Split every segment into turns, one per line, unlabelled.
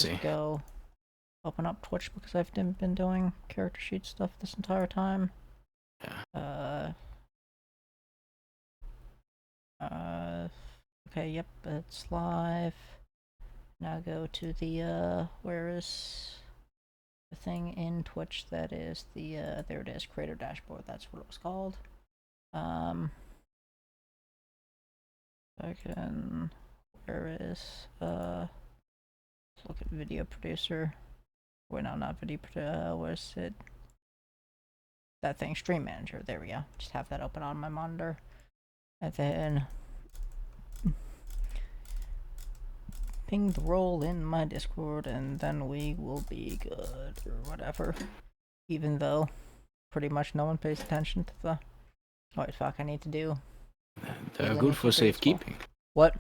See.
Go open up Twitch because I've been doing character sheet stuff this entire time.
Yeah.
Okay, yep, it's live. Now go to the, where is the thing in Twitch that is the, there it is, creator dashboard, that's what it was called. Where is, let's look at video producer. Wait, no, not video producer, where's it? That thing, stream manager, there we go. Just have that open on my monitor. And then ping the role in my Discord, and then we will be good, or whatever. Even though pretty much no one pays attention to the... Oh, wait, fuck, I need to do...
They are good for safekeeping.
What?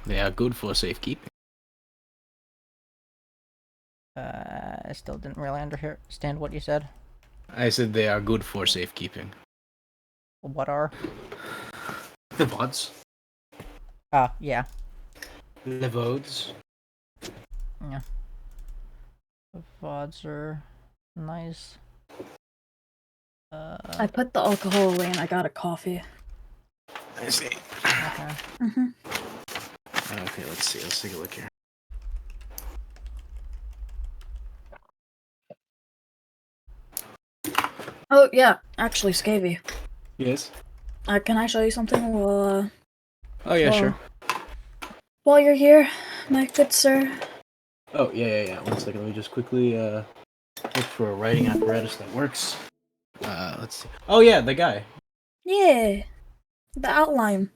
They are good for safekeeping.
I still didn't really understand what you said.
I said they are good for safekeeping.
What are?
The VODs.
Yeah.
The VODs.
Yeah. The VODs are nice.
I put the alcohol away and I got a coffee.
I see.
Okay.
Okay, let's see. Let's take a look here.
Oh, yeah. Actually, Scavy.
Yes?
Can I show you something while,
Oh, yeah, sure.
While you're here, my good sir?
Oh, yeah. 1 second. Let me just quickly, look for a writing apparatus that works. Let's see. Oh, yeah, the guy.
Yeah. The outline.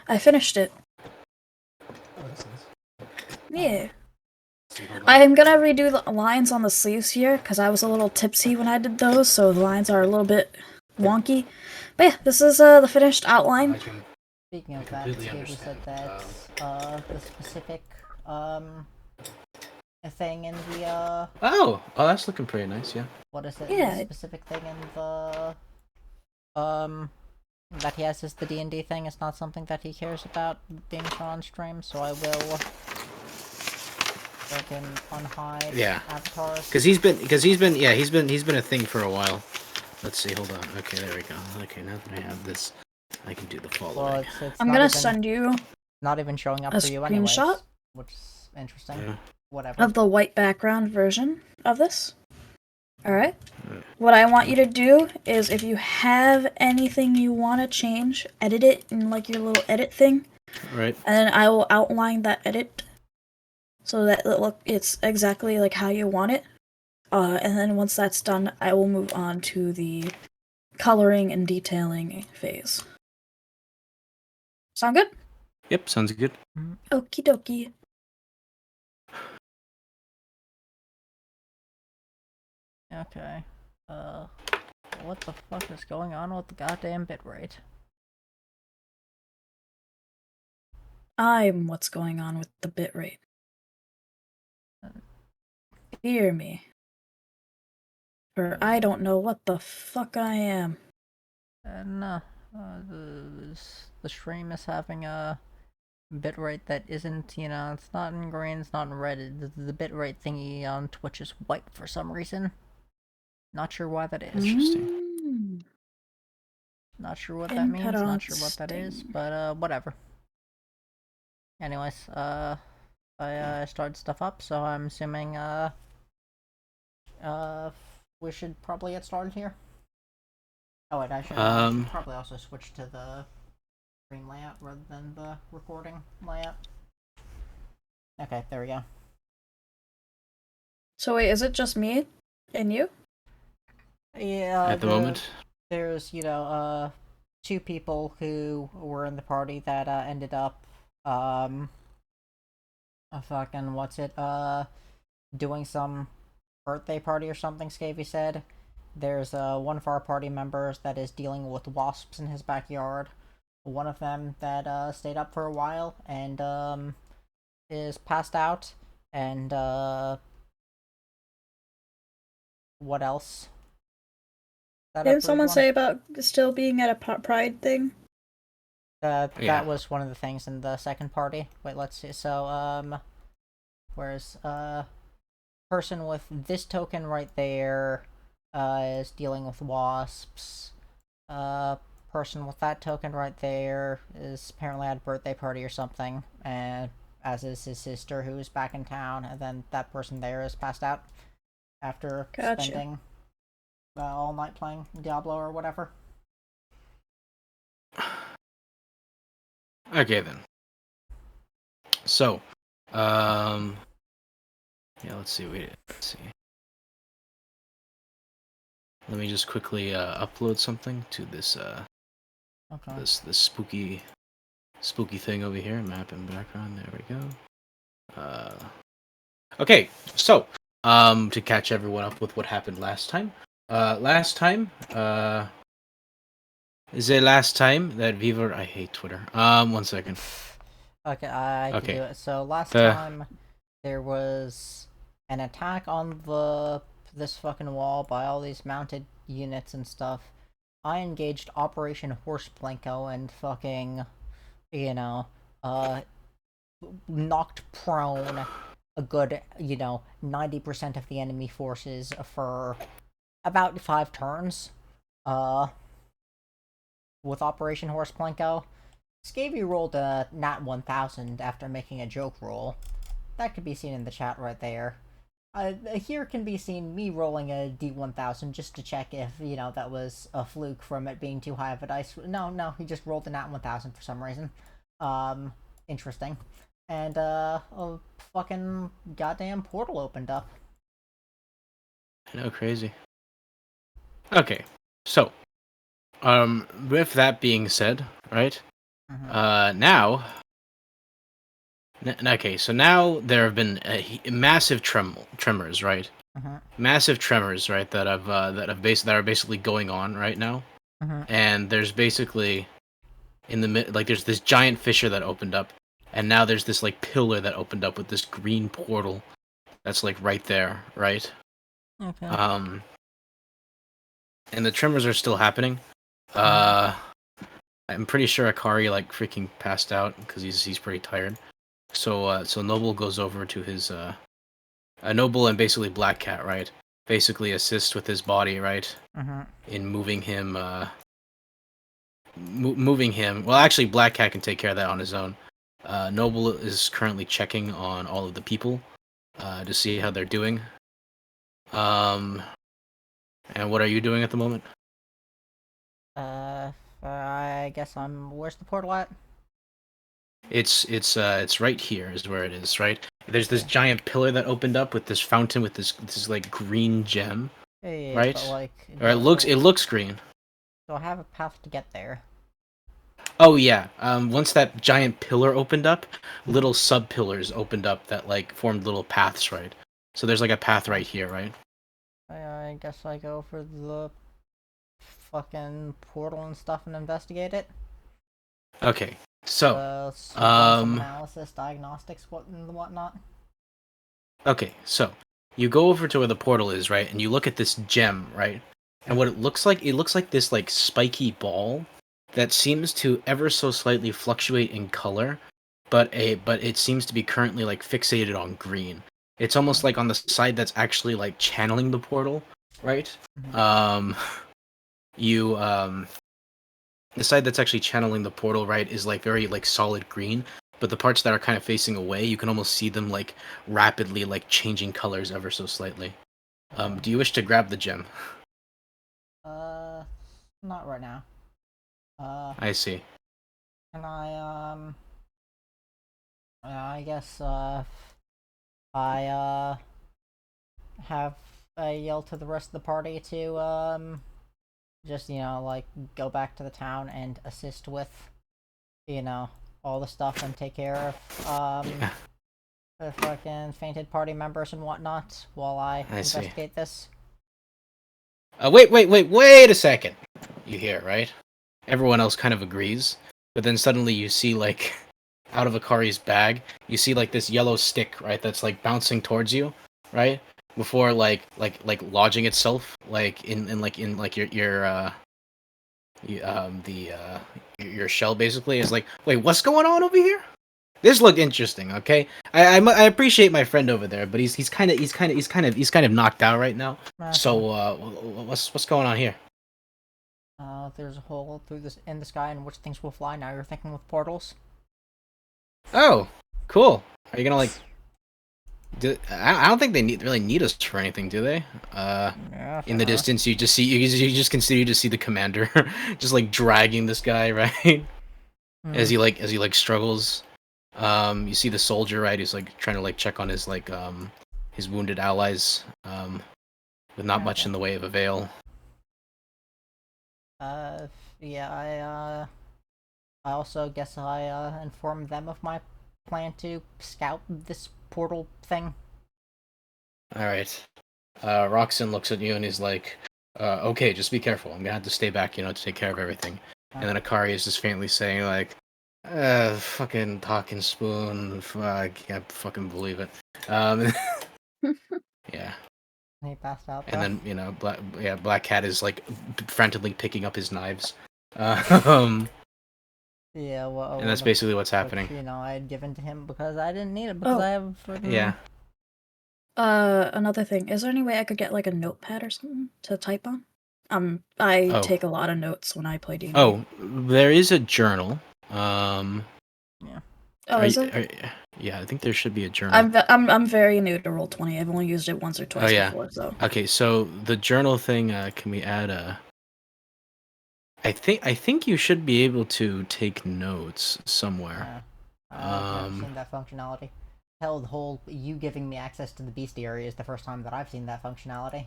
I finished it.
Oh, that's nice.
Yeah. I am gonna redo the lines on the sleeves here, because I was a little tipsy when I did those, so the lines are a little bit wonky. But yeah, this is the finished outline.
Speaking of that, Scavy said that the specific thing in the
Oh, that's looking pretty nice, yeah.
what is it?
Yeah.
The specific thing in the that he has is the D&D thing. It's not something that he cares about being shown on stream, so I will fucking unhide avatars.
Because he's been a thing for a while. Let's see, hold on. Okay, there we go. Okay, now that I have this, I can do the following.
Well,
I'm gonna send you
not even showing up
a
for you anyways,
screenshot
which is interesting.
Yeah.
Whatever.
of the white background version of this. Alright? What I want you to do is, if you have anything you want to change, edit it in like your little edit thing.
Right.
And then I will outline that edit so that it's exactly like how you want it. And then once that's done, I will move on to the coloring and detailing phase. Sound good?
Yep, sounds good.
Okie dokie.
Okay. What the fuck is going on with the goddamn bitrate?
I'm what's going on with the bitrate. Fear me. For I don't know what the fuck I am.
No. The stream is having a bitrate that isn't, it's not in green, it's not in red. The bitrate thingy on Twitch is white for some reason. Not sure why that is.
Interesting.
Not sure what that means, not sure what that is, but whatever. Anyways, I started stuff up, so I'm assuming we should probably get started here. Oh wait, I should probably also switch to the screen layout rather than the recording layout. Okay, there we go.
So wait, is it just me and you?
Yeah.
At the moment.
There's, two people who were in the party that ended up doing some birthday party or something, Scavy said. There's one of our party members that is dealing with wasps in his backyard. One of them that stayed up for a while and is passed out. And what else?
Didn't someone say about still being at a pride thing?
That was one of the things in the second party. Wait, let's see. So, Whereas person with this token right there is dealing with wasps. Person with that token right there is apparently at a birthday party or something, and as is his sister who's back in town, and then that person there is passed out after
Gotcha.
spending all night playing Diablo or whatever.
Okay then. So, yeah, let's see. Let's see. Let me just quickly upload something to this
Okay.
this spooky thing over here. Map and background. There we go. Okay, so to catch everyone up with what happened last time. Last time is it last time that Viva? I hate Twitter. 1 second.
Okay, I can
Okay.
do it. So last
The-
time there was an attack on this fucking wall by all these mounted units and stuff. I engaged Operation Horse Blanco and fucking, you know, knocked prone a good, 90% of the enemy forces for about 5 turns. With Operation Horse Blanco. Scavy rolled a nat 1000 after making a joke roll. That could be seen in the chat right there. Here can be seen me rolling a d1000 just to check if, that was a fluke from it being too high of a dice. No, he just rolled a nat 1000 for some reason. Interesting. And, a fucking goddamn portal opened up.
I know, crazy. Okay, so, with that being said, right? Now. Okay, so now there have been massive tremors, right? Massive tremors, right? That are basically going on right now, and there's basically there's this giant fissure that opened up, and now there's this like pillar that opened up with this green portal that's like right there, right?
Okay.
And the tremors are still happening. I'm pretty sure Akari like freaking passed out because he's pretty tired. So Noble goes over to his Noble and basically Black Cat, right? Basically assist with his body, right? In moving him. Moving him. Well, actually, Black Cat can take care of that on his own. Noble is currently checking on all of the people to see how they're doing. And what are you doing at the moment?
I guess where's the portal at?
It's right here is where it is, right? There's this giant pillar that opened up with this fountain with this like green gem,
Yeah,
right?
but like,
Or it looks green.
So I have a path to get there.
Oh yeah. Once that giant pillar opened up, little sub pillars opened up that like formed little paths, right? So there's like a path right here, right?
I guess I go for the fucking portal and stuff and investigate it.
Okay. So
run some analysis, diagnostics, whatnot.
Okay, so you go over to where the portal is, right? And you look at this gem, right? And what it looks like this like spiky ball that seems to ever so slightly fluctuate in color, but it seems to be currently like fixated on green. It's almost like on the side that's actually like channeling the portal, right? You the side that's actually channeling the portal, right, is like very like solid green, but the parts that are kind of facing away, you can almost see them like rapidly like changing colors ever so slightly. Do you wish to grab the gem?
Not right now.
I see.
Can I guess I have a yell to the rest of the party to just like go back to the town and assist with all the stuff and take care of
Yeah.
the fucking fainted party members and whatnot while I investigate this.
Wait a second. You hear, right? Everyone else kind of agrees, but then suddenly you see like out of Akari's bag, you see like this yellow stick, right? That's like bouncing towards you, right? Before like lodging itself like in your shell basically is like, wait, what's going on over here? This looked interesting. Okay, I appreciate my friend over there, but he's kind of knocked out right now. So what's going on here?
There's a hole through this in the sky in which things will fly. Now you're thinking with portals.
Oh, cool. Are you gonna like? I don't think they really need us for anything, do they?
Yeah,
In the distance, you just see you just continue to see the commander just like dragging this guy, right? As he like struggles. You see the soldier, right? He's like trying to like check on his wounded allies. With not much in the way of avail.
Yeah, I also guess I informed them of my plan to scout this portal thing.
All right. Roxon looks at you and he's like, "Okay, just be careful. I'm gonna have to stay back, to take care of everything." And then Akari is just faintly saying like, fucking talking spoon. I can't fucking believe it." Yeah.
He passed out.
And then Black Cat is like frantically picking up his knives. Um,
Yeah, well,
and that's basically what's happening.
Which, I had given to him because I didn't need it because I have.
Yeah.
Another thing. Is there any way I could get like a notepad or something to type on? I take a lot of notes when I play D&D.
Oh, there is a journal.
Yeah.
Oh, is it?
Yeah, I think there should be a journal.
I'm very new to Roll20. I've only used it once or twice before, so.
Okay, so the journal thing, can we add a... I think you should be able to take notes somewhere.
I've never seen that functionality. Hell, the whole you giving me access to the bestiary is the first time that I've seen that functionality.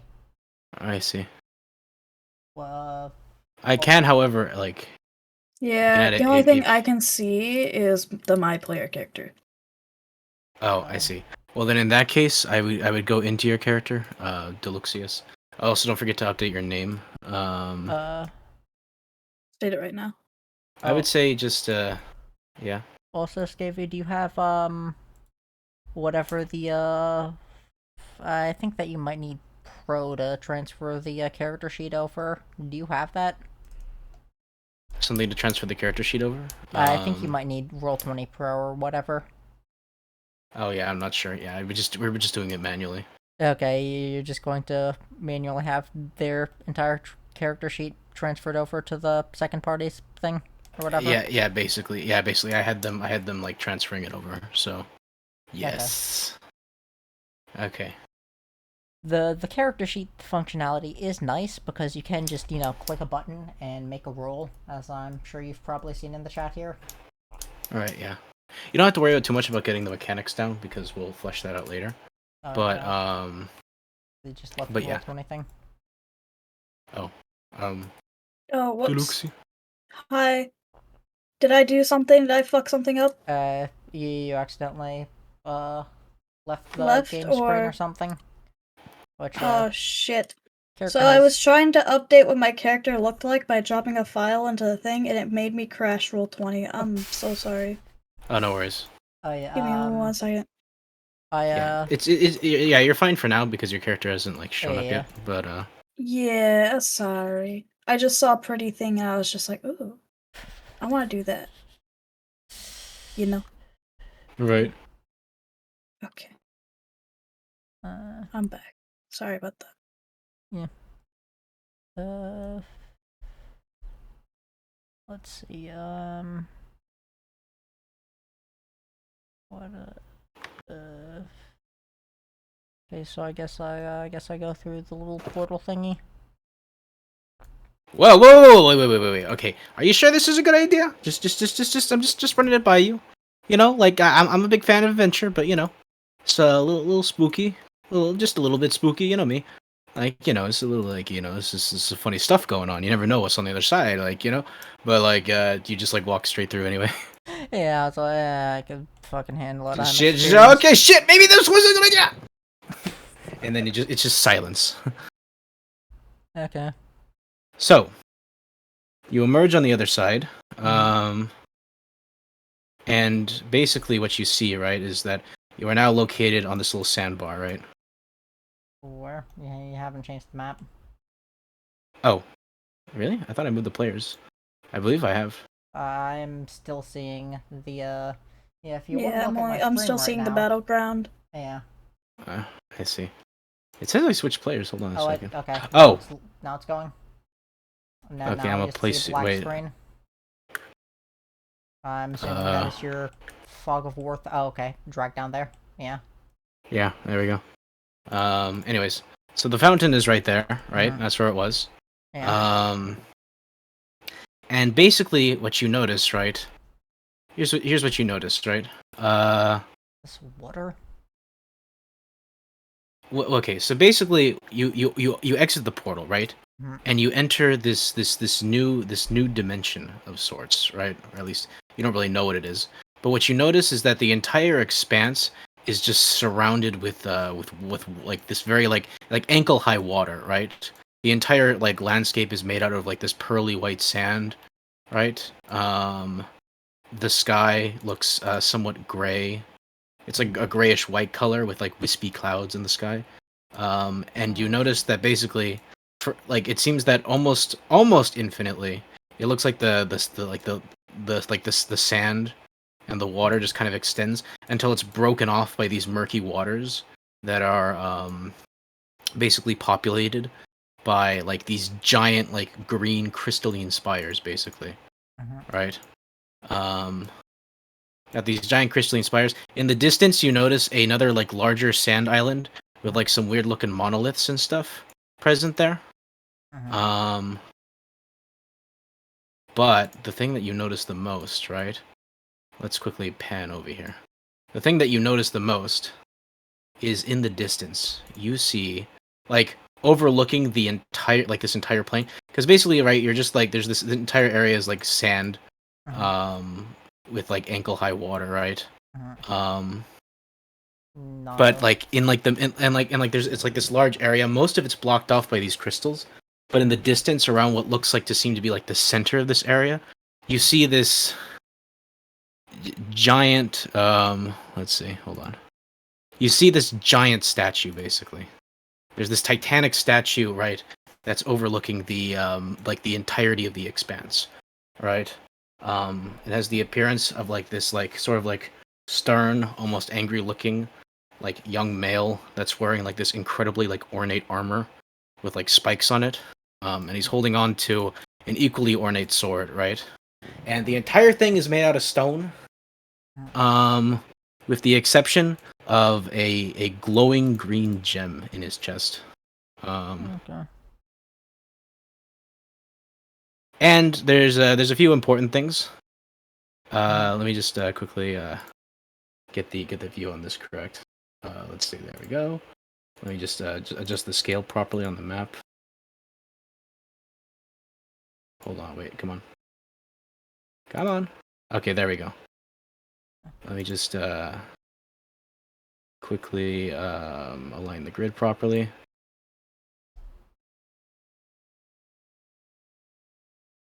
I see.
Well,
I can, however, like...
Yeah, the only thing I can see is the my player character.
Oh, I see. Well, then in that case, I would go into your character, Deluxius. Also, don't forget to update your name.
State it right now.
I would say just, yeah.
Also, Scavy, do you have, whatever the, I think that you might need Pro to transfer the character sheet over. Do you have that?
Something to transfer the character sheet over?
I think you might need Roll20 Pro or whatever.
Oh yeah, I'm not sure. Yeah, we were just doing it manually.
Okay, you're just going to manually have their entire character sheet transferred over to the second party's thing or whatever.
Yeah, basically, I had them like transferring it over. So, yes. Okay.
The character sheet functionality is nice because you can just, click a button and make a roll, as I'm sure you've probably seen in the chat here.
Alright, yeah. You don't have to worry too much about getting the mechanics down because we'll flesh that out later. But
they just left
but
the
yeah.
anything.
Oh, whoops. Hi. Did I do something? Did I fuck something up?
You accidentally left the game screen or something. Which,
oh shit. So I was trying to update what my character looked like by dropping a file into the thing, and it made me crash Roll20. I'm so sorry.
Oh, no worries.
Oh yeah.
Give me 1 second.
Yeah, yeah, you're fine for now because your character hasn't like shown up yet. But
yeah, sorry. I just saw a pretty thing and I was just like, ooh, I want to do that. You know.
Right.
Okay. I'm back. Sorry about that.
Yeah. Let's see. What? Okay, so I guess I go through the little portal thingy.
Whoa, wait. Okay, are you sure this is a good idea? I'm just running it by you. Like I'm a big fan of adventure, but it's a little spooky, just a little bit spooky. You know me, like it's a little like this is funny stuff going on. You never know what's on the other side, like but like you just like walk straight through anyway.
Yeah, so I could fucking handle it.
Okay, shit. Maybe this was a good idea. And then it's just silence.
Okay.
So, you emerge on the other side, and basically what you see, right, is that you are now located on this little sandbar, right?
Where? Yeah, you haven't changed the map.
Oh, really? I thought I moved the players. I believe I have.
I'm still seeing the Yeah, if you want to
Yeah,
look at my
I'm
screen
still
right
seeing the
now.
battleground.
Yeah.
I see. It says I switched players. Hold on a second.
Okay.
Oh!
Now it's going.
Okay,
Now
I'm
I
a
just see a
place.
black
Wait.
screen. I'm assuming that is your Fog of War. Oh, okay. Drag down there. Yeah.
Yeah, there we go. Anyways. So the fountain is right there, right?
Mhm.
That's where it was.
Yeah.
And basically what you notice, right? Here's what you noticed, right?
This water.
Okay, so basically you exit the portal, right?
Mhm.
And you enter this new dimension of sorts, right? Or at least you don't really know what it is. But what you notice is that the entire expanse is just surrounded with like this very like ankle high water, right? The entire like landscape is made out of like this pearly white sand, right? The sky looks somewhat gray. It's like a grayish white color with like wispy clouds in the sky. And you notice that basically, for like it seems that almost infinitely, it looks like the sand and the water just kind of extends until it's broken off by these murky waters that are basically populated by like these giant like green crystalline spires, basically,
Mhm.
right? Um, Got these giant crystalline spires. In the distance, you notice another like larger sand island with like some weird looking monoliths and stuff present there.
Mhm.
Um, but the thing that you notice the most, right? Let's quickly pan over here. The thing that you notice the most is in the distance. You see, like, overlooking the entire, like, this entire plain. Because basically, right, you're just like, there's this the entire area is like sand,
Mhm.
um, with like ankle high water, right?
Mhm.
Um, but
No.
like in like the and like there's it's like this large area. Most of it's blocked off by these crystals, but in the distance around what looks like to seem to be like the center of this area, you see this giant. Let's see. Hold on. You see this giant statue, basically. There's this titanic statue, right? That's overlooking the like the entirety of the expanse, right? It has the appearance of like this like sort of like stern, almost angry looking like young male that's wearing like this incredibly like ornate armor with like spikes on it. And he's holding on to an equally ornate sword, right? And the entire thing is made out of stone, um, with the exception of a glowing green gem in his chest.
Okay.
And there's a few important things. Let me just quickly get the view on this correct. Let's see. There we go. Let me just adjust the scale properly on the map. Hold on, wait, come on. Come on. Okay, there we go. Let me just quickly align the grid properly.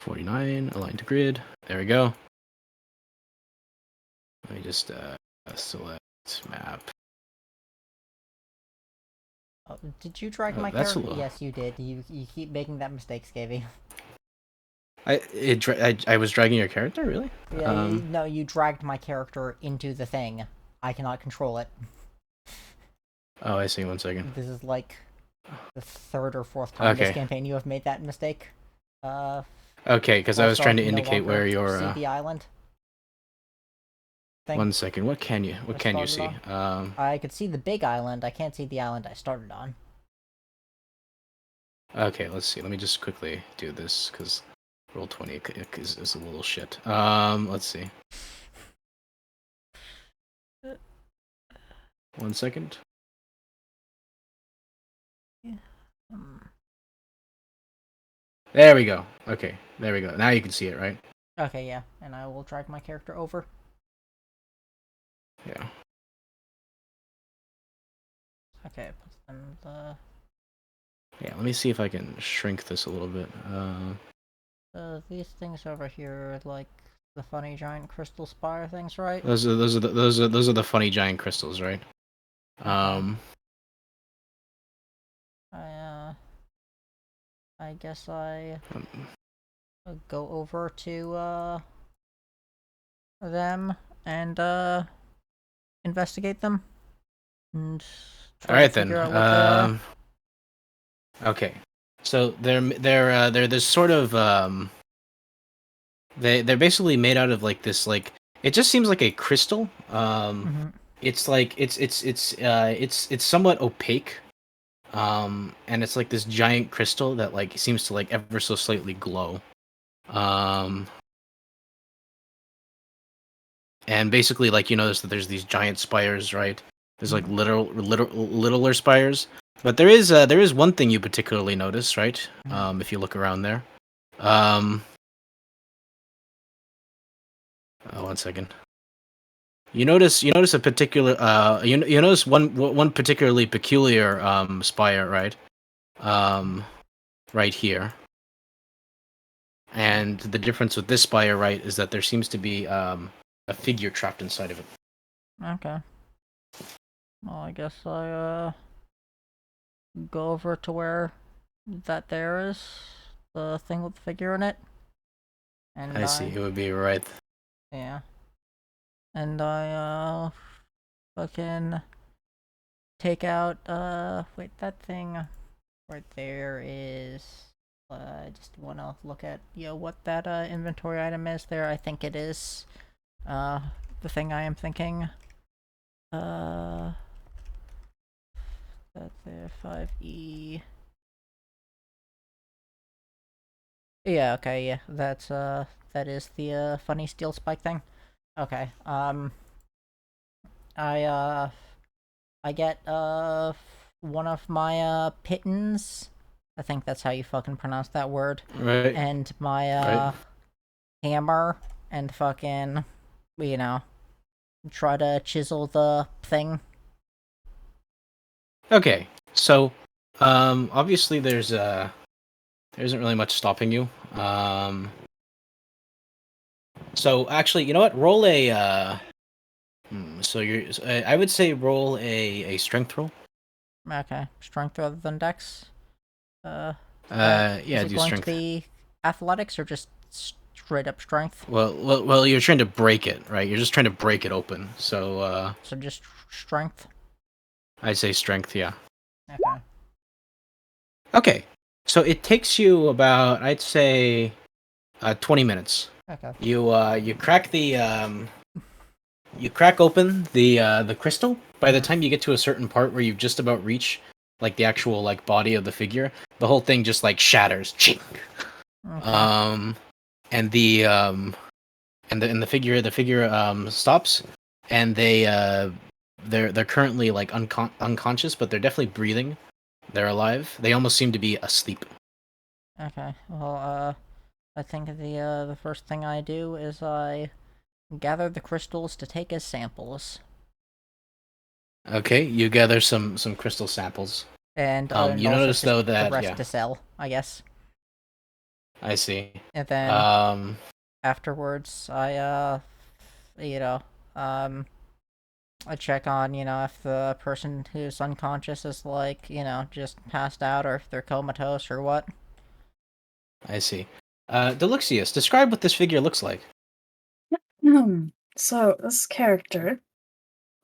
.49, align to grid. There we go. Let me just select map.
Oh, did you drag
Oh,
my
that's a
character?
little.
Yes, you did. You keep making that mistake, Scavy.
I was dragging your character, really?
Yeah, no, you dragged my character into the thing. I cannot control it.
Oh, I see. 1 second.
This is like the third or fourth time this
Okay.
campaign you have made that mistake.
Okay, because I was
Also,
trying to
I can no
indicate where
longer
your.
see the island thing.
1 second. What can you see?
started I could see the big island. I can't see the island I started on.
Okay, let's see. Let me just quickly do this because Roll20 is a little shit. Let's see. 1 second. There we go. Okay, there we go. Now you can see it, right?
Okay, yeah, and I will drag my character over.
Yeah.
Okay, put them the.
Yeah, let me see if I can shrink this a little bit.
These things over here are like the funny giant crystal spire things, right?
Those are the funny giant crystals, right?
Okay. I guess I go over to them and investigate them and
All
try to
right then.
figure out what they are.
Okay. So they're this sort of they're basically made out of like this like it just seems like a crystal.
Mm-hmm.
It's like it's somewhat opaque. And it's like this giant crystal that like seems to like ever so slightly glow. Um and basically like you notice that there's these giant spires, right? There's like littler spires. But there is one thing you particularly notice, right? If you look around there. Um oh, one second. You notice a particular you notice one particularly peculiar spire, right? Um right here. And the difference with this spire, right, is that there seems to be a figure trapped inside of it.
Okay. Well, I guess I go over to where that there is the thing with the figure in it, and
I see. It would be right.
yeah, and I fucking take out wait, that thing right there is I just want to look at what that inventory item is there. I think it is uh the thing I am thinking. uh that's there 5E. Yeah, okay, yeah, that is the funny steel spike thing. Okay. I I get one of my pittons. I think that's how you fucking pronounce that word.
Right.
And my
Right.
hammer and fucking you know, try to chisel the thing.
Okay. So, obviously there isn't really much stopping you. So actually, you know what? Roll a so I would say roll a strength roll.
Okay. Strength rather than dex. Is
Yeah,
it
do
going to
strength.
be athletics or just straight up strength?
Well, you're trying to break it, right? You're just trying to break it open. So,
So just strength.
I'd say strength, yeah.
Okay.
Okay. So it takes you about, I'd say, 20 minutes.
Okay.
You crack you crack open the crystal. By the
Mhm.
time you get to a certain part where you just about reach like the actual like body of the figure, the whole thing just like shatters. Chink.
Okay.
Um, and the figure stops, and they're currently like unconscious, but they're definitely breathing. They're alive. They almost seem to be asleep.
Okay. Well, I think the first thing I do is I gather the crystals to take as samples,
Okay, you gather some crystal samples.
and
You
also
notice
just
though
the
that
rest
yeah,
to sell, I guess.
I see.
And then
Um,
afterwards, you know, um, I check on if the person who's unconscious is like just passed out or if they're comatose or what.
I see. Deluxius, describe what this figure looks like.
So this character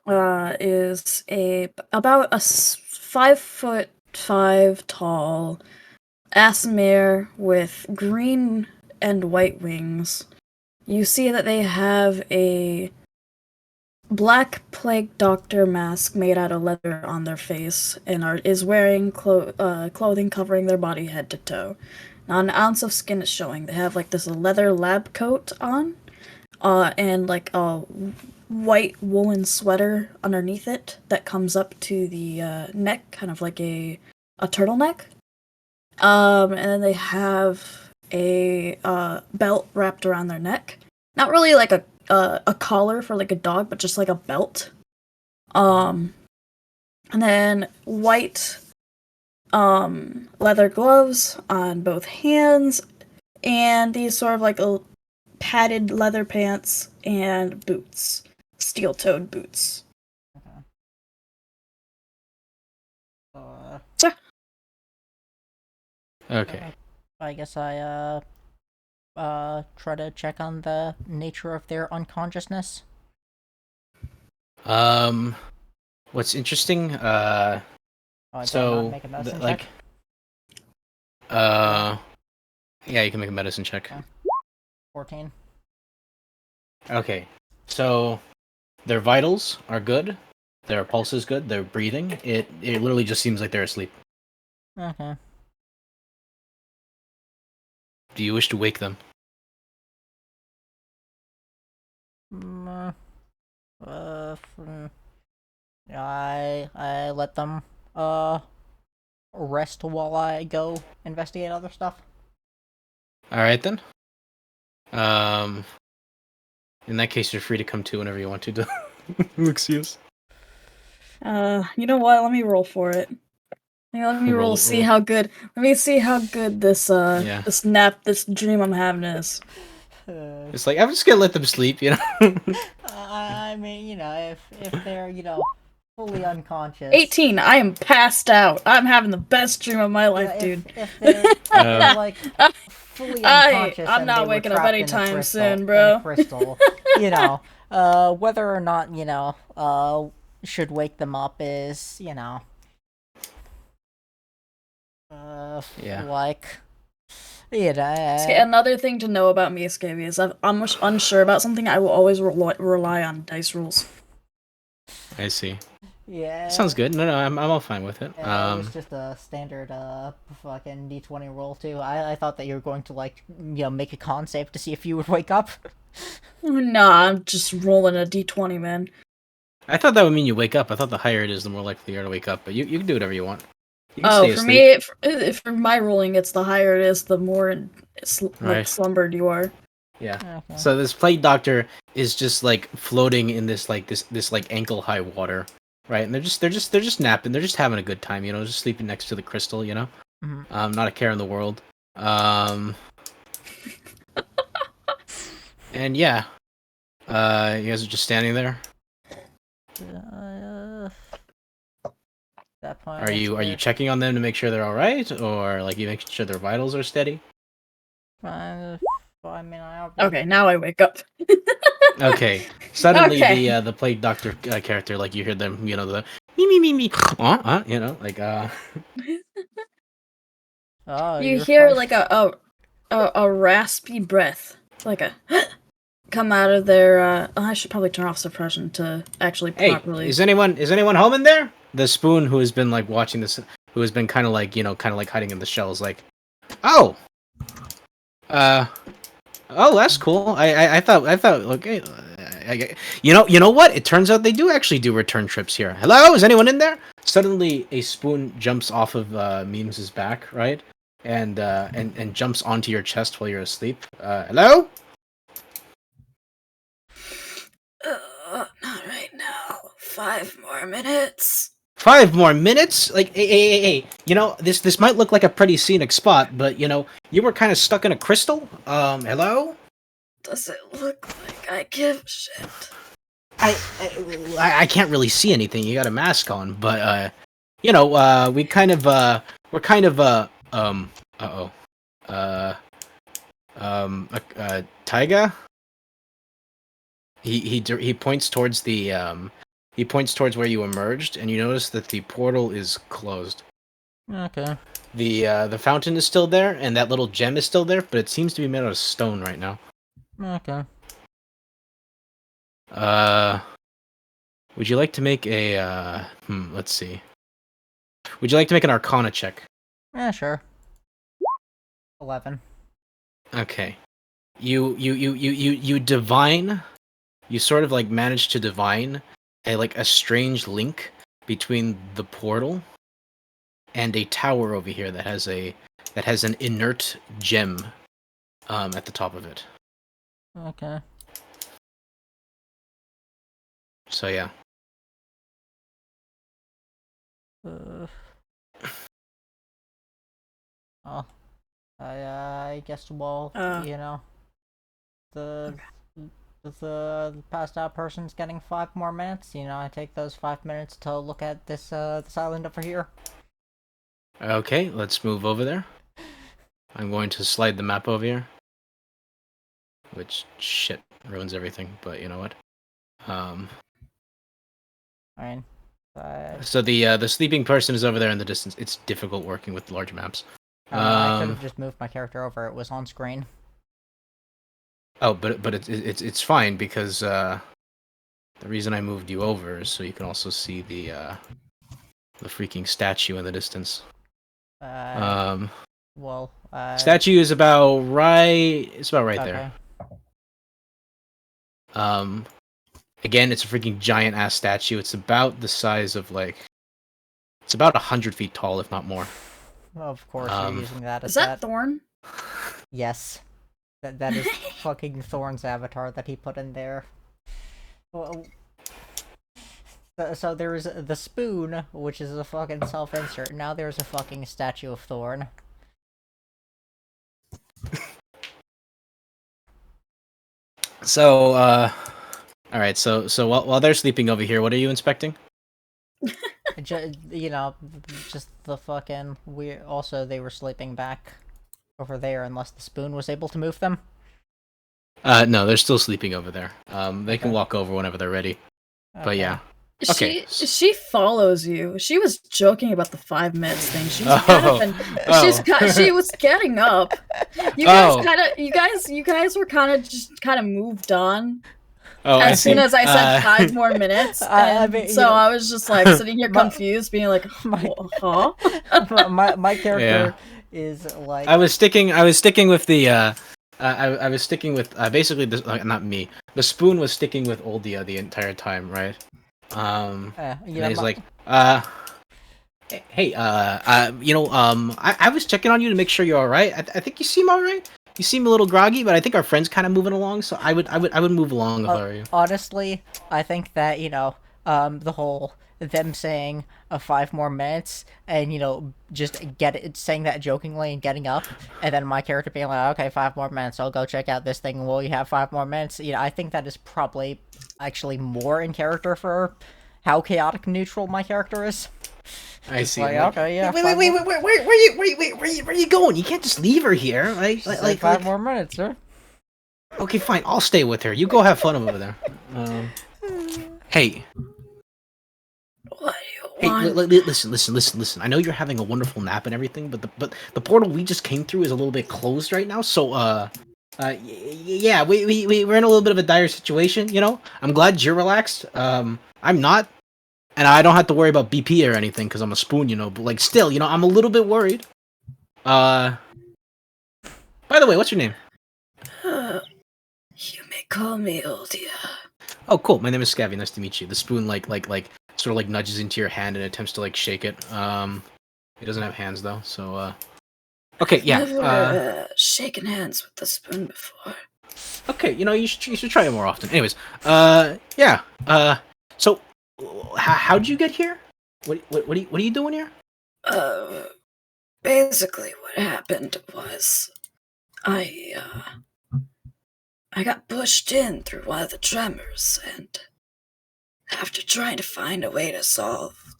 is about a 5'5" tall Asimir with green and white wings. You see that they have a black plague doctor mask made out of leather on their face and is wearing clothing covering their body head to toe. Not an ounce of skin is showing. They have like this leather lab coat on, and like a white woolen sweater underneath it that comes up to the neck, kind of like a turtleneck. And then they have a belt wrapped around their neck. Not really like a collar for like a dog, but just like a belt. Um, and then white leather gloves on both hands, and these sort of like padded leather pants and boots, steel-toed boots.
Okay. Uh,
So,
Okay.
I guess I try to check on the nature of their unconsciousness.
What's interesting?
Oh, I did not
So
make a medicine
like,
check.
yeah, you can make a medicine check.
Okay. 14.
Okay, so their vitals are good. Their pulse is good. Their breathing. It literally just seems like they're asleep.
Okay.
Do you wish to wake them?
Mm, I let them rest while I go investigate other stuff.
All right then. Um, in that case, you're free to come to whenever you want to. Excuse.
You know what? Let me roll for it. Yeah, let me roll. See how good. Let me see how good this
Yeah.
this dream I'm having is.
It's like I'm just gonna let them sleep, you know.
I mean, if they're fully unconscious.
18. I am passed out. I'm having the best dream of my life, dude.
If they're like fully unconscious
I'm
and
not
they were
waking up
trapped in a
anytime
crystal,
soon, bro.
whether or not should wake them up is
Yeah.
like
See, another thing to know about me, Scavy, is if I'm unsure about something, I will always rely on dice rolls.
I see.
yeah.
Sounds good. No, I'm all fine with it.
It was just a standard fucking D20 roll too. I thought that you were going to make a con save to see if you would wake up.
Nah, I'm just rolling a D20, man.
I thought that would mean you wake up. I thought the higher it is, the more likely you are to wake up. But you can do whatever you want. You can stay
For
asleep.
me, for my rolling, it's the higher it is, the more
Right.
slumbered you are.
Yeah.
Okay.
So this plague doctor is just like floating in this like ankle high water, right? And they're just napping. They're just having a good time, just sleeping next to the crystal,
Mm-hmm.
Not a care in the world. And yeah, you guys are just standing there.
That point,
Are you checking on them to make sure they're all right, or like you making sure their vitals are steady?
I mean,
Okay, now I wake up.
Okay. Suddenly,
Okay.
the plague doctor character, like you hear them, the me, like
Oh,
You
you're
hear
fine.
like a raspy breath, like a come out of their. I should probably turn off suppression to actually
Hey,
properly.
is anyone home in there? The spoon who has been like watching this, who has been kind of like hiding in the shells, like, oh, uh, oh, that's cool. I thought okay, you know what? It turns out they do actually do return trips here. Hello, is anyone in there? Suddenly, a spoon jumps off of Memes's back, right, and jumps onto your chest while you're asleep. Hello?
Not right now. 5 more minutes.
5 more minutes? Like, hey. This might look like a pretty scenic spot, but you were kind of stuck in a crystal. Hello?
Does it look like I give a shit?
I can't really see anything. You got a mask on, but we kind of we're kind of uh-oh. Uh Taiga? He points towards he points towards where you emerged, and you notice that the portal is closed.
Okay.
The fountain is still there, and that little gem is still there, but it seems to be made out of stone right now.
Okay.
Would you like to make a let's see. Would you like to make an Arcana check?
Yeah, sure. 11.
Okay. You divine. You sort of like manage to divine a strange link between the portal and a tower over here that has an inert gem at the top of it.
Okay.
So yeah.
Oh, I guess the the passed out person's getting 5 more minutes. I take those 5 minutes to look at this island over here.
Okay, let's move over there. I'm going to slide the map over here. Which shit ruins everything, but you know what?
I mean,
So the sleeping person is over there in the distance. It's difficult working with large maps.
I could have just moved my character over. It was on screen.
Oh, but it's fine because the reason I moved you over is so you can also see the freaking statue in the distance.
Well,
statue is about right. It's about right
okay.
there. Again, it's a freaking giant ass statue. It's about the size of like. It's about 100 feet tall, if not more.
Of course, you're using that as
Is that Thorn?
Yes. That is fucking Thorn's avatar that he put in there. Well, so there is the spoon, which is a fucking self-insert. Now there's a fucking statue of Thorn.
So, all right. So while they're sleeping over here, what are you inspecting?
You know, just the fucking Also, they were sleeping back over there, unless the spoon was able to move them.
No, they're still sleeping over there. They can walk over whenever they're ready. But yeah. Okay.
She follows you. She was joking about the 5 minutes thing. She was getting up. You guys were kind of moved on. As soon as I said 5 more minutes, I was just like sitting here confused, being like, "Huh?"
my character is like.
I was sticking with the. I was sticking with basically not me. The spoon was sticking with Oldia the entire time, right? And he's like, hey, I was checking on you to make sure you're all right. I think you seem all right. You seem a little groggy, but I think our friend's kind of moving along, so I would move along if I were you.
Honestly, I think that the whole them saying 5 more minutes and just saying that jokingly and getting up, and then my character being like, okay, 5 more minutes, I'll go check out this thing. Will you have 5 more minutes? I think that is probably actually more in character for how chaotic neutral my character is.
I see.
Like, okay, yeah.
Wait, where are you going? You can't just leave her here. Like
5 more minutes, sir.
Okay, fine. I'll stay with her. You go have fun over there. Hey.
What do you want?
Hey, listen. I know you're having a wonderful nap and everything, but the portal we just came through is a little bit closed right now. So yeah, we're in a little bit of a dire situation. I'm glad you're relaxed. I'm not. And I don't have to worry about BP or anything because I'm a spoon, But like, still, I'm a little bit worried. By the way, what's your name?
You may call me Oldia.
Oh, cool. My name is Scavy. Nice to meet you. The spoon like sort of like nudges into your hand and attempts to like shake it. It doesn't have hands though, so okay, yeah.
Never shaken hands with the spoon before.
Okay, you should try it more often. Anyways, yeah. So. How'd you get here? What are you doing here?
Basically what happened was I got pushed in through one of the tremors, and after trying to find a way to solve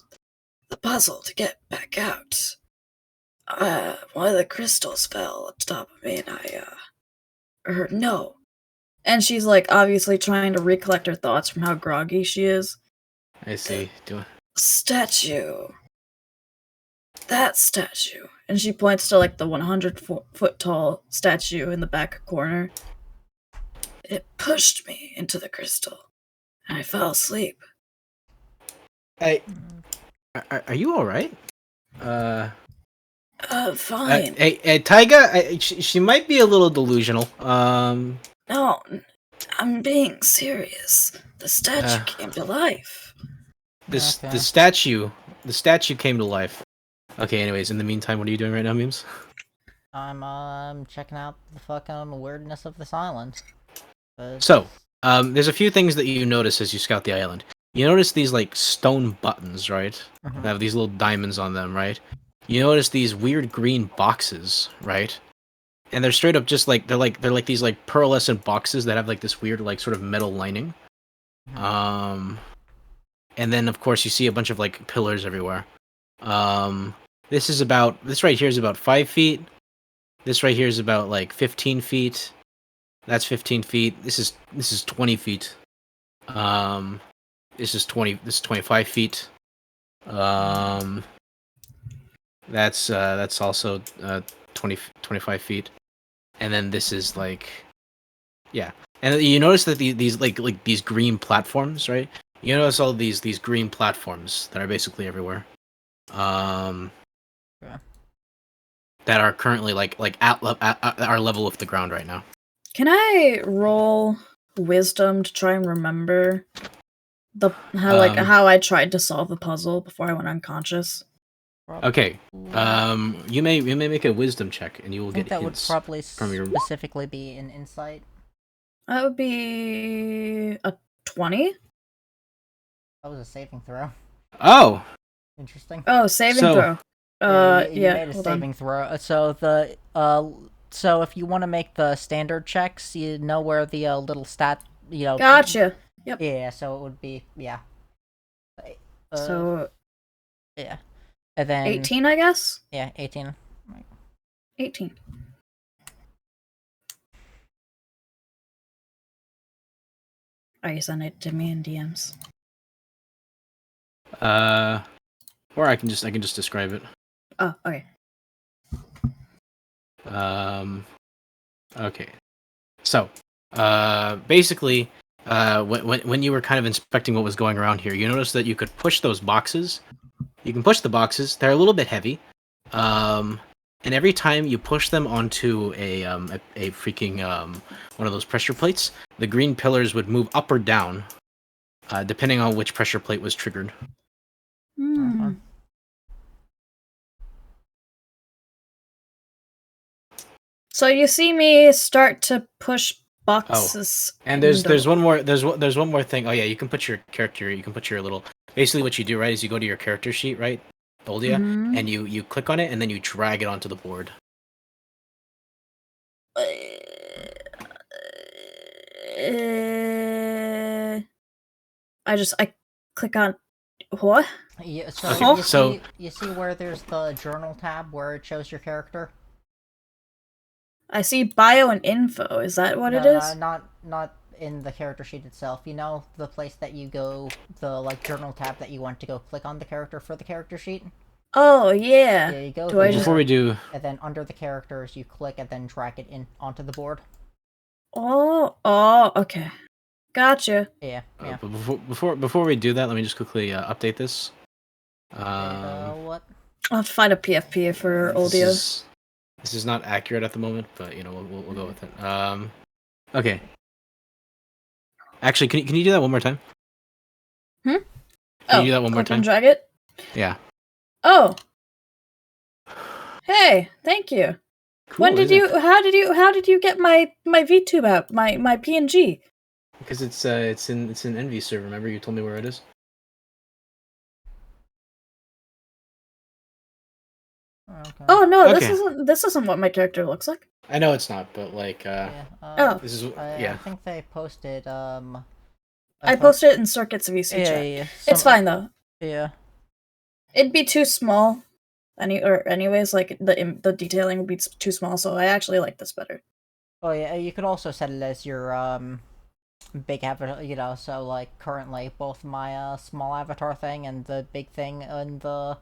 the puzzle to get back out, one of the crystals fell on top of me, and I heard no. And she's like obviously trying to recollect her thoughts from how groggy she is.
I see.
Statue. That statue. And she points to like the 100-foot tall statue in the back corner. It pushed me into the crystal, and I fell asleep.
Hey, are you all right?
Fine.
Hey, Taiga. She might be a little delusional.
No, I'm being serious. The statue came to life.
The statue came to life. Okay, anyways, in the meantime, what are you doing right now, Memes?
I'm checking out the fucking weirdness of this island.
So, there's a few things that you notice as you scout the island. You notice these like stone buttons, right?
Mm-hmm.
That have these little diamonds on them, right? You notice these weird green boxes, right? And they're straight up just like they're like these like pearlescent boxes that have like this weird like sort of metal lining.
Mm-hmm.
And then of course you see a bunch of like pillars everywhere. This right here is about 5 feet. This right here is about like 15 feet. That's 15 feet. This is 20 feet. This is 20. This is 25 feet. That's also 25 feet, and then this is like, yeah. And you notice that these like these green platforms, right? You notice all these green platforms that are basically everywhere.
Yeah.
That are currently like at our level of the ground right now.
Can I roll wisdom to try and remember how I tried to solve the puzzle before I went unconscious?
Okay. You may make a wisdom check, and you will
I think
get
that would
hints
probably
from your.
specifically be an insight.
That would be a 20.
That was a saving throw.
Oh.
Interesting.
Oh, saving
So-
throw.
You made a
hold
saving throw. So if you want to make the standard checks, you know where the little stat,
on. Gotcha. Yep.
Yeah, so it would be
So
yeah, and then
18, I guess.
Yeah, 18.
18. Oh, you send it to me in DMs.
Or I can just describe it.
Oh, okay.
Okay. So, basically, when you were kind of inspecting what was going around here, you noticed that you could push those boxes. You can push the boxes. They're a little bit heavy. And every time you push them onto a freaking one of those pressure plates, the green pillars would move up or down, depending on which pressure plate was triggered.
Hmm. So you see me start to push boxes.
And there's one more thing. Oh yeah, you can put your character. You can put your little. Basically, what you do, right, is you go to your character sheet, right, Oldia,
Mhm.
and you click on it, and then you drag it onto the board.
I click on what?
Yeah, so
Okay,
you see where there's the journal tab where it shows your character.
I see bio and info. Is that what it
No,
is?
not in the character sheet itself. You know the place that you go, the journal tab that you want to go click on the character for the character sheet.
Oh yeah.
Yeah, you go
Do I
there,
just-
Before we do,
and then under the characters you click and then drag it in onto the board.
Oh, okay. Gotcha.
Yeah.
but before we do that, let me just quickly update this.
What?
I'll have to find a PFP for Oldia.
This is not accurate at the moment, but you know we'll go with it. Okay. Actually, can you do that one more time? Can you do that one more
click and
time?
drag it?
Yeah.
Oh. Hey, thank you.
Cool,
When did
isn't
you?
it?
How did you get my VTube out? My PNG?
Because it's in Envy server. Remember you told me where it is.
Okay.
Oh no,
Okay.
this isn't what my character looks like.
I know it's not, but like
Oh.
this is
I
yeah.
think they posted
I posted it in Circuits VC chat.
Yeah.
It's fine though.
Yeah.
It'd be too small. Anyways, like the detailing would be too small, so I actually like this better.
Oh yeah, you could also set it as your big avatar, you know, so like currently both my small avatar thing and the big thing in the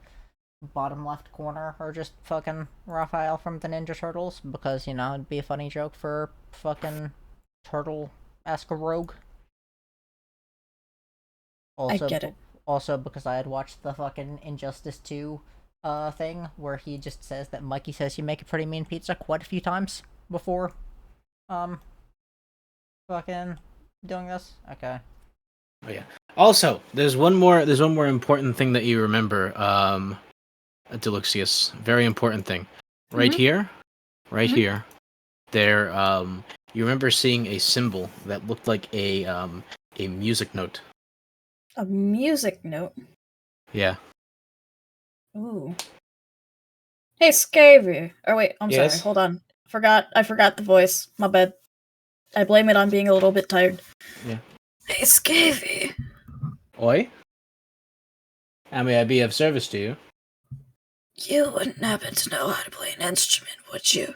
bottom left corner are just fucking Raphael from the Ninja Turtles, because, you know, it'd be a funny joke for fucking turtle-esque rogue. Also,
I get it.
Also because I had watched the fucking Injustice 2 thing where he just says that Mikey says you make a pretty mean pizza quite a few times before fucking doing this. Okay.
Oh yeah. Also, there's one more important thing that you remember, Deluxius. Very important thing. Right
Mhm.
here. Right
Mhm.
here. There you remember seeing a symbol that looked like a music note.
A music note.
Yeah.
Ooh. Hey, Scavy. Oh wait, I'm
Yes?
sorry. Hold on. I forgot the voice. My bad. I blame it on being a little bit tired.
Yeah.
Hey, Scavy.
Oi? How may I be of service to you?
You wouldn't happen to know how to play an instrument, would you?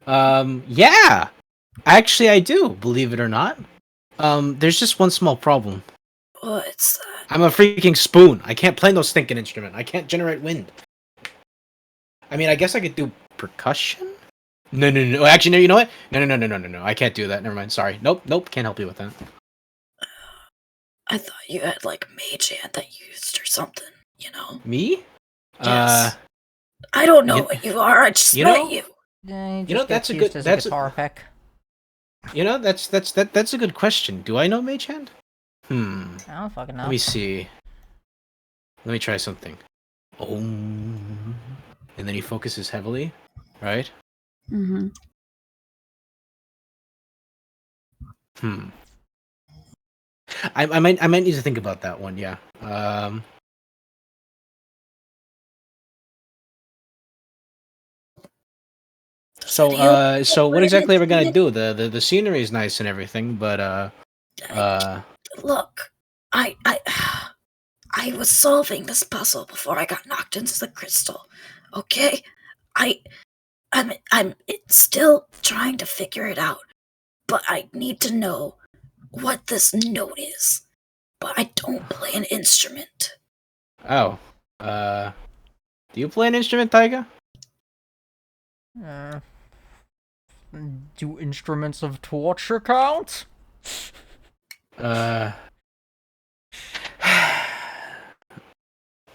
Yeah! Actually, I do, believe it or not. There's just one small problem.
What's that?
I'm a freaking spoon. I can't play no stinking instrument. I can't generate wind. I mean, I guess I could do percussion? No. Actually, no, you know what? No. I can't do that. Never mind. Sorry. Nope. Can't help you with that.
I thought you had like mage hand that you used or something, you know?
Me?
Yes. I don't know
you-
what you are, I just
you
met
know-
you.
Just
You know, that's
gets
a
used
good-
as
that's
a
a-
guitar pick.
You know, that's a good question. Do I know mage hand?
I don't fucking know.
Let me see. Let me try something. And then he focuses heavily, right?
Mm-hmm.
I might need to think about that one. Yeah. So what exactly are we gonna do? The scenery is nice and everything, but
Look, I I was solving this puzzle before I got knocked into the crystal. Okay? I'm still trying to figure it out, but I need to know what this note is. But I don't play an instrument.
oh, do you play an instrument, Taiga?
Do instruments of torture count?
No,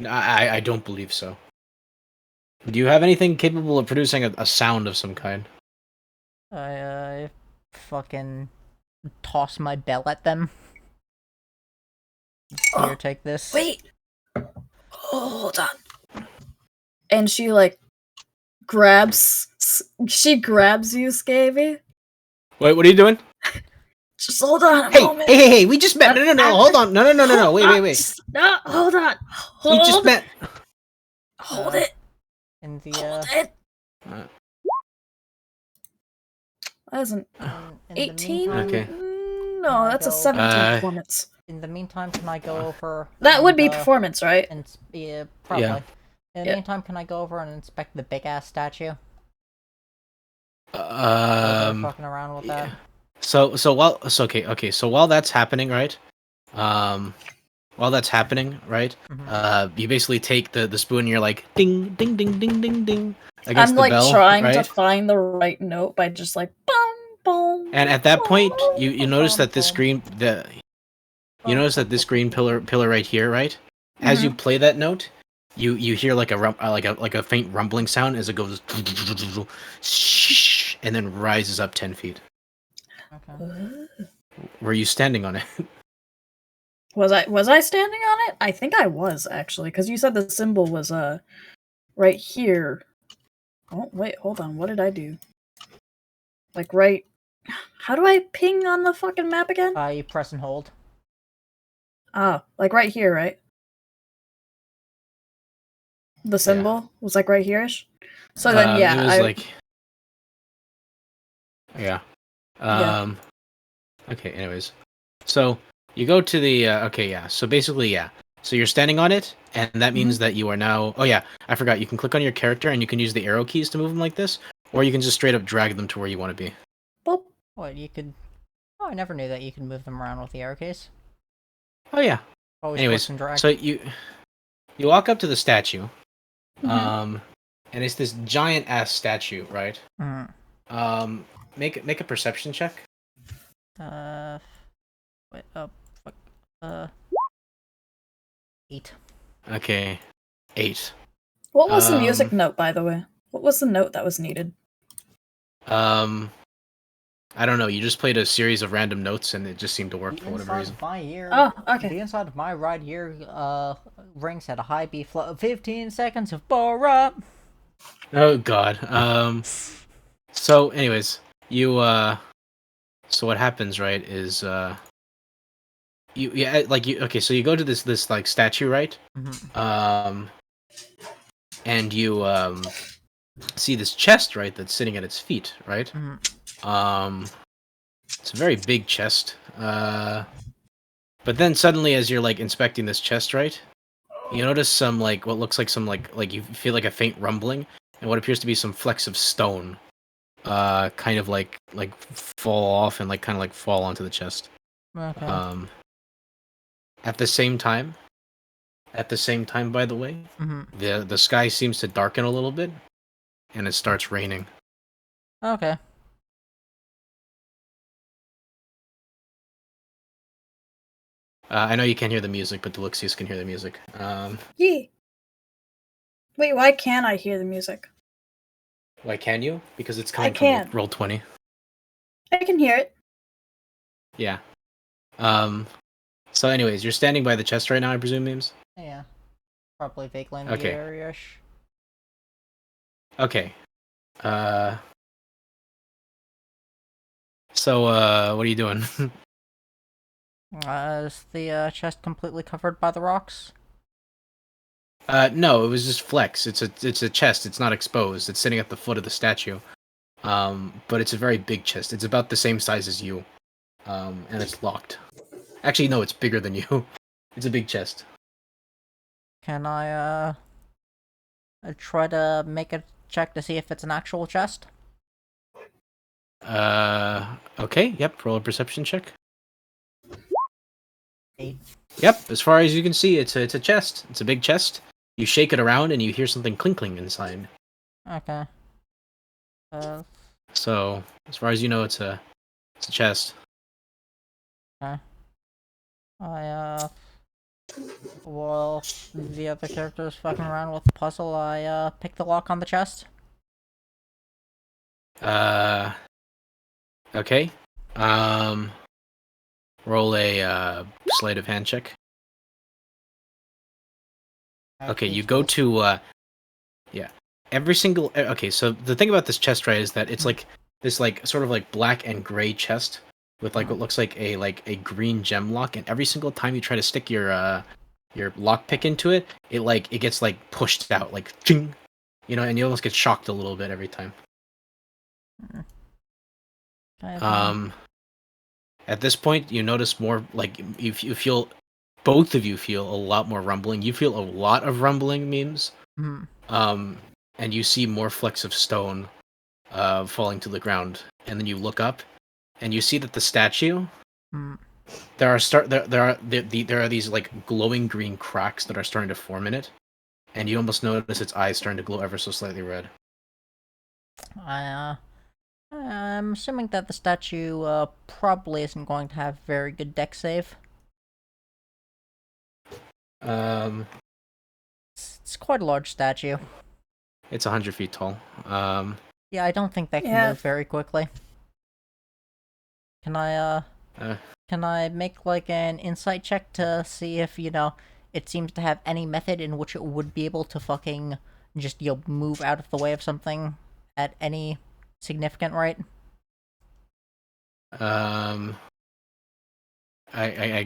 I don't believe so. Do you have anything capable of producing a sound of some kind?
I fucking toss my bell at them. Here, take this.
Wait! Hold on. And she, like, grabs you, Scavy.
Wait, what are you doing?
Just hold on a moment.
Hey, we just met. No, hold on. No, wait.
No, hold on.
We just met.
Hold it.
In the
Hold it.
Uh,
That isn't
in
18?
The meantime,
Okay.
No, that's a 17 performance.
in the meantime, can I go over?
That would be
and,
performance, right?
And yeah, probably.
Yeah.
In the
Yeah.
meantime, can I go over and inspect the big ass statue? While they're fucking around with that.
So while that's happening, right? While that's happening, right? You basically take the spoon and you're like ding ding ding ding ding ding against
I'm
the
like
bell,
trying
right?
to find the right note by just like boom boom.
And at that point, you notice that this
Bum,
green you notice that this green pillar right here, right? As
Mm-hmm.
you play that note, you hear like a faint rumbling sound as it goes and then rises up 10 feet.
Okay.
Were you standing on it?
Was I standing on it? I think I was actually, because you said the symbol was right here. Oh wait, hold on. What did I do? Like right. How do I ping on the fucking map again?
You press and hold.
Ah, like right here, right? The symbol was like right here-ish. So then, yeah,
it was like yeah.
Yeah.
Okay. Anyways, so you go to the okay, yeah. So basically, yeah. So you're standing on it, and that means that you are now. Oh yeah, I forgot. You can click on your character, and you can use the arrow keys to move them like this, or you can just straight up drag them to where you want to be.
Boop.
What you could? Oh, I never knew that you could move them around with the arrow keys.
Oh yeah.
Always
Anyways,
click and drag.
so you walk up to the statue,
Mhm.
and it's this giant ass statue, right?
Mhm.
Make a perception check.
Wait, fuck. 8.
Okay, 8.
What was the music note, by the way? What was the note that was needed?
I don't know. You just played a series of random notes, and it just seemed to work for whatever reason.
My ear.
Oh, okay.
The inside of my right ear rings at a high beat flow of 15 seconds of bar up.
Oh God. So, anyways, you so what happens, right? Is okay. So you go to this like statue, right? And you see this chest, right? That's sitting at its feet, right? It's a very big chest. But then suddenly, as you're like inspecting this chest, right? You notice some like what looks like some like you feel like a faint rumbling and what appears to be some flecks of stone kind of like fall off and like kind of like fall onto the chest.
Okay.
At the same time, by the way, the sky seems to darken a little bit, and it starts raining.
Okay.
I know you can't hear the music, but the Luxius can hear the music.
Yee. Wait, why can't I hear the music?
Why can you? Because it's
I
coming from
can.
Roll20.
I can hear it.
Yeah. So anyways, you're standing by the chest right now, I presume, Memes?
Yeah. Probably vaguely in the
Okay.
area-ish.
Okay. So, what are you doing?
Is the chest completely covered by the rocks?
No, it was just flex. It's a chest. It's not exposed. It's sitting at the foot of the statue. But it's a very big chest. It's about the same size as you. And it's locked. Actually, no, it's bigger than you. It's a big chest.
Can I try to make a check to see if it's an actual chest?
Okay, yep, roll a perception check.
8.
Yep, as far as you can see, it's a chest. It's a big chest. You shake it around and you hear something clinkling inside.
Okay.
So, as far as you know, it's a chest.
Okay. While the other characters fucking around with the puzzle, I pick the lock on the chest.
Okay. Roll a sleight of hand check. Okay, you go to yeah. Every single okay, so the thing about this chest, right, is that it's like this like sort of like black and gray chest with like what looks like a green gem lock, and every single time you try to stick your lockpick into it, it gets like pushed out, like ching, and you almost get shocked a little bit every time. At this point, you notice more like you feel both of you feel a lot more rumbling. You feel a lot of rumbling Memes. And you see more flecks of stone falling to the ground, and then you look up and you see that the statue there are these like glowing green cracks that are starting to form in it, and you almost notice its eyes starting to glow ever so slightly red.
I'm assuming that the statue probably isn't going to have very good deck save. It's quite a large statue.
It's 100 feet tall.
Yeah, I don't think that can move very quickly. Can I make like an insight check to see if, it seems to have any method in which it would be able to fucking just, move out of the way of something at any significant rate?
I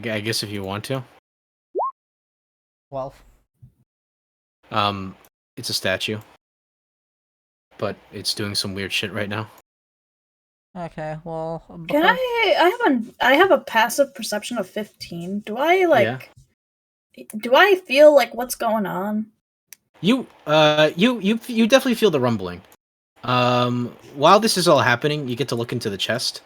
guess if you want to.
12.
It's a statue, but it's doing some weird shit right now.
Okay, well,
Can I have a passive perception of 15. Do I do I feel like what's going on?
You definitely feel the rumbling. While this is all happening, you get to look into the chest.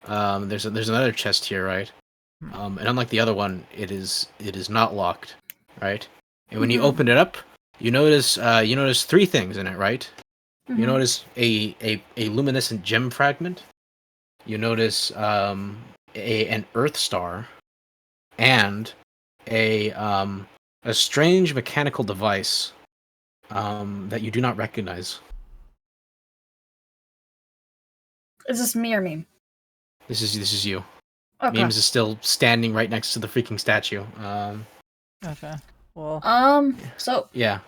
There's another chest here, right? And unlike the other one, it is not locked, right? And when you open it up, you notice 3 things in it, right? You notice a luminescent gem fragment. You notice an earth star, and a strange mechanical device that you do not recognize.
Is this me or meme?
This is you.
Okay.
Memes is still standing right next to the freaking statue.
Okay. Well.
So.
Yeah.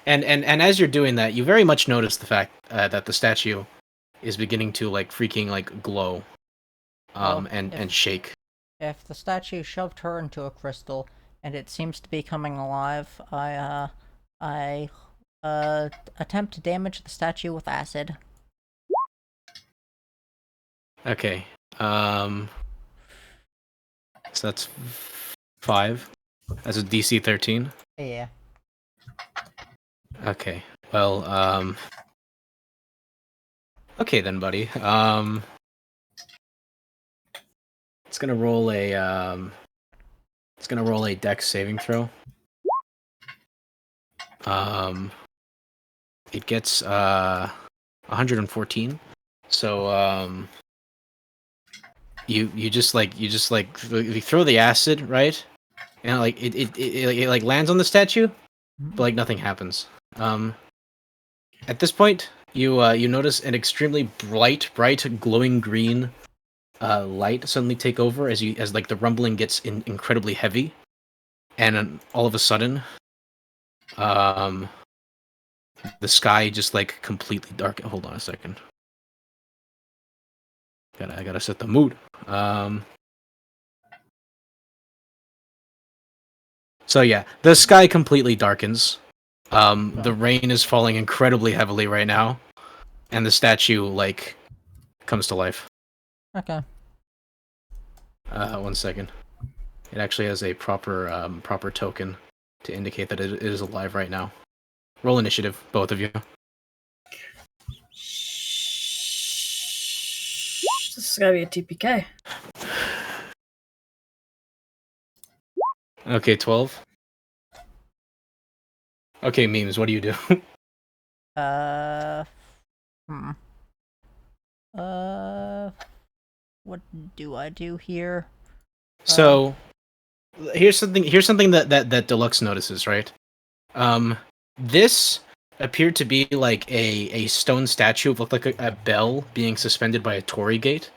And as you're doing that, you very much notice the fact that the statue is beginning to like freaking like glow, and shake.
If the statue shoved her into a crystal and it seems to be coming alive, I attempt to damage the statue with acid.
Okay. So that's 5. That's a DC 13.
Yeah.
Okay. Well, okay then, buddy. It's gonna roll a It's gonna roll a Dex saving throw. It gets 114. So you just you throw the acid, right? And like it like lands on the statue, but like nothing happens. At this point, you notice an extremely bright, glowing green light suddenly take over as like the rumbling gets incredibly heavy, and then all of a sudden, the sky just like completely dark. Hold on a second. I gotta set the mood. So yeah, the sky completely darkens. The rain is falling incredibly heavily right now, and the statue like comes to life.
Okay.
1 second. It actually has a proper token to indicate that it is alive right now. Roll initiative, both of you.
This is gotta be a TPK.
Okay, 12. Okay, memes. What do you do?
Hmm. What do I do here?
So, here's something that Deluxe notices, right? This appeared to be like a stone statue. It looked like a bell being suspended by a torii gate.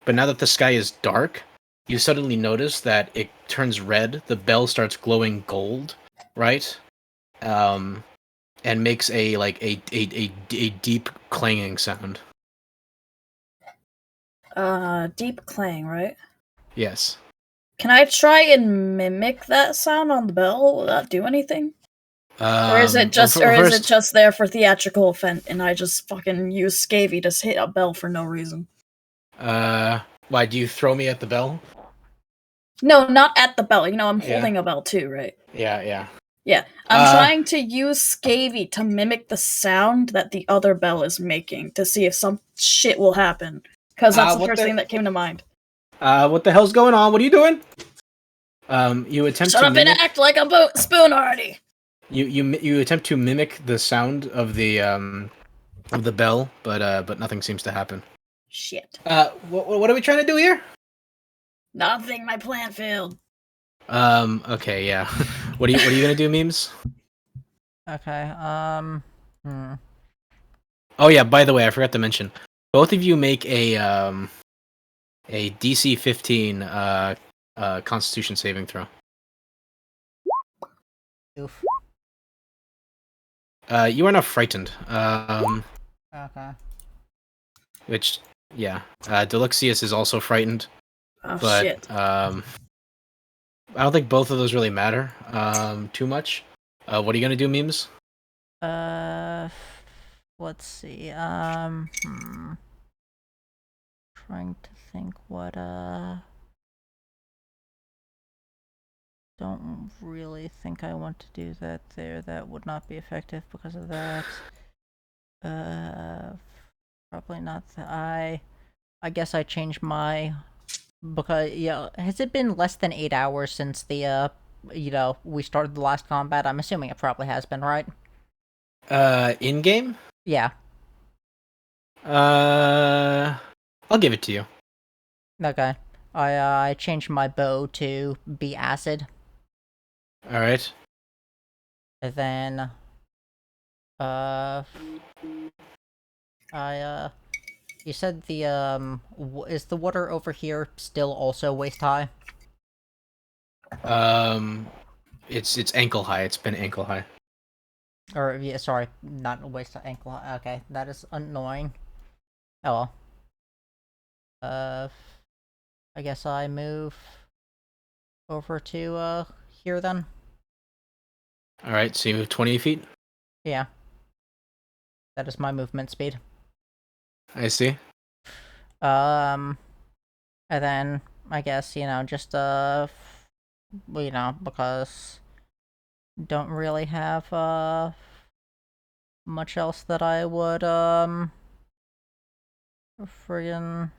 But now that the sky is dark, you suddenly notice that it turns red. The bell starts glowing gold, right? And makes a deep clanging sound.
Deep clang, right?
Yes.
Can I try and mimic that sound on the bell? Will that do anything? Or is it just there for theatrical effect and I just fucking use Scavy to hit a bell for no reason?
Why do you throw me at the bell?
No, not at the bell. You know, I'm holding a bell too, right?
Yeah.
Yeah. I'm trying to use Scavy to mimic the sound that the other bell is making to see if some shit will happen. Because that's the first thing that came to mind.
What the hell's going on? What are you doing? You attempt
Shut
to
up
mimic...
and act like a spoon already!
You attempt to mimic the sound of the bell, but nothing seems to happen.
Shit.
What are we trying to do here?
Nothing, my plan failed.
Okay, yeah. What are you gonna do, memes?
Okay,
Oh yeah, by the way, I forgot to mention. Both of you make a DC 15 Constitution saving throw.
Oof.
You are not frightened.
Okay.
Which, yeah. Deluxius is also frightened.
Oh,
But,
shit.
I don't think both of those really matter, too much. What are you gonna do, memes?
Let's see, trying to think what, don't really think I want to do that there. That would not be effective because of that. Probably not. I guess I changed my... Because, yeah, has it been less than 8 hours since the, we started the last combat? I'm assuming it probably has been, right?
In-game?
Yeah.
I'll give it to you.
Okay. I changed my bow to be acid.
Alright.
And then, you said the, is the water over here still also waist high?
It's ankle high. It's been ankle high.
Or, yeah, sorry, not waist high, ankle high. Okay, that is annoying. Oh well. I guess I move over to, here then.
Alright, so you move 20 feet?
Yeah. That is my movement speed.
I see.
And then, I guess, just, because don't really have, much else that I would, friggin',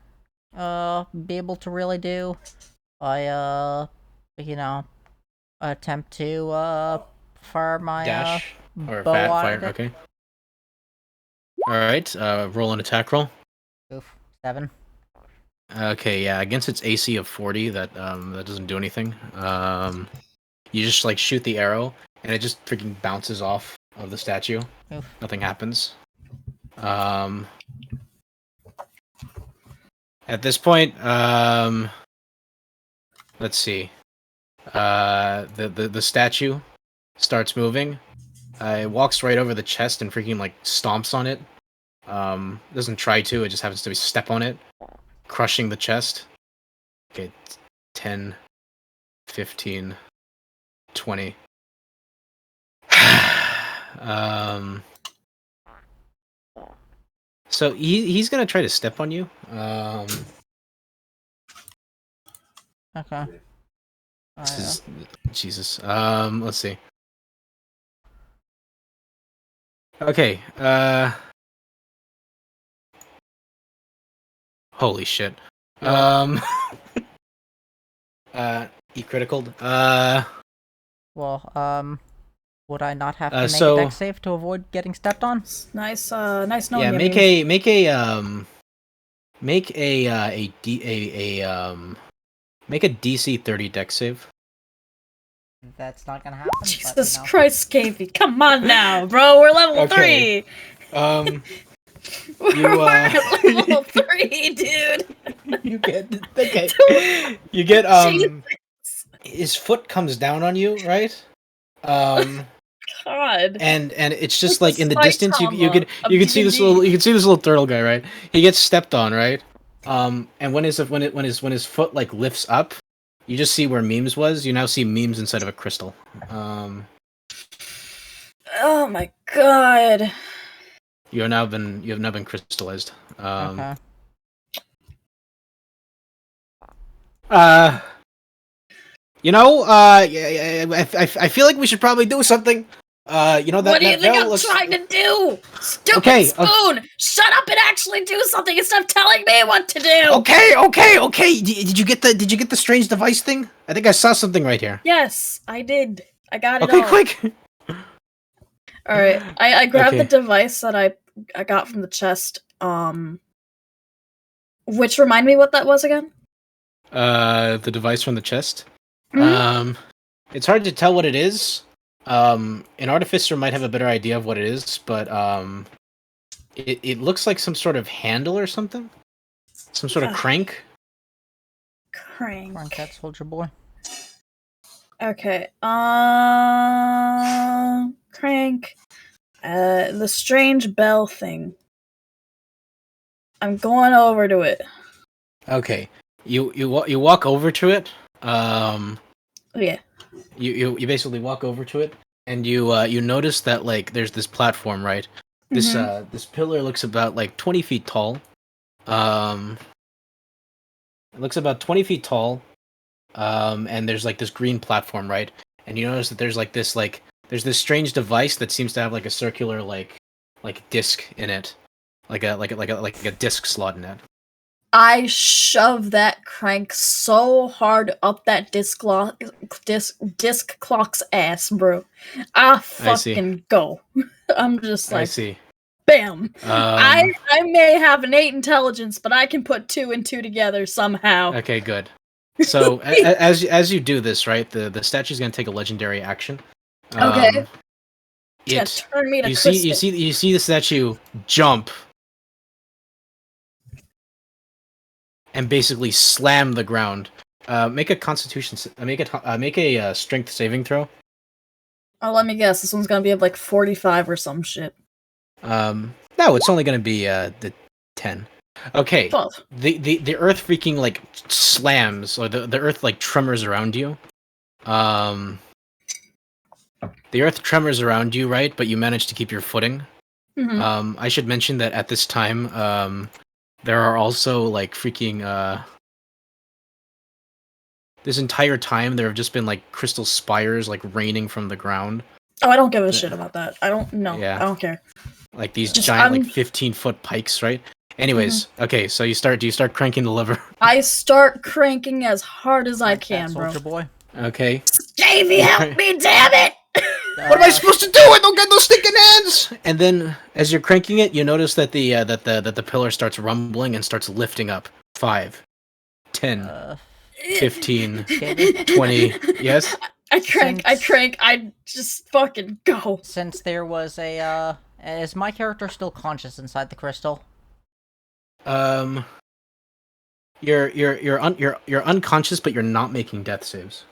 be able to really do. I, attempt to fire my
Dash or
bow
fat
at
fire.
it.
Okay. All right. Roll an attack roll.
Oof, 7.
Okay, yeah, against its AC of 40, that doesn't do anything. You just like shoot the arrow, and it just freaking bounces off of the statue.
Oof.
Nothing happens. At this point, let's see. The statue starts moving. It walks right over the chest and freaking like stomps on it. Doesn't try to. It just happens to step on it, crushing the chest. Okay, 10, 15, 20. So he's gonna try to step on you.
Okay.
This is Jesus. Let's see. Okay. Holy shit. He criticaled.
Well, would I not have to make
so-
a dex save to avoid getting stepped on?
Nice knowing
Yeah,
you.
make
Meme.
make a DC 30 dex save.
That's not gonna happen.
Jesus
but,
Christ, Scavy, come on now, bro. We're level
Okay.
3.
You
We're level 3, dude.
you get okay. You get
Jesus.
his foot comes down on you, right?
God.
And it's just
That's
like in the
slight
distance you
trauma of
can see this
D&D.
little turtle guy, right? He gets stepped on, right? And when his foot like lifts up, you just see where Memes was. You now see Memes instead of a crystal.
Oh my god.
You have now been crystallized.
okay.
I feel like we should probably do something. That
What do you
that
think
bell
I'm
looks-
trying to do? Stupid
Okay,
spoon! Shut up and actually do something instead of telling me what to do!
Okay. Did you get the strange device thing? I think I saw something right here.
Yes, I did. I got it
Okay,
all.
quick.
Alright, I grabbed the
Okay.
device that I got from the chest. Which remind me what that was again?
The device from the chest.
Mhm.
It's hard to tell what it is. An artificer might have a better idea of what it is, but it looks like some sort of handle or something. Some sort of
Ah.
crank.
Crank.
Run, cat soldier boy.
Okay. Crank. The strange bell thing. I'm going over to it.
Okay. You walk over to it.
Yeah.
You basically walk over to it, and you notice that like there's this platform, right? This
Mhm.
this pillar looks about like 20 feet tall. It looks about 20 feet tall. And there's like this green platform, right? And you notice that there's this strange device that seems to have like a circular like disc in it, like a disc slot in it.
I shove that crank so hard up that disc clock's ass, bro. I
I see.
fucking go. I'm just
I
like,
see.
bam. I
Um,
may have an 8 intelligence, but I can put 2 and 2 together somehow.
okay, good. So as you do this, right, the statue's gonna take a legendary action.
Okay. Yeah,
It
turn me to
you
crystal.
see the statue jump and basically slam the ground. Make a constitution. Make a strength saving throw.
Oh, let me guess. This one's gonna be of like 45 or some shit.
No, it's only gonna be the 10. Okay.
12.
The earth freaking like slams, or the earth like tremors around you. The earth tremors around you, right? But you manage to keep your footing.
Mhm.
I should mention that at this time, there are also like freaking this entire time there have just been like crystal spires like raining from the ground.
Oh, I don't give a shit about that. I don't know.
Yeah.
I don't care.
Like these
Just,
giant like
I'm-
15-foot pikes, right? Anyways, okay, so do you start cranking the lever?
I start cranking as hard as I
Run, cat
can, bro.
soldier boy.
Okay.
Scavy, help me, damn it!
What am I supposed to do? I don't get those stinking hands. And then, as you're cranking it, you notice that the pillar starts rumbling and starts lifting up. 5, 10, 15,
Scavy?
20. Yes.
I crank, I just fucking go.
Since there was a, is my character still conscious inside the crystal?
You're unconscious, but you're not making death saves.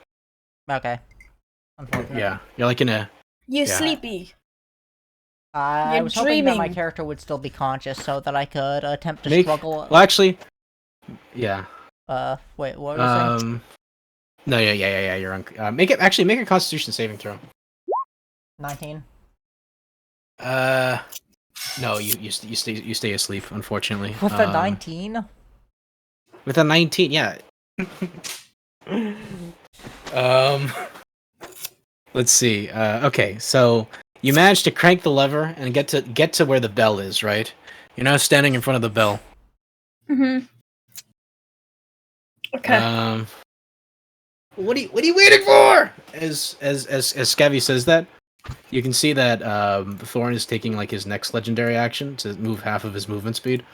Okay. Unfortunate.
Yeah, you're like in a.
You
Yeah.
sleepy.
I
You're
was hoping that my
dreaming.
character would still be conscious so that I could attempt to
Make.
struggle.
Well, actually. Yeah.
Wait, what was it?
No, yeah. You're make a Constitution saving throw.
19.
No, you stay asleep. Unfortunately.
With a 19?
With a 19, yeah. Let's see. Okay, so you managed to crank the lever and get to where the bell is, right? You're now standing in front of the bell.
Mm-hmm. Okay.
What are you waiting for? As Scavy says that, you can see that Thorn is taking like his next legendary action to move half of his movement speed.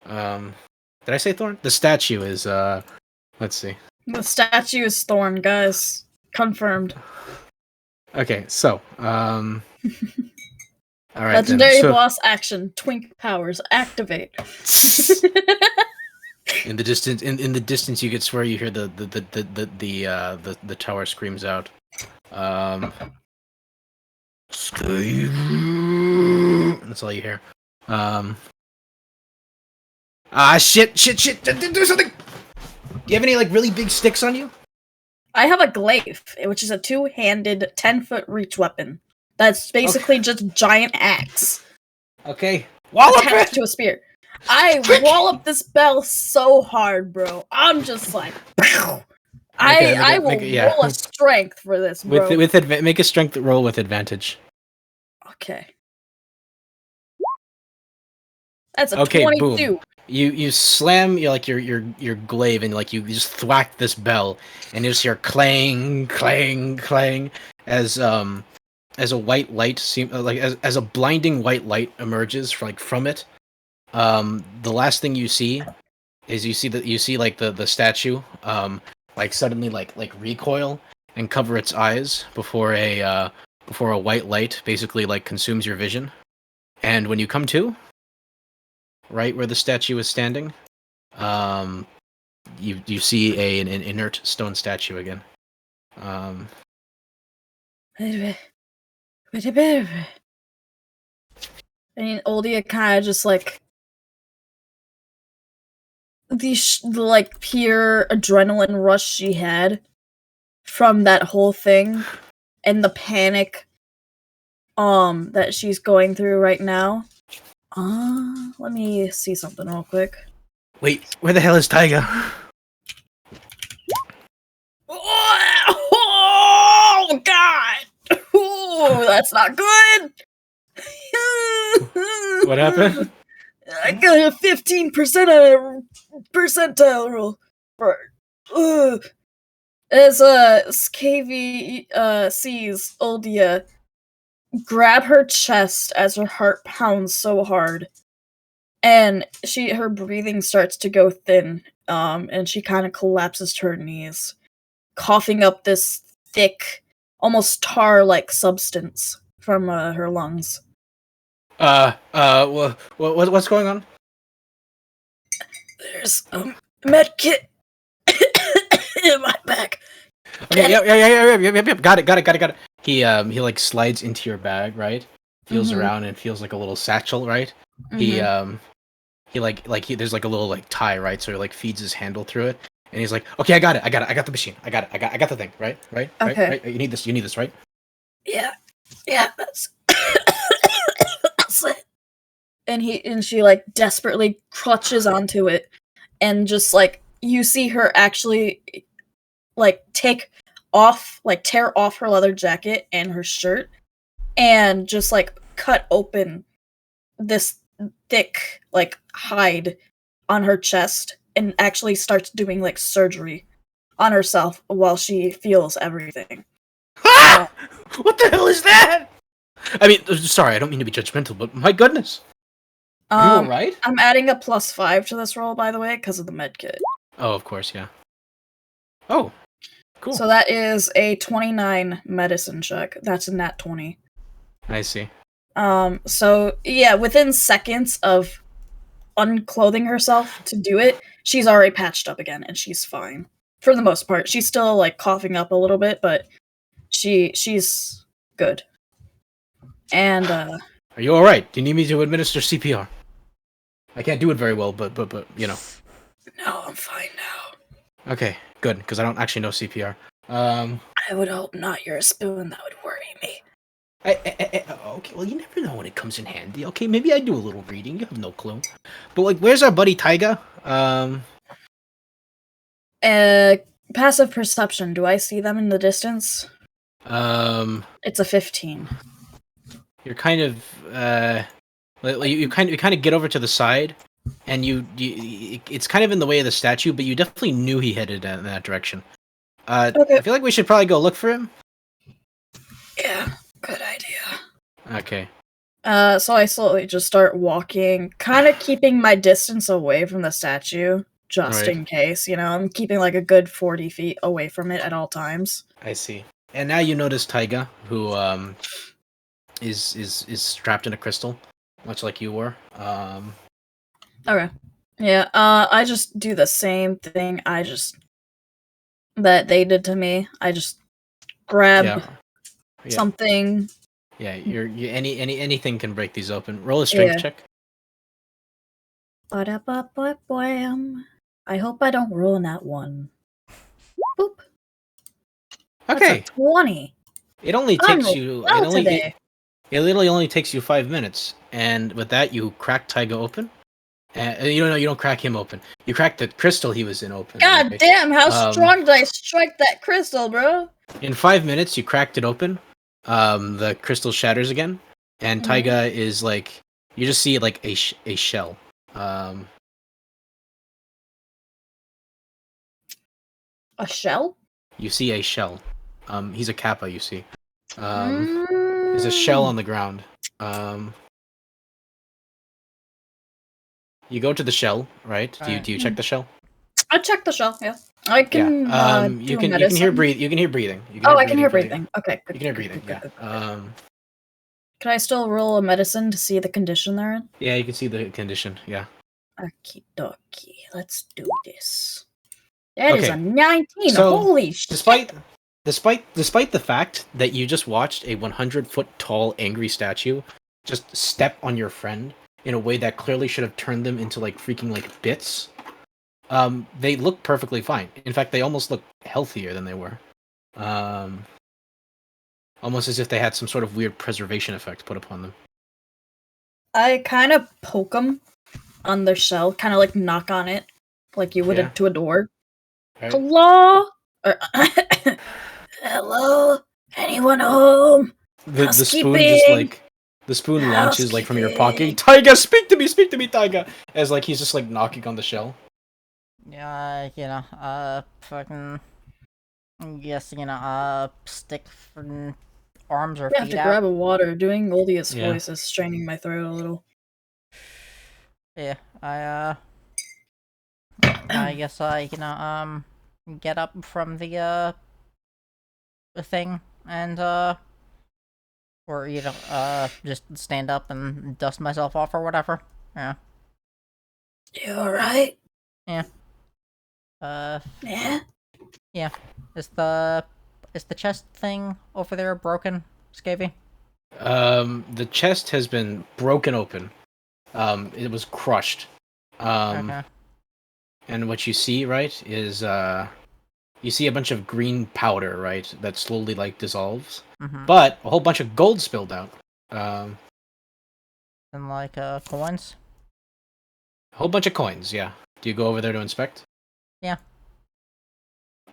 Did I say Thorn? The statue is let's see.
The statue is Thorn, guys. Confirmed.
Okay, so all right.
Legendary
then. So,
boss action. Twink powers activate.
in the distance, you could swear you hear the tower screams out. That's all you hear. Shit! Do something. Do you have any like really big sticks on you?
I have a glaive, which is a 2-handed, 10-foot reach weapon. That's basically just giant axe.
Okay. Wallop
attached
it!
to a spear. I wallop this bell so hard, bro. I'm just like, I will roll a strength for this, bro.
Make a strength roll with advantage.
Okay. That's a 22.
Boom. You slam your glaive and like you just thwack this bell and you just hear clang clang clang as a white light as a blinding white light emerges from it. The last thing you see is you see the statue like suddenly like recoil and cover its eyes before a white light basically like consumes your vision. And when you come to right where the statue is standing, you see an inert stone statue again. And
Oldia kind of just like the like pure adrenaline rush she had from that whole thing and the panic that she's going through right now. Let me see something real quick.
Wait, where the hell is Taiga?
Oh God! Ooh, that's not good.
What happened?
I got a 15% percentile roll for as Scavy sees Oldia grab her chest as her heart pounds so hard, and her breathing starts to go thin, and she kind of collapses to her knees, coughing up this thick, almost tar-like substance from her lungs.
What's going on?
There's a med kit in my bag.
Okay, yep. Got it. He like slides into your bag, right? Feels around and feels like a little satchel, right?
Mm-hmm.
He there's like a little like tie, right? So he like feeds his handle through it, and he's like, okay, I got it. I got the machine. I got the thing, right?
Okay.
Right? You need this, right?
Yeah, that's that's it. And she like desperately clutches onto it, and just like you see her actually like tear off her leather jacket and her shirt, and just like cut open this thick like hide on her chest, and actually starts doing like surgery on herself while she feels everything.
Ha! What the hell is that? I mean, sorry, I don't mean to be judgmental, but my goodness. Are you alright?
I'm adding a +5 to this roll, by the way, because of the med kit.
Oh, of course, yeah. Oh, cool.
So that is a 29 medicine check. That's a nat 20.
I see.
So yeah, within seconds of unclothing herself to do it, she's already patched up again, and she's fine. For the most part. She's still, like, coughing up a little bit, but she's good. And,
Are you alright? Do you need me to administer CPR? I can't do it very well, but you know.
no, I'm fine now.
Okay, good, because I don't actually know CPR.
I would hope not. You're a spoon. That would worry me.
Okay, well, you never know when it comes in handy. Okay, maybe I do a little reading. You have no clue. But, like, where's our buddy Taiga?
Passive perception. Do I see them in the distance? It's a 15.
You're kind of, you kind of get over to the side, and it's kind of in the way of the statue, but you definitely knew he headed in that direction.
Okay.
I feel like we should probably go look for him.
Yeah, good idea.
Okay.
So I slowly just start walking, kind of keeping my distance away from the statue, just
Right.
in case, you know, I'm keeping like a good 40 feet away from it at all times.
I see. And now you notice Taiga, who is strapped in a crystal, much like you were.
Okay. Yeah, I just do the same thing that they did to me. I just grab
Yeah.
something.
Yeah, anything can break these open. Roll a strength check.
Ba-da-ba-ba-bam. I hope I don't roll in that one. Boop.
Okay.
That's a 20.
It only
I'm
takes
rolling
you.
well today.
It literally only takes you 5 minutes, and with that, you crack Taiga open. You don't crack him open. You crack the crystal he was in open.
God
okay?
damn, how strong did I strike that crystal, bro?
In 5 minutes, you cracked it open. The crystal shatters again, and Taiga is like, you just see like a shell.
A shell?
You see a shell. He's a kappa. You see. There's a shell on the ground. You go to the shell, right? Do you check the shell?
I checked the shell. Yeah, I can.
You can hear breathing. You can hear breathing.
I can hear breathing. Okay, good.
You can hear breathing.
Good.
Yeah.
Can I still roll a medicine to see the condition they're in?
Yeah, you can see the condition. Yeah.
Okie dokie. Let's do this. That is
Okay.
a 19.
So,
Holy shit!
Despite the fact that you just watched a 100-foot tall angry statue just step on your friend in a way that clearly should have turned them into like freaking like bits, they look perfectly fine. In fact, they almost look healthier than they were. Almost as if they had some sort of weird preservation effect put upon them.
I kind of poke them on their shell, kind of like knock on it, like you would to a door.
Right.
Hello? Hello? Anyone home?
The spoon just like the spoon launches like from your pocket. Taiga, speak to me, Taiga! As like he's just like knocking on the shell.
Yeah, fucking. Yes, stick from arms or
I have
feet
to
out.
grab a water. Doing Oldius voice is straining my throat a little.
Yeah, I guess I, get up from the thing and, or, just stand up and dust myself off or whatever. Yeah.
You alright?
Yeah.
Yeah?
Yeah. Is the chest thing over there broken, Scavy?
The chest has been broken open. It was crushed.
Okay.
And what you see, right, is you see a bunch of green powder, right, that slowly like dissolves.
Mm-hmm.
But a whole bunch of gold spilled out.
And like coins?
A whole bunch of coins, yeah. Do you go over there to inspect?
Yeah.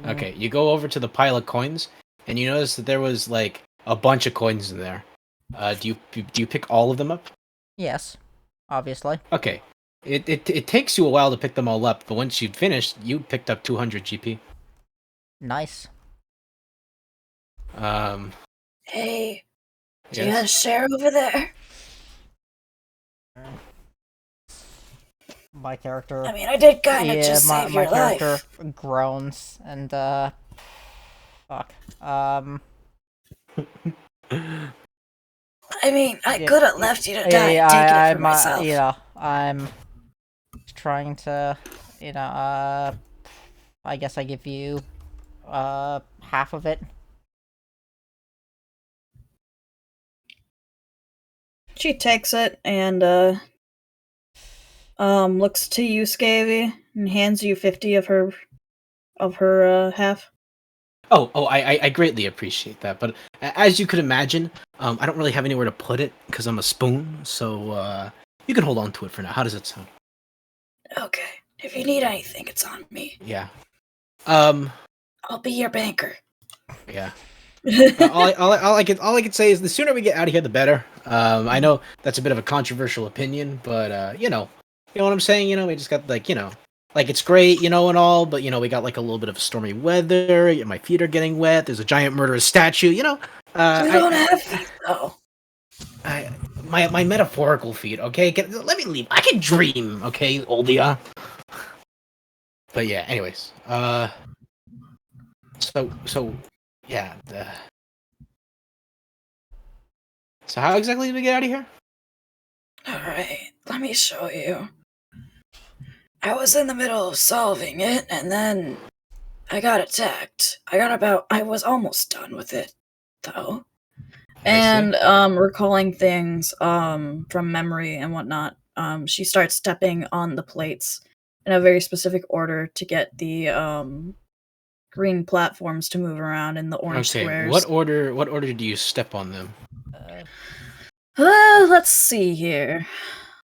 Okay, you go over to the pile of coins, and you notice that there was like a bunch of coins in there. Do you pick all of them up?
Yes, obviously.
Okay. It takes you a while to pick them all up, but once you'd finished, you picked up 200 GP.
Nice.
Hey, do you
Yes.
have a share over there?
My character.
I mean, I did kind of
Yeah,
just save
my
your
character
life.
groans and fuck.
I mean, I
Yeah,
could have left you to
yeah,
die
yeah.
and taken it for
I'm,
myself.
I'm trying to, I guess I give you, half of it.
She takes it and looks to you, Scavy, and hands you 50 of her half.
I greatly appreciate that, but as you could imagine, I don't really have anywhere to put it because I'm a spoon. So you can hold on to it for now. How does it sound?
Okay. If you need anything, it's on me.
Yeah. Um.
I'll be your banker.
Yeah. All I can say is the sooner we get out of here, the better. I know that's a bit of a controversial opinion, but you know what I'm saying. We just got like it's great, and all, but we got like a little bit of stormy weather. My feet are getting wet. There's a giant murderous statue.
You don't have feet, though.
I my metaphorical feet. Okay, let me leave. I can dream. Okay, Oldia. But yeah. Anyways, so yeah. So how exactly did we get out of here?
Alright, let me show you. I was in the middle of solving it, and then I got attacked. I was almost done with it, though.
I see.
And, recalling things, from memory and whatnot, she starts stepping on the plates in a very specific order to get the, green platforms to move around in the orange
Okay,
squares.
what order do you step on them?
Let's see here.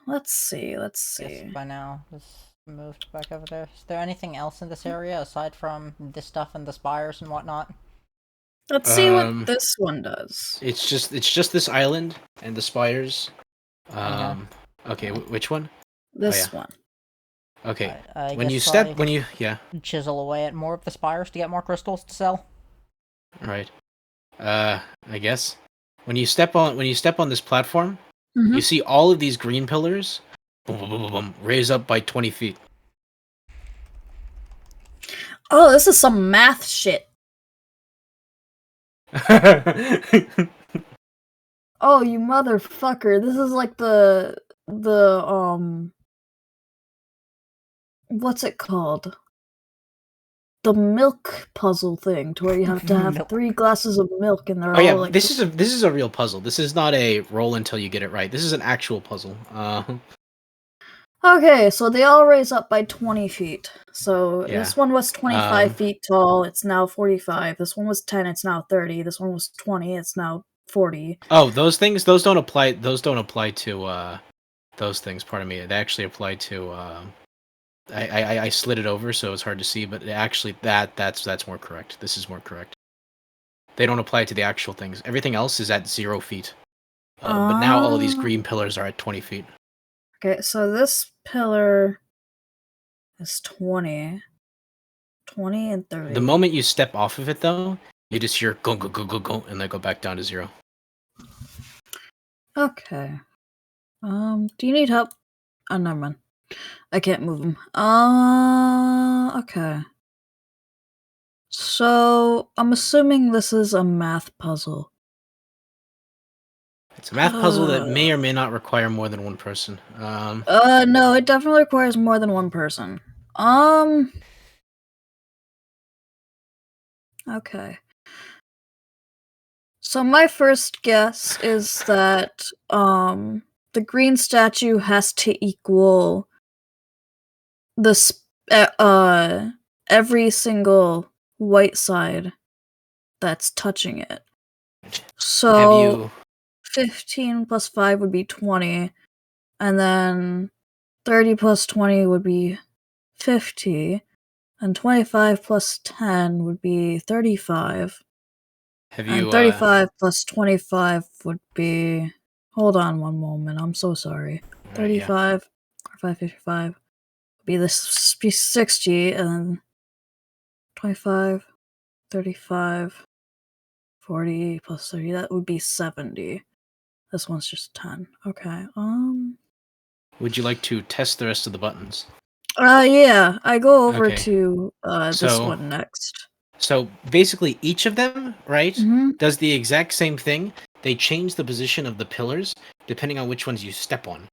Let's see.
Guess by now it's moved back over there. Is there anything else in this area aside from this stuff and the spires and whatnot?
Let's see what this one does.
It's just this island and the spires.
Okay.
Okay, which one?
This
Oh
one.
yeah. Okay.
I
When you
guess
step, yeah,
chisel away at more of the spires to get more crystals to sell.
right. I guess when you step on this platform,
Mm-hmm.
you see all of these green pillars, boom, boom, boom, boom, boom, raise up by 20 feet.
Oh, this is some math shit. Oh, you motherfucker. This is like the what's it called? The milk puzzle thing, to where you have to have
Milk.
3 glasses of milk and they're
Oh yeah,
all like
this is a real puzzle. This is not a roll until you get it right. This is an actual puzzle.
Okay, so they all raise up by 20 feet. So
Yeah.
this one was 25 feet tall, it's now 45. This one was 10, it's now 30. This one was 20, it's now 40.
Oh, those things, those don't apply. Those don't apply to those things. Pardon me. They actually apply to. I slid it over, so it's hard to see. But actually, that's more correct. This is more correct. They don't apply to the actual things. Everything else is at 0 feet. But now all of these green pillars are at 20 feet.
Okay, so this pillar is 20. 20 and 30.
The moment you step off of it, though, you just hear go go go go go, and then go back down to 0.
Okay. Do you need help? Oh, never mind. I can't move him. Okay. So, I'm assuming this is a math puzzle.
It's a math puzzle that may or may not require more than one person.
No, it definitely requires more than one person. Okay. So my first guess is that, the green statue has to equal every single white side that's touching it.
Have
So
you?
15 plus 5 would be 20, and then 30 plus 20 would be 50, and 25 plus 10 would be 35,
Have
and
you?
35 plus 25 would be. Hold on one moment, I'm so sorry.
Right, yeah.
35 or 555 would be 60, and then 25. 35, 40 plus 30. That would be 70. This one's just 10. Okay.
Would you like to test the rest of the buttons?
Yeah. I go over
Okay.
to this
So-
one next.
So basically, each of them, right,
Mm-hmm.
does the exact same thing. They change the position of the pillars depending on which ones you step on.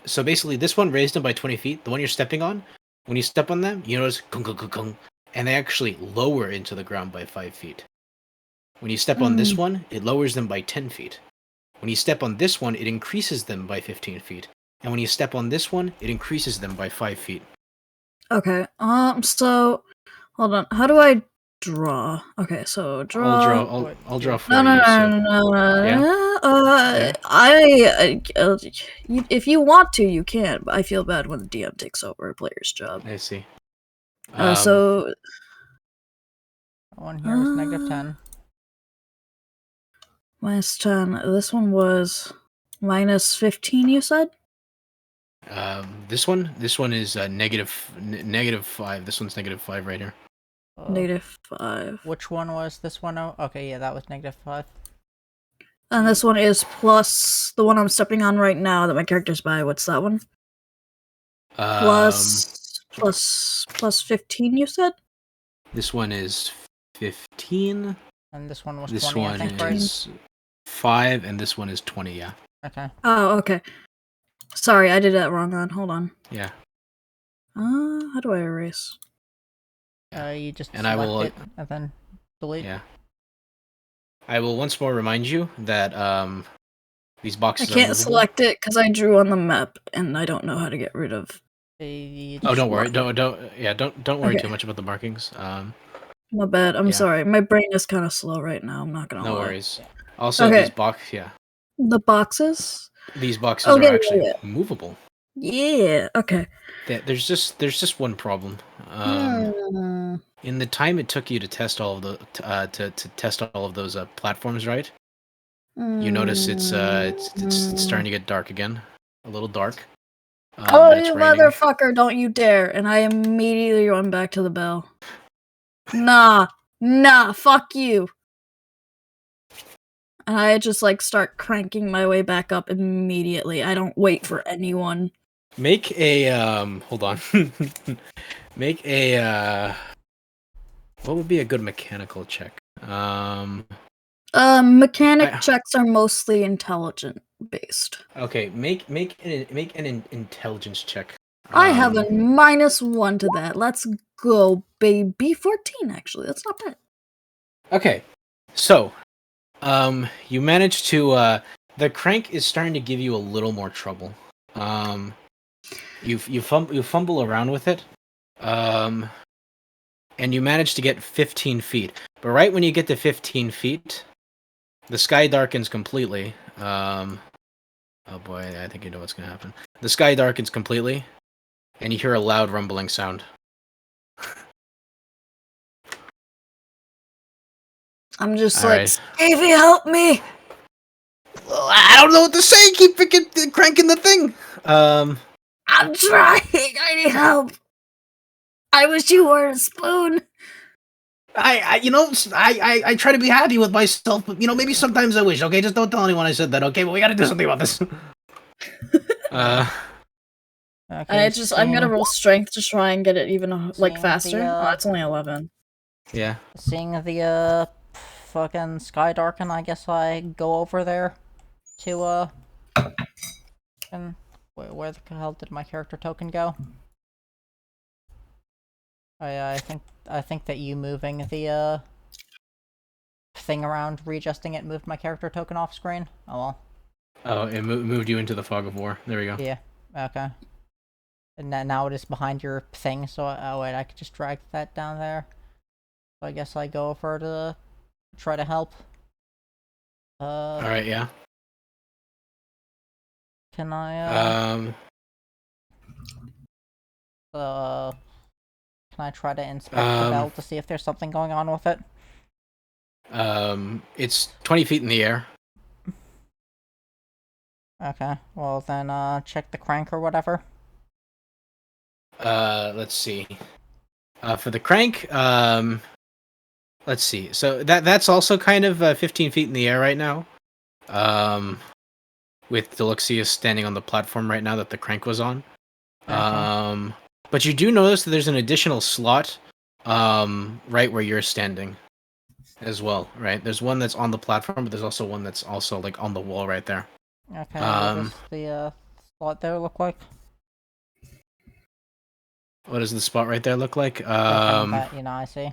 So basically, this one raised them by 20 feet. The one you're stepping on, when you step on them, you notice kung, kung, kung, kung, and they actually lower into the ground by 5 feet. When you step on this one, it lowers them by 10 feet. When you step on this one, it increases them by 15 feet. And when you step on this one, it increases them by 5 feet.
Okay. So hold on. How do I draw? Okay, so draw.
I'll draw for
No, no,
you.
no,
So.
no.
Yeah?
If you want to, you can. But I feel bad when the DM takes over a player's job.
I see.
So
One here was -10.
minus 10. This one was minus 15. You said.
This one is negative 5. This one's -5 right here.
-5.
Which one was this one? Oh, okay, yeah, that was -5.
And this one is plus the one I'm stepping on right now that my character's by. What's that one? Plus 15. You said.
This one is 15.
And this one was
This
20, I
one
think, right?
is 5, and this one is 20. Yeah.
Okay.
Oh, okay. Sorry, I did that wrong. Hold on.
Yeah.
How do I erase?
You just
And I
select
will-
it and then delete.
Yeah. I will once more remind you that these
I
boxes are
can't
movable.
select it because I drew on the map and I don't know how to get rid of.
You
Oh,
just
don't worry.
select it.
Don't worry
Okay.
too much about the markings.
My bad. I'm
Yeah.
sorry. My brain is kind of slow right now. I'm not gonna
No
lie.
worries. Also,
Okay.
these
The boxes.
these boxes
Okay,
are actually
yeah.
movable.
Yeah. Okay.
There's just one problem. In the time it took you to test all of the to test all of those platforms, right? You notice it's starting to get dark again, a little dark.
Oh,
and it's
you
raining.
motherfucker! Don't you dare! And I immediately run back to the bell. Nah. Fuck you. And I just like start cranking my way back up immediately. I don't wait for anyone.
Make a hold on. Make a what would be a good mechanical check?
Mechanic checks are mostly intelligent based.
Okay, make an intelligence check.
I have a -1 to that. Let's go, baby. 14, actually. That's not bad.
Okay, so you managed to the crank is starting to give you a little more trouble. You fumble around with it, and you manage to get 15 feet. But right when you get to 15 feet, the sky darkens completely. Oh boy, I think you know what's gonna happen. The sky darkens completely, and you hear a loud rumbling sound.
I'm just
All
like,
right.
Scavy, help me!
I don't know what to say. Keep freaking cranking the thing.
I'm trying. I need help. I wish you were a spoon.
I try to be happy with myself, but maybe sometimes I wish. Okay, just don't tell anyone I said that. Okay, but we got to do something about this.
Okay,
I'm gonna roll strength to try and get it even like
seeing
faster.
the,
Oh, it's only 11.
Yeah.
Seeing the fucking sky darken, I guess I go over there to and where the hell did my character token go? I think that you moving the thing around, readjusting it, moved my character token off screen. Oh well.
Oh, it moved you into the fog of war. There we go.
Yeah. Okay. And now it is behind your thing, so oh wait, I could just drag that down there. So I guess I go over to try to help.
All right, yeah.
Can I can I try to inspect the bell to see if there's something going on with it?
It's 20 feet in the air.
Okay, well then check the crank or whatever.
Let's see. For the crank, let's see. So that's also kind of 15 feet in the air right now. With Deluxius standing on the platform right now that the crank was on.
Okay.
But you do notice that there's an additional slot, right where you're standing, as well. Right? There's one that's on the platform, but there's also one that's also like on the wall right there.
Okay, what
Um,
does the slot there look like?
what does the spot right there look like?
The thing that, I see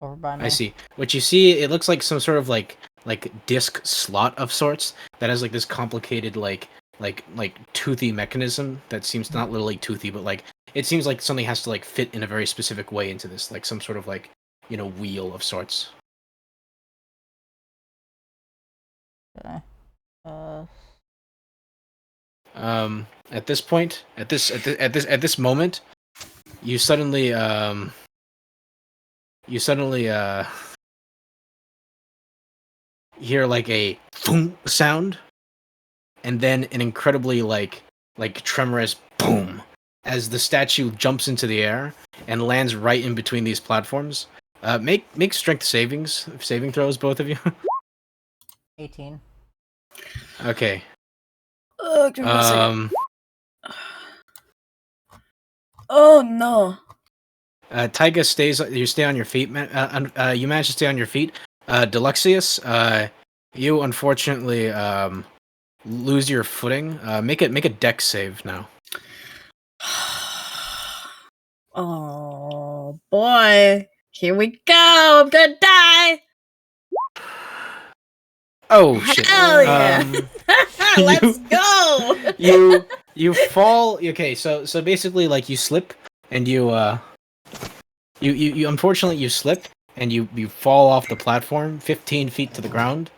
over by
I
me.
see. What you see, it looks like some sort of like disc slot of sorts that has like this complicated like toothy mechanism that seems not literally toothy, but like it seems like something has to like fit in a very specific way into this, like some sort of like wheel of sorts.
Okay.
At this point, at this moment, you suddenly hear like a thunk sound, and then an incredibly like tremorous boom as the statue jumps into the air and lands right in between these platforms. Make strength saving throws, both of you.
18.
Okay.
Give me 1 second.
Um.
Oh no.
Taiga stays. You stay on your feet. You manage to stay on your feet. Deluxius. You unfortunately lose your footing. Make a dex save now.
Oh boy. Here we go. I'm gonna die.
Oh shit.
Hell yeah. Let's
You-
go.
you fall. Okay, so basically, like, you slip and you unfortunately you slip and you fall off the platform 15 feet to the ground.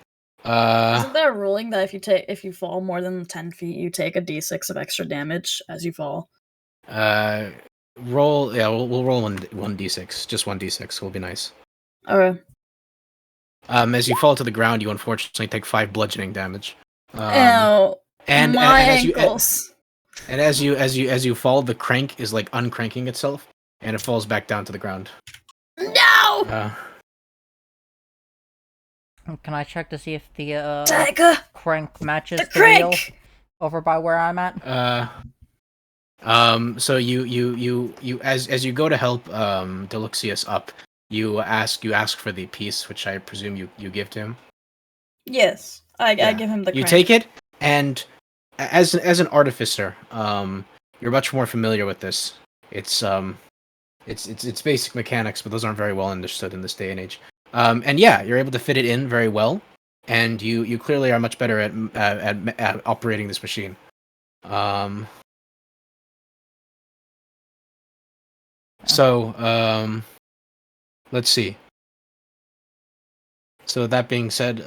Isn't there a ruling that if you fall more than 10 feet, you take a d6 of extra damage as you fall?
Roll. Yeah, we'll roll one d6. Just one d6 will be nice.
Okay.
As you fall to the ground, you unfortunately take 5 bludgeoning damage.
Ow.
And
My
and
ankles.
as you fall, the crank is like uncranking itself, and it falls back down to the ground.
No!
Can I check to see if the
Tiger!
crank matches
The
the wheel
crank!
over by where I'm at?
So you as you go to help Deluxius up, you ask for the piece, which I presume you give to him.
Yes. I
Yeah.
give him the
You
crank.
take it, and as an artificer, you're much more familiar with this. It's basic mechanics, but those aren't very well understood in this day and age. And yeah, you're able to fit it in very well, and you clearly are much better at operating this machine. So let's see. So that being said,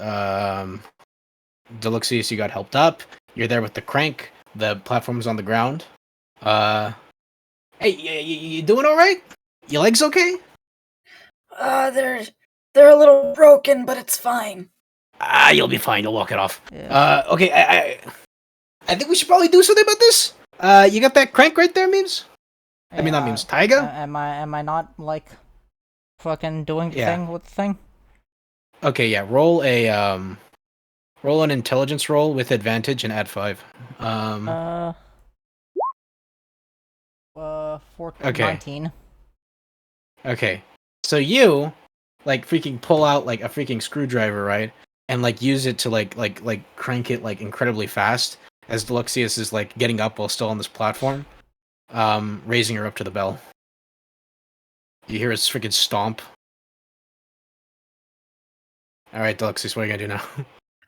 Deluxius, you got helped up. You're there with the crank. The platform's on the ground. Hey, you doing all right? Your legs okay?
They're a little broken, but it's fine.
You'll be fine. You'll walk it off.
Yeah.
Okay. I think we should probably do something about this. You got that crank right there, Memes? I mean, not Memes. Taiga?
Am I not like fucking doing the
Yeah.
thing with the thing?
Okay, yeah. Roll an intelligence roll with advantage and add 5.
19.
Okay. So you like freaking pull out like a freaking screwdriver, right? And like use it to like crank it like incredibly fast as Deluxius is like getting up while still on this platform, raising her up to the bell. You hear his freaking stomp. All right, Deluxius, what are you gonna do now?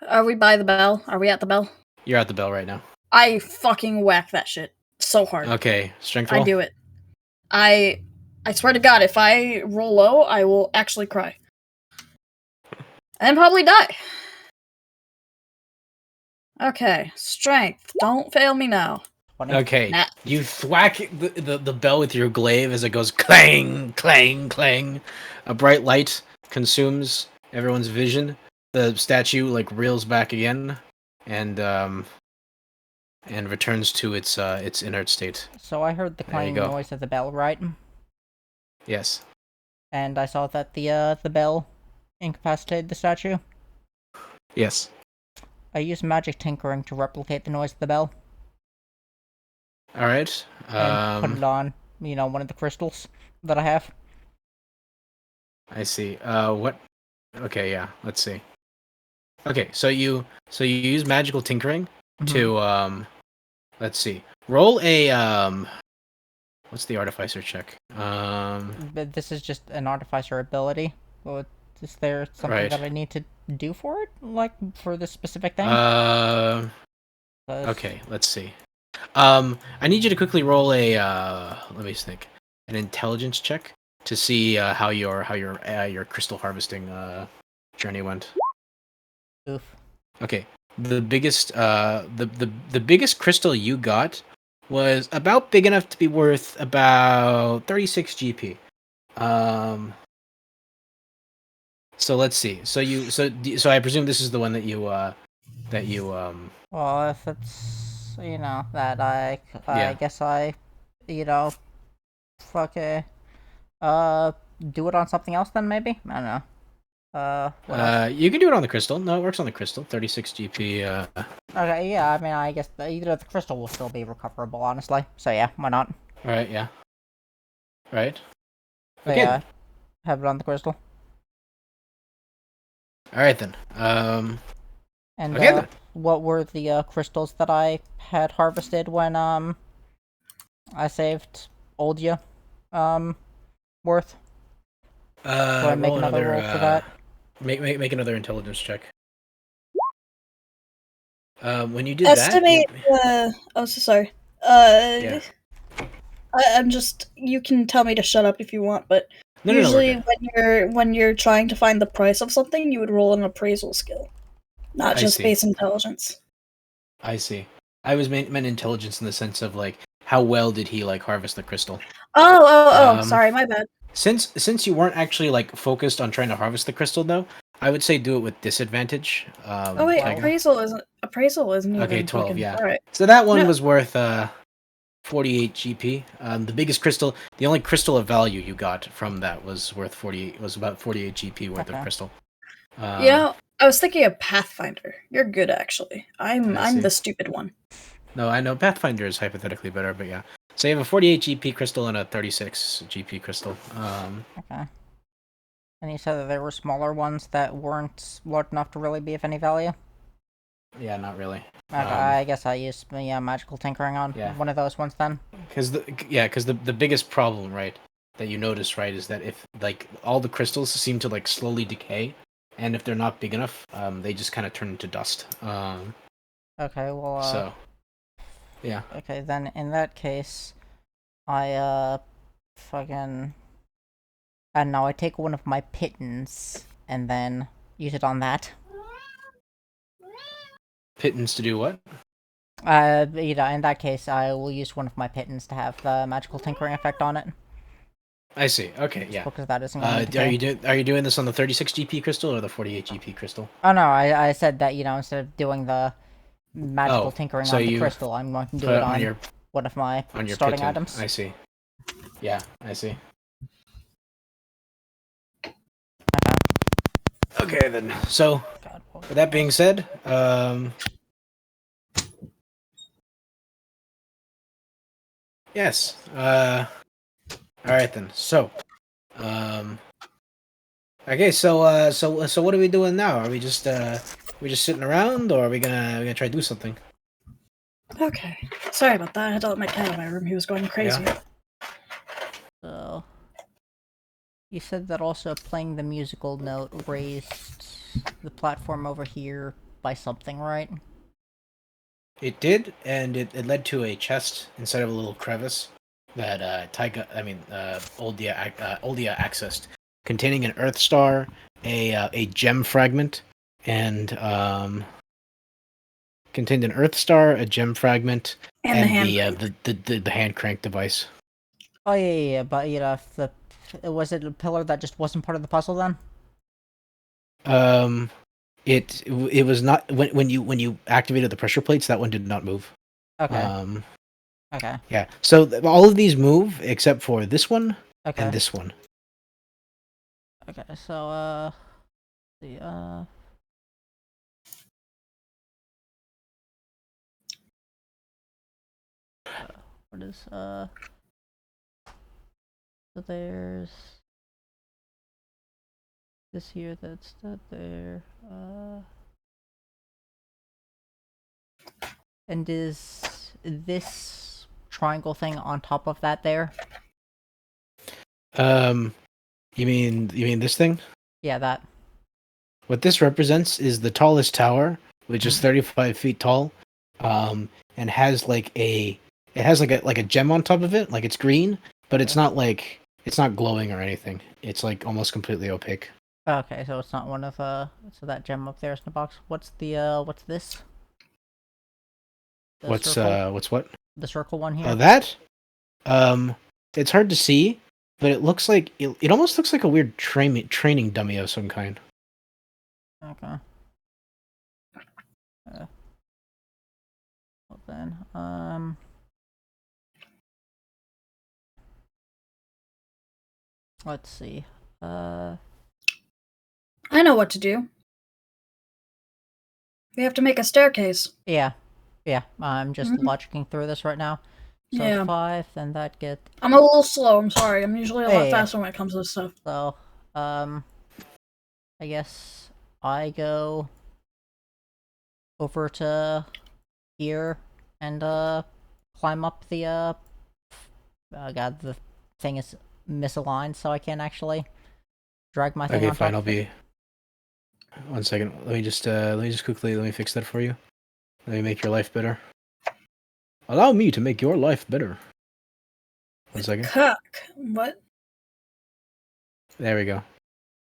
Are we by the bell? Are we at the bell?
You're at the bell right now.
I fucking whack that shit so hard.
Okay, strength roll.
I do it. I swear to God, if I roll low, I will actually cry. And probably die. Okay, strength. Don't fail me now.
20.
Okay,
Nah.
you thwack the bell with your glaive as it goes clang, clang, clang. A bright light consumes everyone's vision. The statue like reels back again, and returns to its inert state.
So I heard the
There you
clanging
go.
noise of the bell, right?
Yes.
And I saw that the bell incapacitated the statue.
Yes.
I used magic tinkering to replicate the noise of the bell
All right.
and put it on, one of the crystals that I have.
I see. What? Okay, yeah. Let's see. Okay, so you use magical tinkering to let's see. Roll a what's the artificer check?
But this is just an artificer ability. Well, is there something
Right.
that I need to do for it, like for this specific thing?
Okay, let's see. I need you to quickly roll a let me think. An intelligence check to see how your crystal harvesting journey went.
Oof.
Okay. The biggest the biggest crystal you got was about big enough to be worth about 36 GP. So let's see. So I presume this is the one that you
Well, if it's that I
yeah.
guess I fucking do it on something else then maybe. I don't know. What else?
You can do it on the crystal. No, it works on the crystal. 36 GP.
Okay, yeah. I mean, I guess either the crystal will still be recoverable, honestly. So yeah, why not?
All right, yeah. Right.
So
Okay.
yeah,
Then.
have it on the crystal.
All right then.
And
Okay then.
what were the crystals that I had harvested when I saved Oldia worth? Do I make
Roll
another roll for that?
Make another intelligence check. When you did
Estimate.
that,
Oh, so sorry.
yeah.
I'm just. You can tell me to shut up if you want, but
No,
usually
we're good.
when you're trying to find the price of something, you would roll an appraisal skill, not
I
just
see.
base intelligence.
I see. I was meant intelligence in the sense of like how well did he like harvest the crystal.
Oh, sorry, my bad.
Since you weren't actually like focused on trying to harvest the crystal though, I would say do it with disadvantage.
Oh wait,
Tyga.
appraisal isn't
Okay,
even
12,
fucking
yeah.
alright.
So that one
No.
was worth 48 GP. The biggest crystal, the only crystal of value you got from that was worth 48. Was about 48 GP worth of crystal.
Yeah, I was thinking of Pathfinder. You're good actually. I'm the stupid one.
No, I know Pathfinder is hypothetically better, but yeah. So you have a 48 GP crystal and a 36 GP crystal.
Okay. And you said that there were smaller ones that weren't large enough to really be of any value?
Yeah, not really.
Okay, I guess I used magical tinkering on one of those ones then.
Because the biggest problem, right, that you notice, right, is that if like all the crystals seem to like slowly decay, and if they're not big enough, they just kind of turn into dust.
Okay, well.
So. Yeah.
Okay, then in that case, I fucking. I don't know. I take one of my pittance and then use it on that.
Pittance to do what?
In that case, I will use one of my pittance to have the magical tinkering effect on it.
I see. Okay, yeah.
Because that isn't going to
are you doing this on the 36 GP crystal or the 48 GP crystal?
Oh no, I said that instead of doing the magical tinkering on the crystal, I'm going to do it on your one of my starting items.
I see. Yeah, I see. Okay then. So, with that being said, yes. All right then. So, okay. So what are we doing now? Are we just sitting around, or are we gonna try to do something?
Okay. Sorry about that. I had to let my cat out of my room. He was going crazy.
Yeah.
So, you said that also playing the musical note raised the platform over here by something, right?
It did, and it led to a chest instead of a little crevice that Oldia accessed, containing an Earth Star, a gem fragment, and contained an Earth Star, a gem fragment, and the hand crank device.
Oh yeah, but was it a pillar that just wasn't part of the puzzle then?
It was not when you activated the pressure plates. That one did not move.
Okay. Okay.
Yeah. So all of these move except for this one and this one.
Okay, so the what is so there's this here, that's that there, and is this triangle thing on top of that there?
You mean this thing?
Yeah, that.
What this represents is the tallest tower, which is 35 feet tall, and has like a gem on top of it, like it's green, but it's not glowing or anything. It's like almost completely opaque.
Okay, so it's not one of so that gem up there is in the box. What's the what's this? The circle,
What's what?
the circle one here.
Oh, that? Um, it's hard to see, but it looks like it almost looks like a weird training dummy of some kind.
Okay. Well then, let's see.
I know what to do. We have to make a staircase.
Yeah. I'm just logicking through this right now. So
Yeah.
5, then that get.
I'm a little slow, I'm sorry. I'm usually a lot
Yeah.
faster when it comes to this stuff.
So, I guess I go over to here and climb up the God, the thing is misaligned, so I can't actually drag my thing
Okay,
on
fine.
top
I'll
of it.
be. One second. Let me just quickly fix that for you. Let me make your life better. Allow me to make your life better. 1 second.
Cuck. What?
There we go.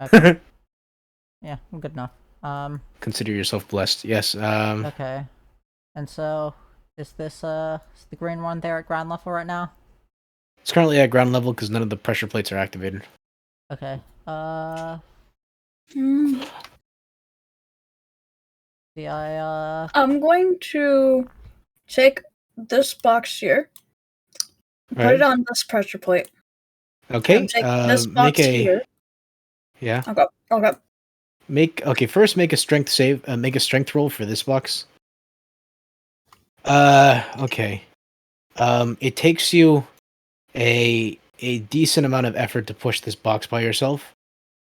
Okay. Yeah, good enough.
Consider yourself blessed. Yes.
Okay. And so, is this is the green one there at ground level right now?
It's currently at ground level because none of the pressure plates are activated.
Okay. See,
I'm going to take this box here, put it on this pressure plate.
Okay.
And take this box here.
Yeah.
Okay.
First make a strength save. Make a strength roll for this box. Okay. It takes you a decent amount of effort to push this box by yourself,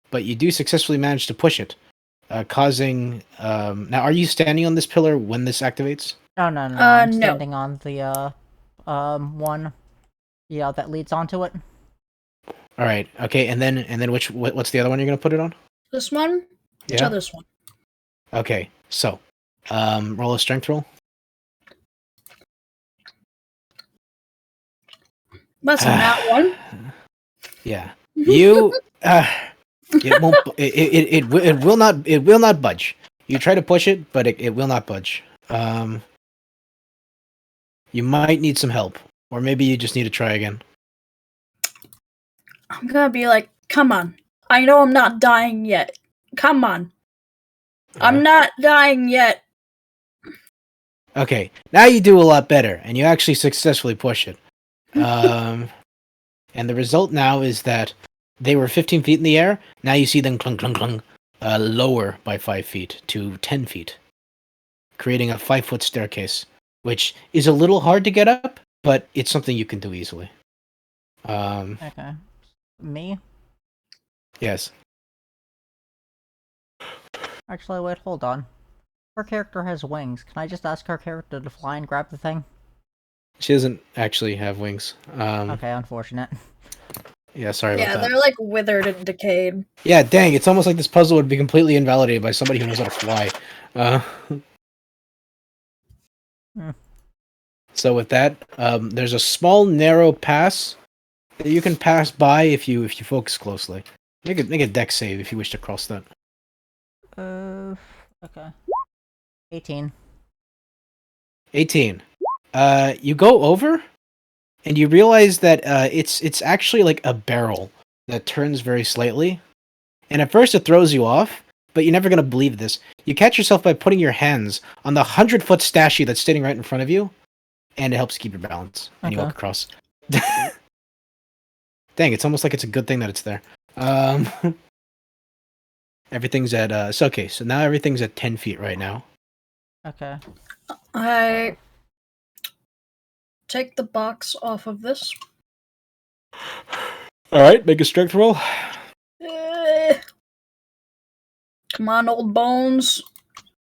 but you do successfully manage to push it, causing. Now, are you standing on this pillar when this activates?
Oh no, I'm
no.
standing on the one, that leads onto it.
All right. Okay, and then what's the other one you're gonna put it on?
This one?
Yeah.
This one.
Okay. So, roll a strength roll.
That's not one.
Yeah. You. It won't. It will not. It will not budge. You try to push it, but it will not budge. You might need some help, or maybe you just need to try again.
I'm gonna be like, come on. I know I'm not dying yet. Come on. I'm not dying yet.
Okay, now you do a lot better, and you actually successfully push it. And the result now is that they were 15 feet in the air. Now you see them clunk, clunk, clunk, lower by 5 feet to 10 feet, creating a 5-foot staircase, which is a little hard to get up, but it's something you can do easily.
Okay. Me?
Yes.
Actually, wait, hold on. Her character has wings. Can I just ask her character to fly and grab the thing?
She doesn't actually have wings.
Okay, unfortunate.
Yeah, sorry about that.
Yeah, they're like withered and decayed.
Yeah, dang, it's almost like this puzzle would be completely invalidated by somebody who knows how to fly. So with that, there's a small, narrow pass that you can pass by if you focus closely. Make a dex save if you wish to cross that.
Okay. 18.
18. You go over, and you realize that it's actually like a barrel that turns very slightly. And at first it throws you off, but you're never gonna believe this. You catch yourself by putting your hands on the 100-foot statue that's sitting right in front of you, and it helps keep your balance. And you walk across. Dang, it's almost like it's a good thing that it's there. Everything's at so okay. So now everything's at 10 feet right now.
Okay.
I take the box off of this.
All right, make a strength roll.
Come on, old bones.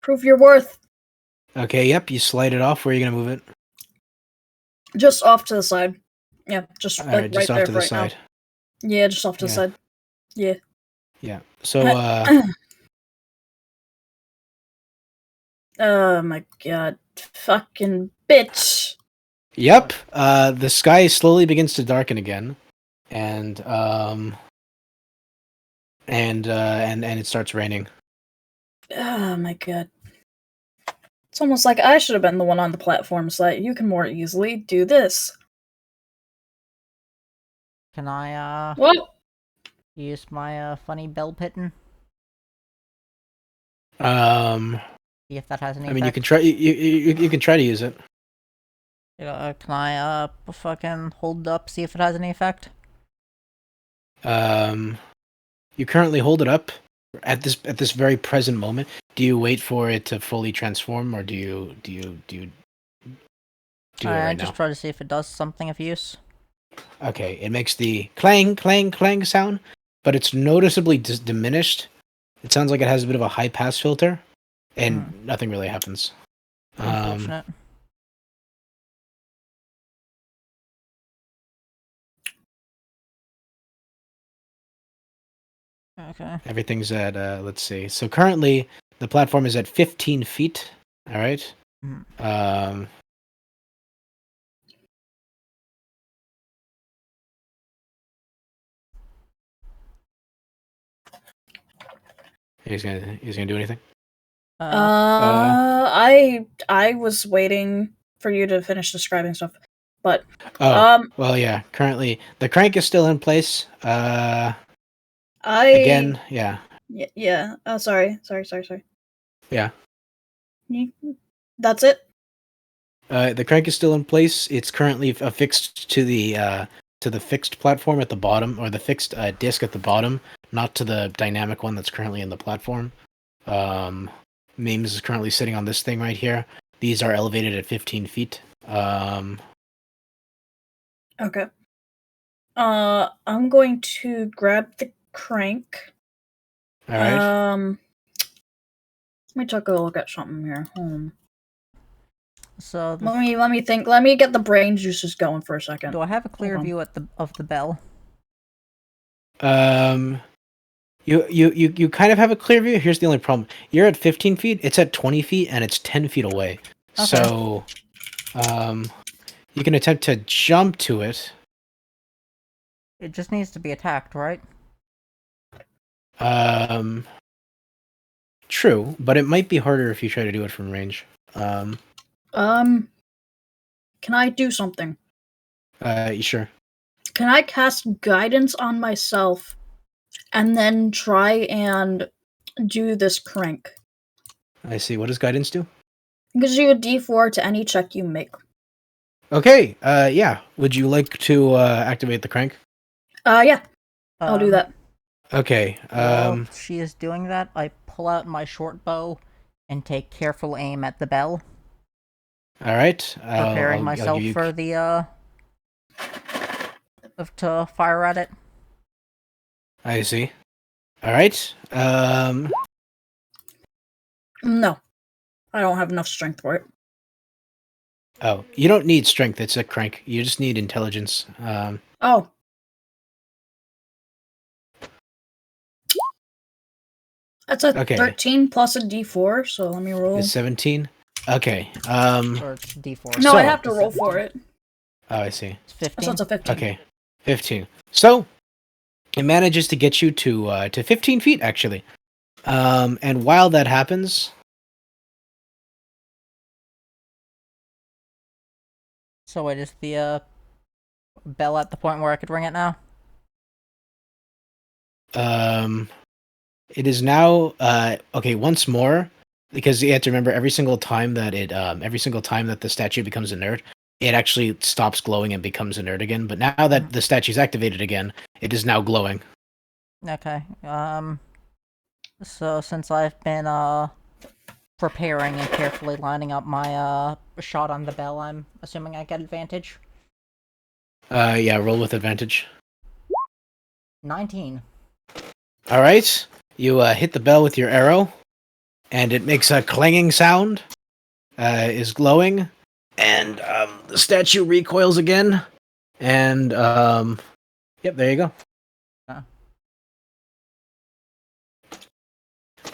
Prove your worth.
Okay, yep. You slide it off. Where are you gonna move it?
Just off to the side. Yeah, just
All
like
right, just
right
off
there
to the
right
side.
now. Yeah, just off to the
Yeah.
side. Yeah.
Yeah. So
Oh my god. Fucking bitch.
yep. The sky slowly begins to darken again, and and it starts raining.
Oh my god. It's almost like I should have been the one on the platform so that you can more easily do this.
Can I
Well,
use my funny bell pitting? See if that has any
I mean, you
effect.
can try. You can try to use it.
Can I fucking hold up, see if it has any effect?
You currently hold it up at this very present moment. Do you wait for it to fully transform, or do you do it
I
right
just
now?
try to see if it does something of use.
Okay, it makes the clang clang clang sound, but it's noticeably diminished. It sounds like it has a bit of a high pass filter, and nothing really happens.
Unfortunate. Okay.
Everything's at let's see. So currently the platform is at 15 feet. All right. Um, he's gonna do anything.
I was waiting for you to finish describing stuff, but
Well, yeah. Currently, the crank is still in place.
I
Again, yeah,
yeah. Sorry.
yeah.
That's it.
The crank is still in place. It's currently affixed to the fixed platform at the bottom, or the fixed disc at the bottom, not to the dynamic one that's currently in the platform. Memes is currently sitting on this thing right here. These are elevated at 15 feet.
Okay. I'm going to grab the crank.
All right.
Let me take a look at something here.
So
Let me think. Let me get the brain juices going for a second.
do I have a clear view of the bell?
You kind of have a clear view. Here's the only problem. You're at 15 feet. It's at 20 feet, and it's 10 feet away.
Okay.
So, you can attempt to jump to it.
It just needs to be attacked, right?
True, but it might be harder if you try to do it from range.
Can I do something?
You sure?
Can I cast guidance on myself and then try and do this crank?
I see. What does guidance do?
It gives you a D4 to any check you make.
Okay. Yeah. Would you like to activate the crank?
Yeah. I'll do that.
Okay.
While she is doing that, I pull out my short bow and take careful aim at the bell,
All right.
preparing myself for the to fire at it.
I see. All right.
No. I don't have enough strength for it.
Oh, you don't need strength. It's a crank. You just need intelligence.
Oh. That's a
Okay.
13 plus a D4, so let me roll.
It's 17. Okay.
Or it's D4.
No,
So-
I have to roll for it.
Oh, I see.
It's 15.
So it's a 15.
Okay. 15. So it manages to get you to 15 feet actually. And while that happens,
So wait, is the bell at the point where I could ring it now?
it is now okay, once more, because you have to remember every single time that the statue becomes inert, it actually stops glowing and becomes inert again. But now that the statue's activated again, it is now glowing.
Okay. So since I've been preparing and carefully lining up my shot on the bell, I'm assuming I get advantage.
Yeah, roll with advantage.
19.
All right, you hit the bell with your arrow, and it makes a clanging sound. Is glowing, and the statue recoils again, and yep, there you go.
Uh,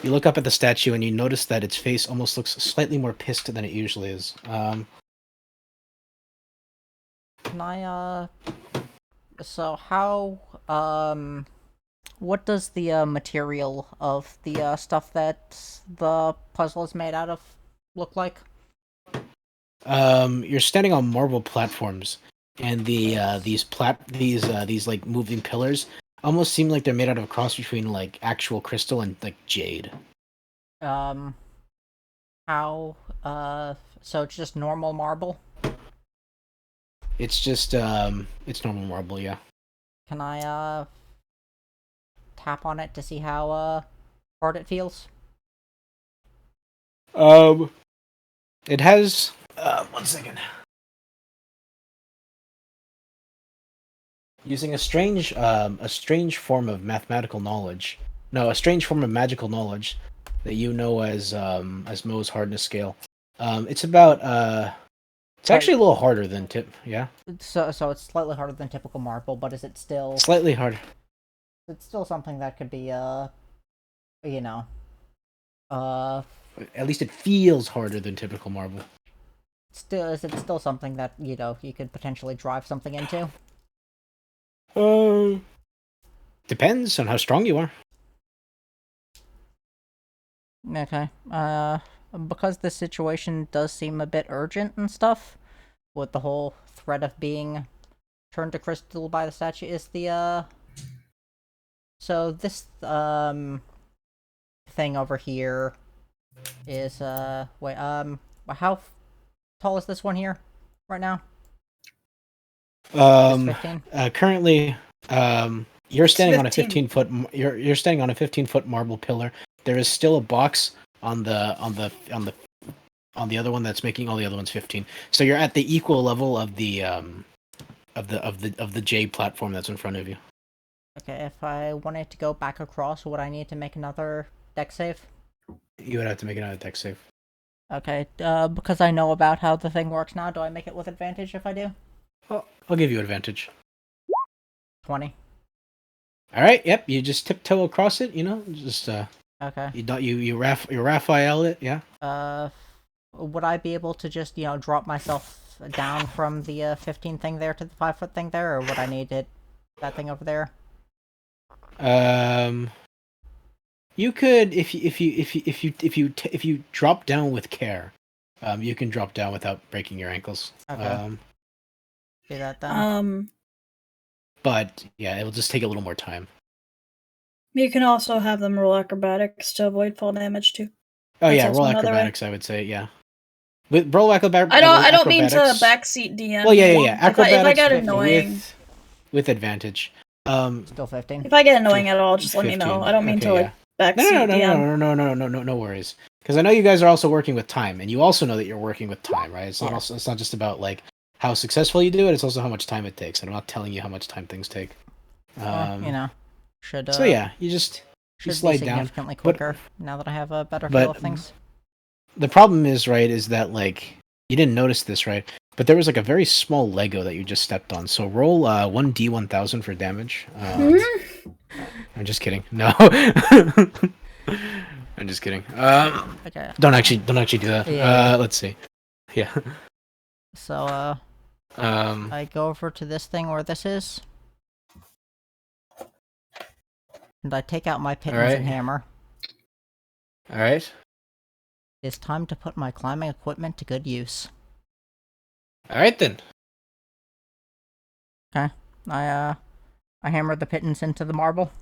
You look up at the statue, and you notice that its face almost looks slightly more pissed than it usually is.
Can I so how what does the material of the stuff that the puzzle is made out of look like?
You're standing on marble platforms, and these like moving pillars almost seem like they're made out of a cross between like actual crystal and like jade.
Um, how so it's just normal marble?
It's just it's normal marble, yeah.
Can I tap on it to see how hard it feels?
It has 1 second. Using a strange form of mathematical knowledge. No, a strange form of magical knowledge that you know as Mohs hardness scale. It's about it's actually a little harder than tip. Yeah,
So it's slightly harder than typical marble, but is it still?
slightly harder.
It's still something that could be you know, uh,
At least it feels harder than typical marble.
still is it still something that you could potentially drive something into?
Depends on how strong you are.
Okay. Because this situation does seem a bit urgent and stuff, with the whole threat of being turned to crystal by the statue, is the so this thing over here is wait how tall is this one here right now? It's 15.
Currently, you're standing on a
15.
15-foot. You're standing on a 15-foot marble pillar. There is still a box on the other one that's making all the other ones 15. So you're at the equal level of the J platform that's in front of you.
Okay, if I wanted to go back across, would I need to make another deck save?
You would have to make another deck save.
Okay, because I know about how the thing works now, do I make it with advantage if I do?
I'll give you advantage.
20.
All right. Yep. You just tiptoe across it. You know, just
Okay.
you Raphael it. Yeah.
Would I be able to just, drop myself down from the 15 thing there to the 5-foot thing there, or would I need it that thing over there?
You could if you drop down with care, you can drop down without breaking your ankles.
Okay. Do that then.
But yeah, it will just take a little more time.
You can also have them roll acrobatics to avoid fall damage too.
Oh
That's
yeah,
also
roll
another way.
acrobatics. I would say yeah. With roll acrobatics.
I don't mean to backseat DM.
Well, yeah. Acrobatics
If I get annoying,
with advantage.
Still 15.
if I get annoying at all, just let me
15.
know. I don't mean
Okay,
to
yeah.
backseat DM.
No worries. Because I know you guys are also working with time, and you also know that you're working with time, right? It's not also, it's not just about like how successful you do it; it's also how much time it takes. And I'm not telling you how much time things take.
Should
so yeah, you slide
be
down.
significantly quicker now that I have a better
but
feel of things.
The problem is, right, is that like you didn't notice this, right? But there was like a very small Lego that you just stepped on. So roll 1d1000 for damage. I'm just kidding. No. I'm just kidding.
Okay.
Don't actually do that.
Yeah.
Let's see. Yeah.
So I go over to this thing where this is, and I take out my pittance and hammer.
All right.
It's time to put my climbing equipment to good use.
All right then.
Okay. I hammer the pittance into the marble.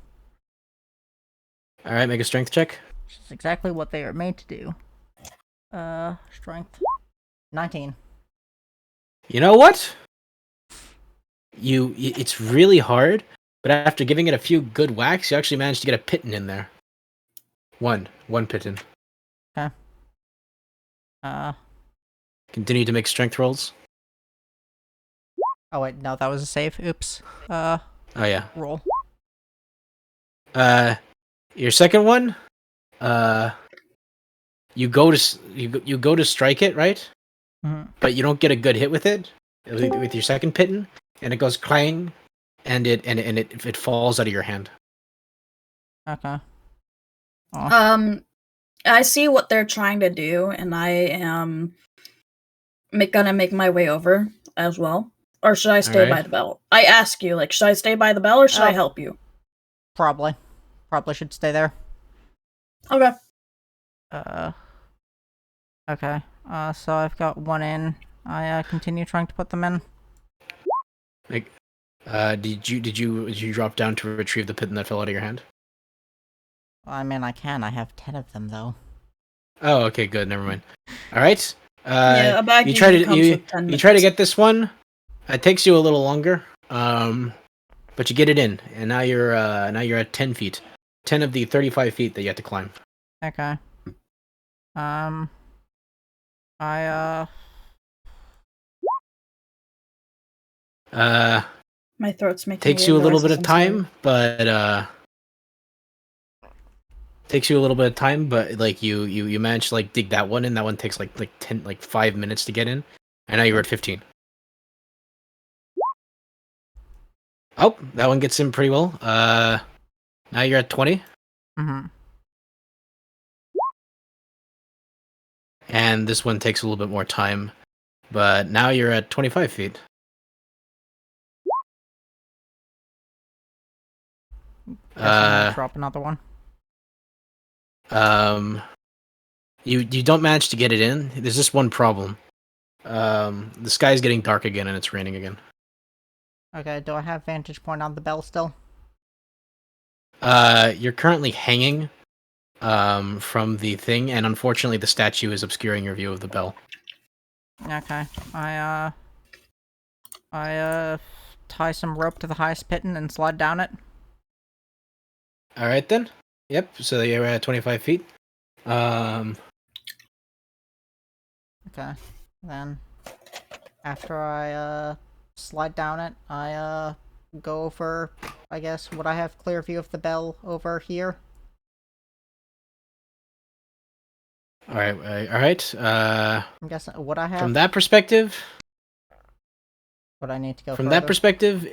All right, make a strength check.
Which is exactly what they are made to do. Strength 19.
You know what? It's really hard, but after giving it a few good whacks, you actually managed to get a pitton in there. One pitten.
Okay. Uh.
Continue to make strength rolls.
Oh wait, no, that was a save. Oops.
Oh yeah.
Roll.
Your second one. You go to strike it, right?
Mm-hmm.
But you don't get a good hit with it with your second pitten, and it goes clang, and it falls out of your hand.
Okay. Oh.
I see what they're trying to do, and I am gonna make my way over as well. Or should I stay by the bell? I ask you, like, should I stay by the bell or should I help you?
Probably should stay there.
Okay.
Okay. So I've got one in. I continue trying to put them in.
Like, did you drop down to retrieve the pitten that fell out of your hand?
I mean, I can. I have 10 of them though.
Oh, okay, good. Never mind. All right.
Yeah, a bag
you try
usually
to
comes with 10
you try to
minutes.
get this one. It takes you a little longer. But you get it in, and now you're at 10 feet. 10 of the 35 feet that you have to climb.
Okay. I
My throat's making
takes
weird
you a little bit
noises,
of
I'm sorry.
time, but like you manage to like dig that one in. That one takes like 5 minutes to get in, and now you're at 15. Oh, that one gets in pretty well. Now you're at 20.
Mm-hmm.
And this one takes a little bit more time, but now you're at 25 feet.
Guess I'm gonna drop another one.
You don't manage to get it in. There's just one problem. The sky's getting dark again and it's raining again.
Okay, do I have vantage point on the bell still?
You're currently hanging from the thing, and unfortunately the statue is obscuring your view of the bell.
Okay. I tie some rope to the highest pitten and slide down it.
Alright then. Yep, so you're at 25 feet.
Okay. Then after I slide down it, I go over, I guess, would I have clear view of the bell over here?
Alright.
I'm guessing, would I have...
From that perspective,
would I need to go
from
further?
that perspective,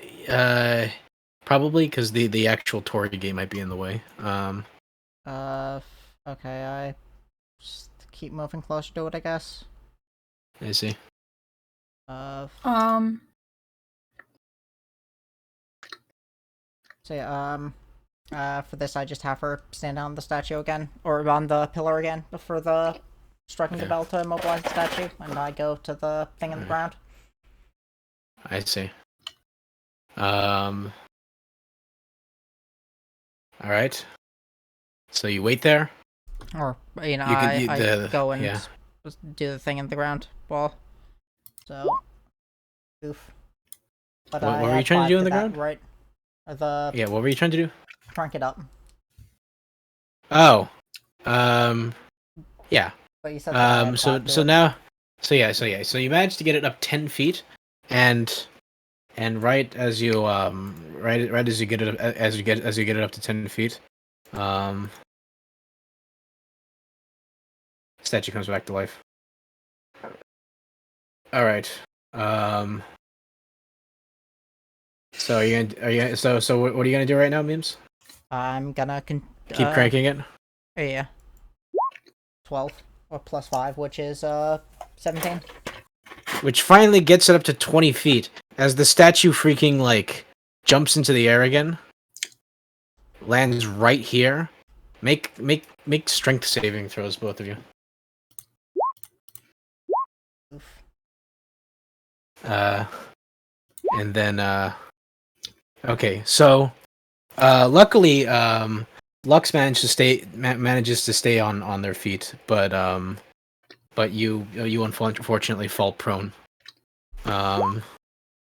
probably, because the actual Tory gate might be in the way.
Okay, I just keep moving closer to it, I guess.
I see.
So for this, I just have her stand on the statue again, or on the pillar again, for the striking the bell to immobilize the statue, and I go to the thing in the ground.
I see. Alright. So you wait there.
Or, you know,
You
I go and do the thing in the ground wall. So, oof. But
What
I
were you
add
trying to
5
do in the
that,
ground?
right? Or the
Yeah, what were you trying to do?
crank it up.
Oh. Yeah.
But you said that I add 5 to it.
So you managed to get it up 10 feet, and right as you right as you get it up to 10 feet, statue comes back to life. All right. So what are you gonna do right now, Memes?
I'm gonna
Keep cranking it.
Yeah. 12 or plus 5, which is 17.
Which finally gets it up to 20 feet as the statue freaking like jumps into the air again. Lands right here. Make strength saving throws, both of you.
Oof.
And then okay, so luckily Lux manages to stay on their feet, but you unfortunately fall prone.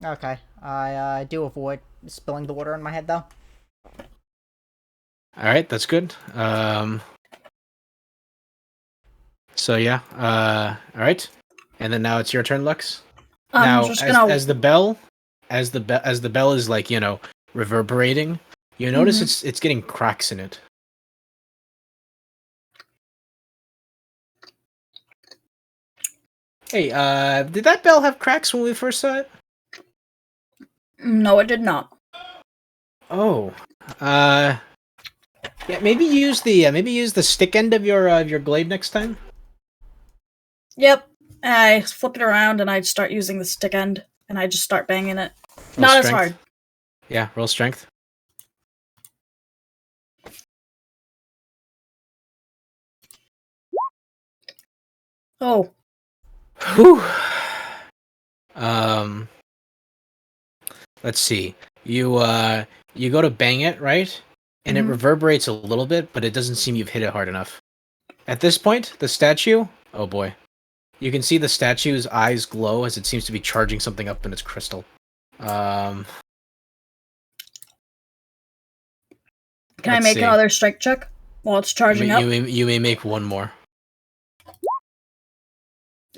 Okay, I do avoid spilling the water in my head, though.
All right, that's good. So yeah. All right. And then now it's your turn, Lux.
I'm
Now,
just
as
gonna.
as the bell, as the bell is like reverberating, you notice
Mhm.
it's getting cracks in it. Hey, did that bell have cracks when we first saw it?
No, it did not.
Oh, yeah. Maybe use the stick end of your glaive next time.
Yep. I flip it around and I start using the stick end and I just start banging it.
Roll
Not as
strength.
hard.
Yeah, roll strength.
Oh.
Whew. Let's see. You go to bang it, right? And it
Mhm.
reverberates a little bit, but it doesn't seem you've hit it hard enough. At this point, the statue, oh boy. You can see the statue's eyes glow as it seems to be charging something up in its crystal.
Can I
Let's
make
see.
another strength check while it's charging up?
You may make one more.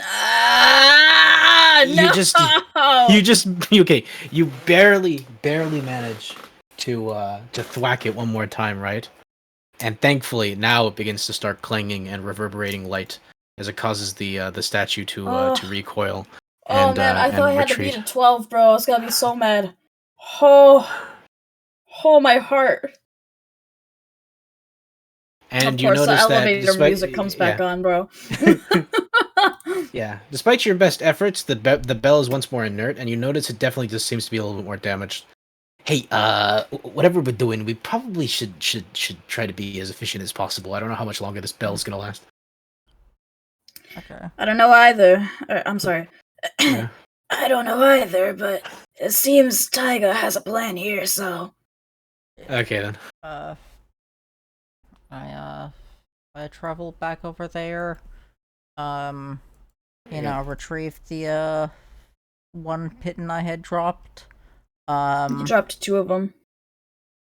Ah,
You
no!
just okay. You barely manage to thwack it one more time, right? And thankfully, now it begins to start clanging and reverberating light as it causes the statue to recoil
Oh man, I thought I
and
had to beat
retreat.
a 12, bro. I was gonna be so mad. Oh, oh my heart. Of
And you
course, the
notice that
elevator music comes back on, bro.
yeah, despite your best efforts, the bell is once more inert, and you notice it definitely just seems to be a little bit more damaged. Hey, whatever we're doing, we probably should try to be as efficient as possible. I don't know how much longer this bell's gonna last.
Okay.
I don't know either. I'm sorry.
Yeah.
I don't know either, but it seems Taiga has a plan here, so.
Okay then.
Uh, I I travel back over there. Um, retrieve the one piton I had dropped.
You dropped 2 of them.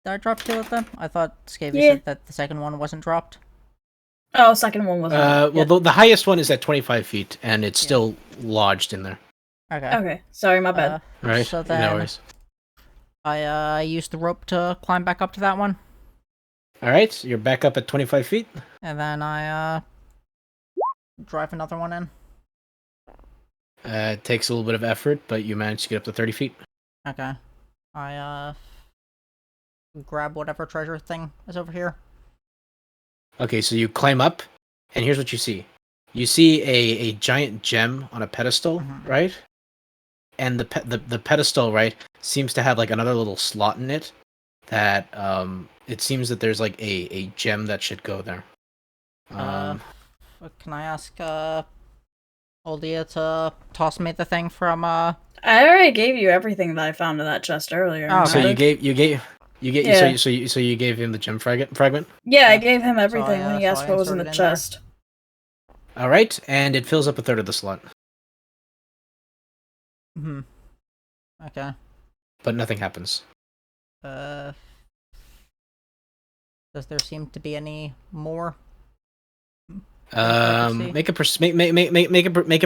Did I drop 2 of them? I thought Scavy
Yeah.
said that the second one wasn't dropped.
Oh, second one wasn't dropped
Well,
yet.
the highest one is at 25 feet, and it's
Yeah.
still lodged in there.
Okay.
Okay, sorry, my bad.
Right?
So
No
then
worries.
I used the rope to climb back up to that one,
All right, you're back up at 25 feet.
and then I drive another one in.
It takes a little bit of effort, but you managed to get up to 30 feet.
Okay. I grab whatever treasure thing is over here.
Okay, so you climb up, and here's what you see. You see a giant gem on a pedestal, right? And the pedestal, right, seems to have like another little slot in it that it seems that there's like a gem that should go there.
Can I ask Oldia to toss me the thing from
I already gave you everything that I found in that chest earlier.
Oh,
So
okay.
you gave
Yeah.
so you gave him the gem fragment.
Yeah, I gave him everything when he
so
asked
I
what was in the
inserted in there.
chest.
All right, and it fills up a third of the slot,
Okay.
but nothing happens.
Does there seem to be any more? See?
Make a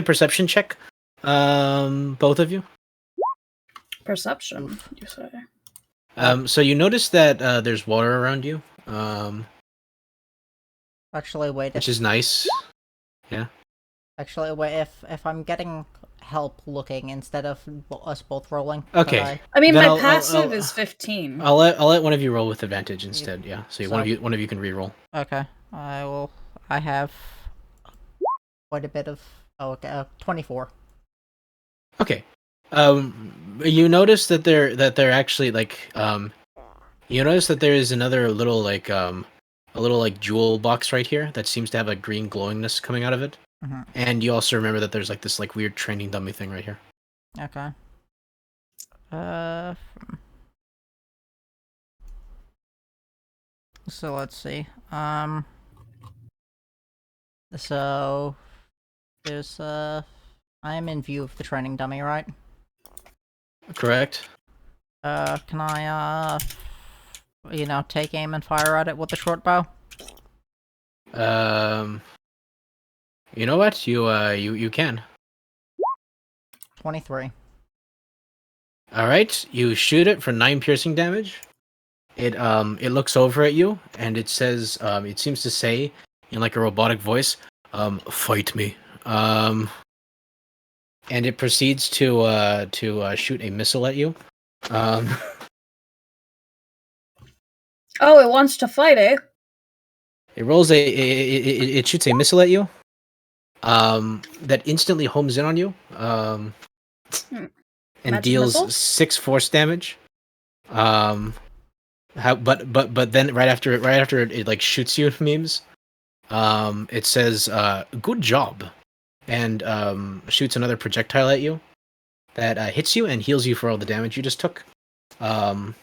perception check. Both of you.
Perception, you say?
So you notice that there's water around you.
Actually, wait.
Which is nice. Yeah.
Actually, wait. If I'm getting help looking instead of us both rolling.
Okay.
I mean,
Then
my
I'll-
passive is 15.
I'll let one of you roll with advantage instead. Yeah. So one of you can re-roll.
Okay. I have quite a bit of. Oh, okay. 24.
Okay. You notice that they're actually like you notice that there is another little like a little like jewel box right here that seems to have a green glowingness coming out of it. And you also remember that there's like this like weird training dummy thing right here.
Okay. So let's see. So there's I am in view of the training dummy, right?
Correct.
Can I take aim and fire at it with the short bow?
You know what? You can.
23.
All right. You shoot it for 9 piercing damage. It looks over at you and it says it seems to say in like a robotic voice, fight me. And it proceeds to shoot a missile at you.
Oh, it wants to fight, eh?
It rolls it shoots a missile at you. That instantly homes in on you. And
Magic
deals
missile?
6 force damage. But then right after it like shoots you memes. It says good job, and shoots another projectile at you that hits you and heals you for all the damage you just took. And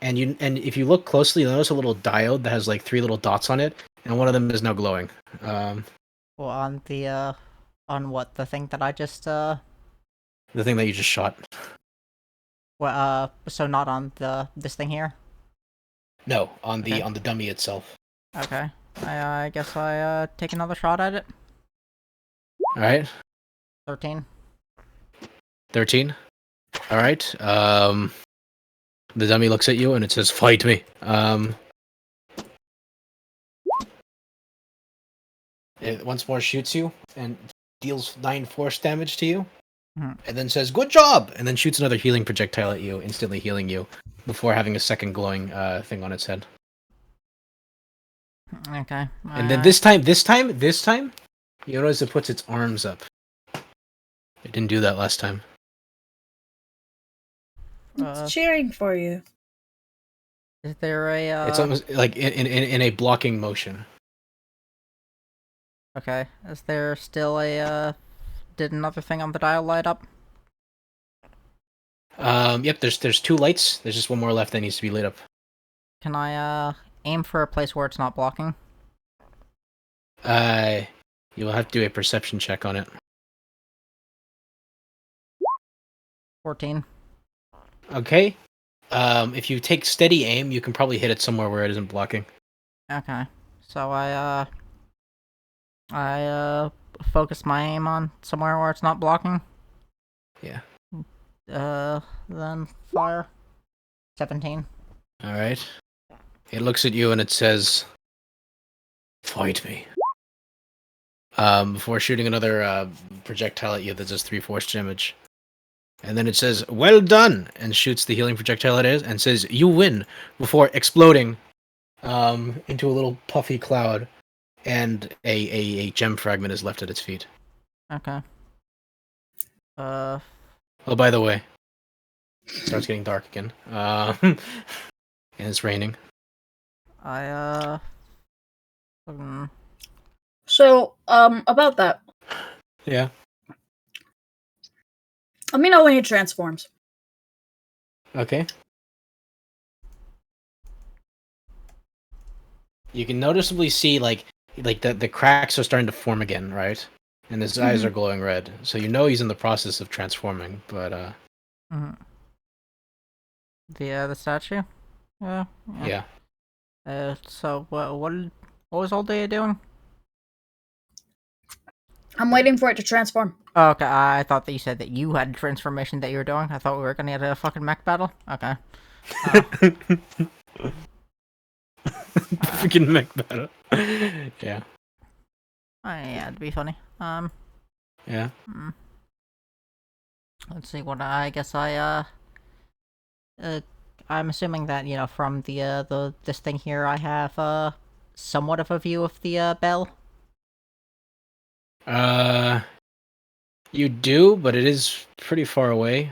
if you look closely, you'll notice a little diode that has like 3 little dots on it, and one of them is now glowing.
Well, on the, on what? The thing that I just,
The thing that you just shot.
well, so not on this thing here?
No, on the
Okay.
on the dummy itself.
Okay. I guess I, take another shot at it.
All right,
13.
13. All right. The dummy looks at you and it says, "Fight me." It once more shoots you and deals 9 force damage to you, and then says, "Good job," and then shoots another healing projectile at you, instantly healing you, before having a second glowing thing on its head.
Okay.
And then this time, you notice it puts its arms up. It didn't do that last time.
It's cheering for you.
Is there a,
It's almost like in a blocking motion.
Okay. Is there still a, did another thing on the dial light up?
Yep. There's 2 lights. There's just one more left that needs to be lit up.
Can I, aim for a place where it's not blocking?
You will have to do a perception check on it.
14.
Okay. If you take steady aim, you can probably hit it somewhere where it isn't blocking.
Okay. So I focus my aim on somewhere where it's not blocking.
Yeah.
Then fire. 17.
All right. It looks at you and it says, "Fight me." Before shooting another projectile at you that does 3 force damage. And then it says, "Well done," and shoots the healing projectile at it and says, "You win," before exploding into a little puffy cloud, and a gem fragment is left at its feet.
Okay.
Oh, by the way, it starts getting dark again. And it's raining.
So, about that.
Yeah.
Let me know when he transforms.
Okay. You can noticeably see like the cracks are starting to form again, right? And his eyes are glowing red. So you know he's in the process of transforming, but
The statue? Yeah.
yeah.
So what was Old Day doing?
I'm waiting for it to transform.
Oh, okay, I thought that you said that you had a transformation that you were doing. I thought we were gonna get a fucking mech battle. Okay.
Freaking mech battle. Yeah.
Yeah, it'd be funny.
Yeah.
Let's see what I guess I'm assuming that, you know, from the this thing here I have somewhat of a view of the bell.
You do, but it is pretty far away.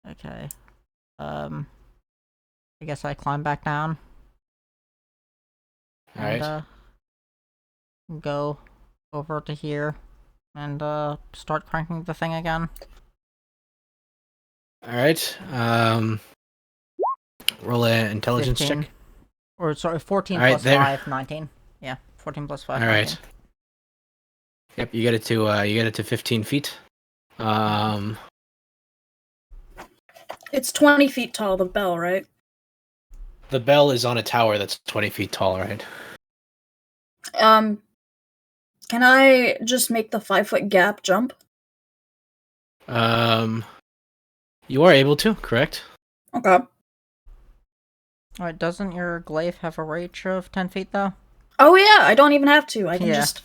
Okay. I guess I climb back down. And
Alright.
Go over to here and start cranking the thing again.
Alright. Roll an intelligence
15.
check.
Or sorry, 14
Alright,
plus
there.
5, 19. Yeah, 14 plus 5,
Alright.
19.
Yep, you get it to 15 feet.
It's 20 feet tall, the bell, right?
The bell is on a tower that's 20 feet tall, right?
Can I just make the 5-foot gap jump?
You are able to, correct?
Okay.
Alright, doesn't your glaive have a reach of 10 feet, though?
Oh yeah, I don't even have to. I can just...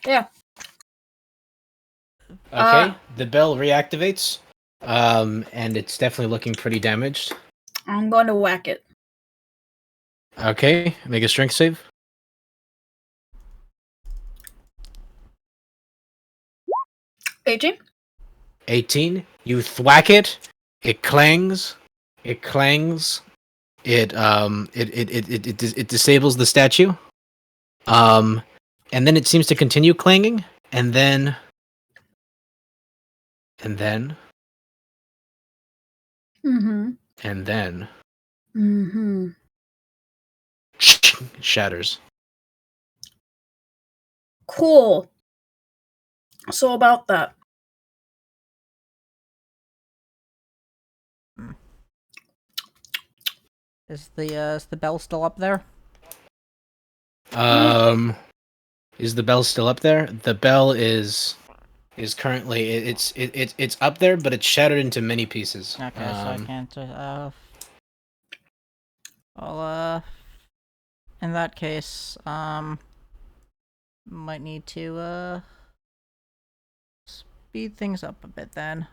Yeah.
Okay, the bell reactivates, and it's definitely looking pretty damaged.
I'm going to whack it.
Okay, make a strength save.
18?
18. You thwack it. It clangs. It clangs. It disables the statue. And then it seems to continue clanging, and then
Mm-hmm.
and then
Mm-hmm.
shatters.
Cool. So about that.
Is the bell still up there?
Is the bell still up there? The bell is currently it's up there, but it's shattered into many pieces.
Okay, so I can't, I'll, in that case, might need to, speed things up a bit then.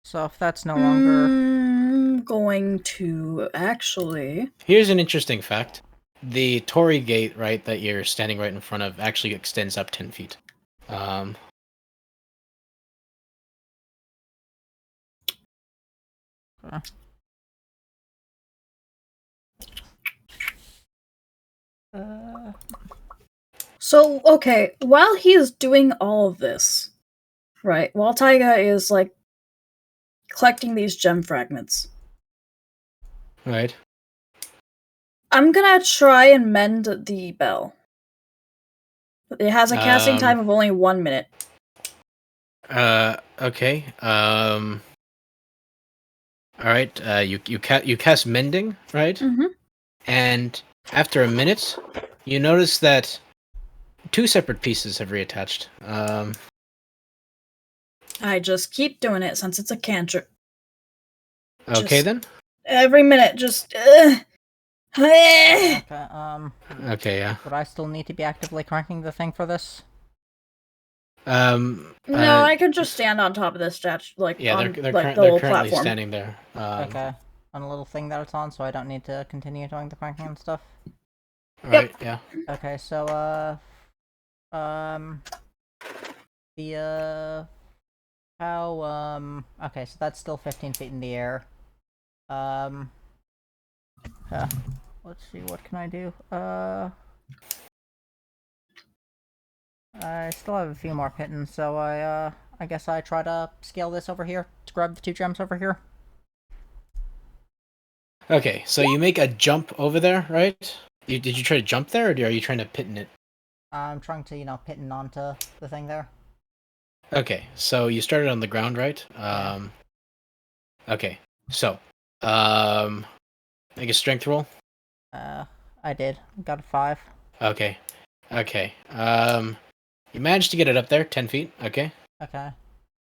So if that's no longer...
I'm going to actually...
Here's an interesting fact. The Torii gate, right, that you're standing right in front of actually extends up 10 feet.
So, okay, while he is doing all of this, right, while Taiga is, like, collecting these gem fragments,
Right.
I'm gonna try and mend the bell. It has a casting time of only 1 minute.
Okay. All right. You cast mending, right?
Mm-hmm.
And after a minute, you notice that 2 separate pieces have reattached.
I just keep doing it since it's a cantrip.
Okay
Just
then.
every minute, just...
Okay,
Okay, yeah.
would I still need to be actively cranking the thing for this?
No, I can just stand on top of this statue, like,
yeah,
on
they're
like, the
they're
little
currently
platform.
standing there.
Okay, on a little thing that it's on, so I don't need to continue doing the cranking and stuff.
Right, yeah.
Okay, so, okay, so that's still 15 feet in the air. Let's see, what can I do? I still have a few more pittons, so I guess I try to scale this over here to grab the 2 gems over here.
Okay, so you make a jump over there, right? Did you try to jump there, or are you trying to pitten it?
I'm trying to, pitten onto the thing there.
Okay, so you started on the ground, right? Okay, so, make a strength roll.
I did. Got a 5.
Okay, you managed to get it up there, 10 feet, okay?
Okay.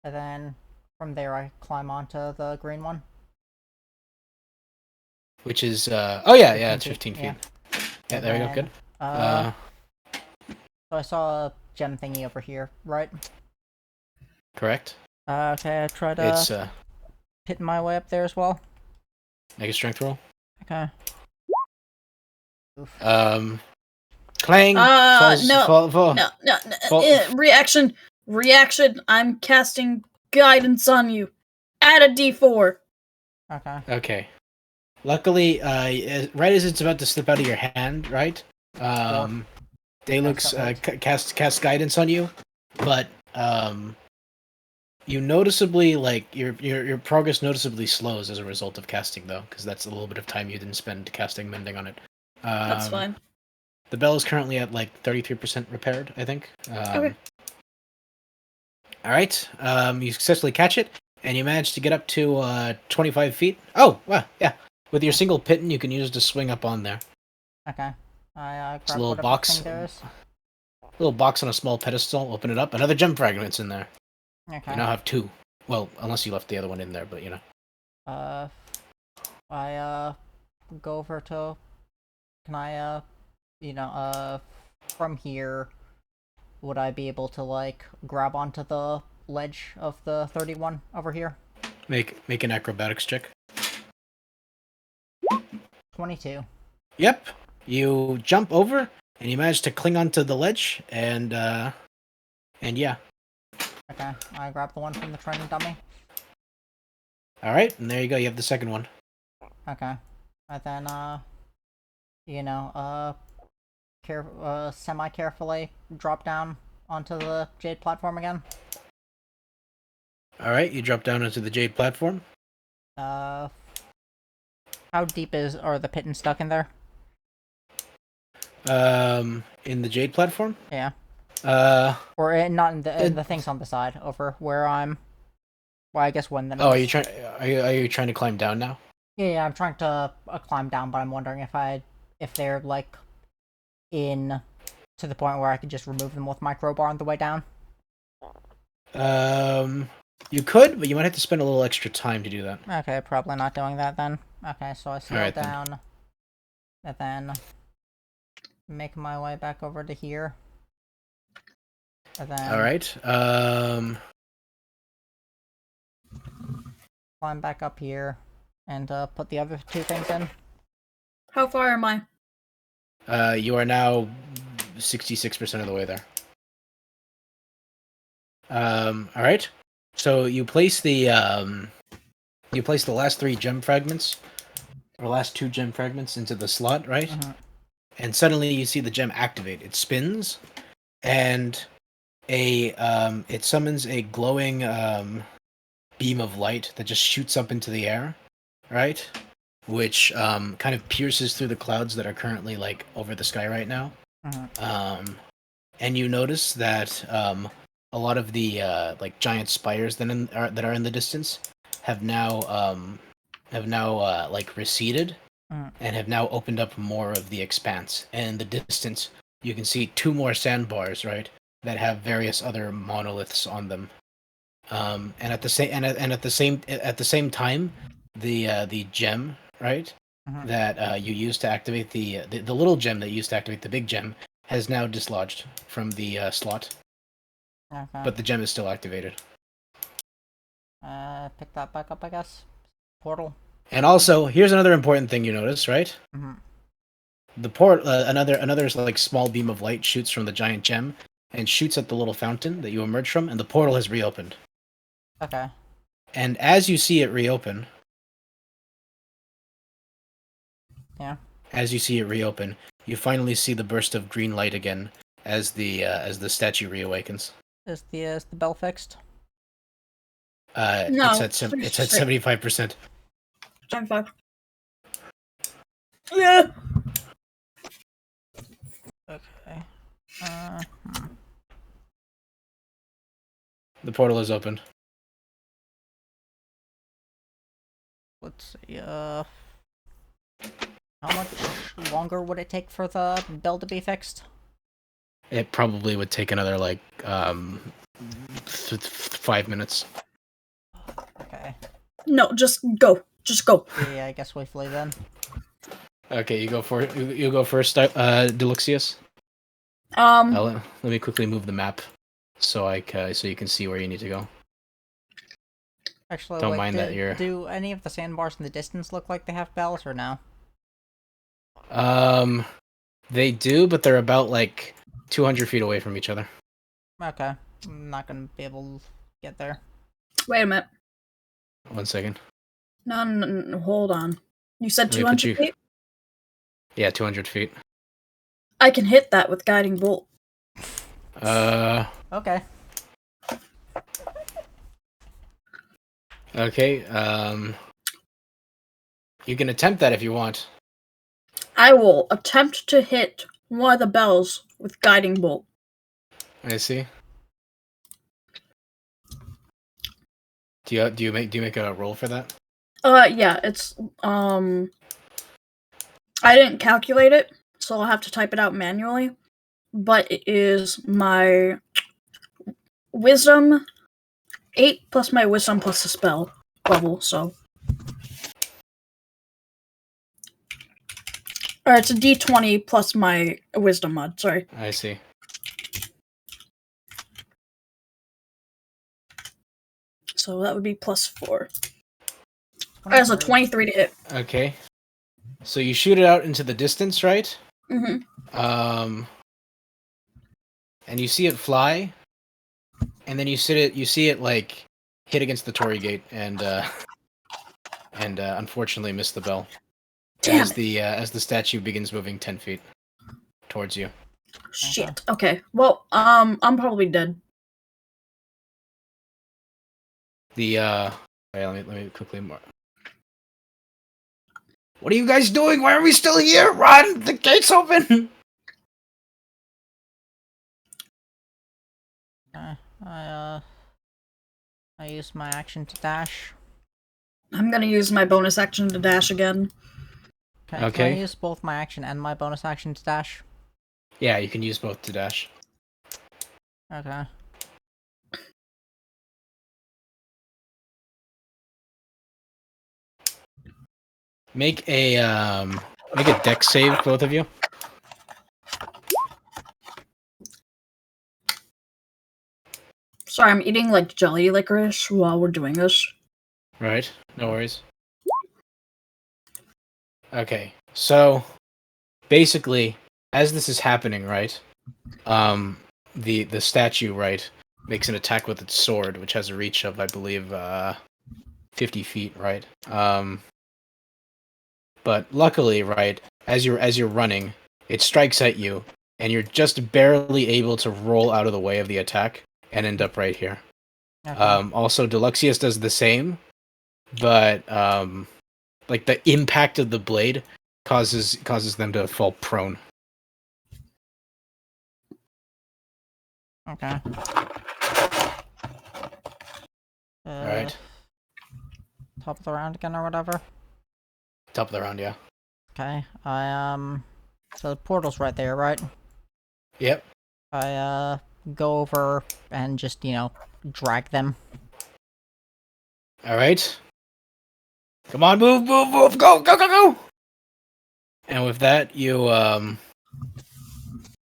And then, from there I climb onto the green one.
Which is, oh yeah,
15
it's 15 feet.
yeah.
Yeah, there we go, good.
So I saw a gem thingy over here, right?
Correct.
Okay, I try to
It's,
pitten my way up there as well.
make a strength roll.
Okay. Oof.
Clang!
No, reaction, I'm casting guidance on you. Add a d4.
Okay.
Okay. Luckily, right as it's about to slip out of your hand, right? Dalux casts guidance on you, but you noticeably, like, your progress noticeably slows as a result of casting, though, because that's a little bit of time you didn't spend casting mending on it.
That's fine.
The bell is currently at like 33% repaired, I think.
Okay.
All right. You successfully catch it, and you manage to get up to 25 feet. Oh, wow, yeah. With your single pitten, you can use it to swing up on there.
Okay. I
It's a
grab
little
whatever
box.
thing there is.
Little box on a small pedestal. Open it up. Another gem fragment's in there.
Okay.
You now have 2. Well, unless you left the other one in there, but you know.
I go over to. Can I from here, would I be able to like grab onto the ledge of the 31 over here?
Make an acrobatics check.
22.
Yep. You jump over and you manage to cling onto the ledge and yeah.
Okay, I grab the one from the training dummy.
All right, and there you go. You have the second one.
Okay, and then semi carefully drop down onto the jade platform again.
All right, you drop down onto the jade platform.
How deep are the pittons stuck in there?
In the jade platform.
Yeah.
Or
not in the things on the side over where I'm. Well, I guess when the.
Oh, are you trying? Are you trying to climb down now?
Yeah, I'm trying to climb down, but I'm wondering if they're like in to the point where I could just remove them with my crowbar on the way down.
You could, but you might have to spend a little extra time to do that.
Okay, probably not doing that then. Okay, so I slow down, and then make my way back over to here. And then
all right.
Climb back up here and put the other 2 things in.
How far am I?
You are now 66% of the way there. All right. So you place the last 3 gem fragments, or last 2 gem fragments into the slot, right?
Mm-hmm.
And suddenly you see the gem activate. It spins, and it summons a glowing beam of light that just shoots up into the air, right? Which kind of pierces through the clouds that are currently like over the sky right now.
Mm-hmm.
And you notice that a lot of the like giant spires that are in the distance have now like receded and have now opened up more of the expanse. And in the distance, you can see 2 more sandbars, right, that have various other monoliths on them. And at the same time, the gem, right, that you used to activate the little gem that you used to activate the big gem has now dislodged from the slot.
Okay.
But the gem is still activated.
Pick that back up, I guess. Portal.
And also, here's another important thing you notice, right?
Mm-hmm.
The another like small beam of light shoots from the giant gem and shoots at the little fountain that you emerge from, and the portal has reopened.
Okay.
And as you see it reopen, you finally see the burst of green light again as the statue reawakens.
Is the bell fixed?
No,
it's at 75%.
75. Yeah.
Okay.
The portal is opened.
Let's see. How much longer would it take for the bell to be fixed?
It probably would take another like 5 minutes.
Okay.
No, just go. Just go.
Yeah, I guess we flee then.
Okay, you go first, Deluxius. Let me quickly move the map so you can see where you need to go.
Actually,
Don't mind that you're.
Do any of the sandbars in the distance look like they have bells or no?
They do, but they're about like 200 feet away from each other.
Okay, I'm not gonna be able to get there.
Wait a minute.
1 second.
No, hold on. You said 200 feet?
Yeah, 200 feet.
I can hit that with guiding bolt.
Okay.
Okay, you can attempt that if you want.
I will attempt to hit one of the bells with guiding bolt.
I see. Do you make a roll for that?
Yeah, it's I didn't calculate it, so I'll have to type it out manually. But it is my wisdom 8 plus my wisdom plus the spell level, so. Or it's a d20 plus my wisdom mod, sorry.
I see.
So that would be +4. That's a 23 to hit.
Okay. So you shoot it out into the distance, right?
Mm-hmm.
And you see it fly, and then you see it like hit against the Torii gate and unfortunately miss the bell.
Damn
as
it.
As the statue begins moving 10 feet towards you.
Shit. Okay. Well, I'm probably dead.
The wait, let me quickly mark. What are you guys doing? Why are we still here? Run! The gate's open.
I use my action to dash.
I'm gonna use my bonus action to dash again.
Okay. Can I use both my action and my bonus action to dash?
Yeah, you can use both to dash.
Okay.
Make a dex save, both of you.
Sorry, I'm eating like jelly licorice while we're doing this.
Right. No worries. Okay. So basically, as this is happening, right? The statue, right, makes an attack with its sword, which has a reach of, I believe, 50 feet, right? But luckily, right, as you're running, it strikes at you, and you're just barely able to roll out of the way of the attack and end up right here.
Okay.
Also, Deluxius does the same, but like the impact of the blade causes them to fall prone.
Okay.
All right.
Top of the round again or whatever.
Top of the round, yeah.
Okay. So the portal's right there, right?
Yep.
I go over and just drag them.
All right. Come on, move, go, go! And with that, you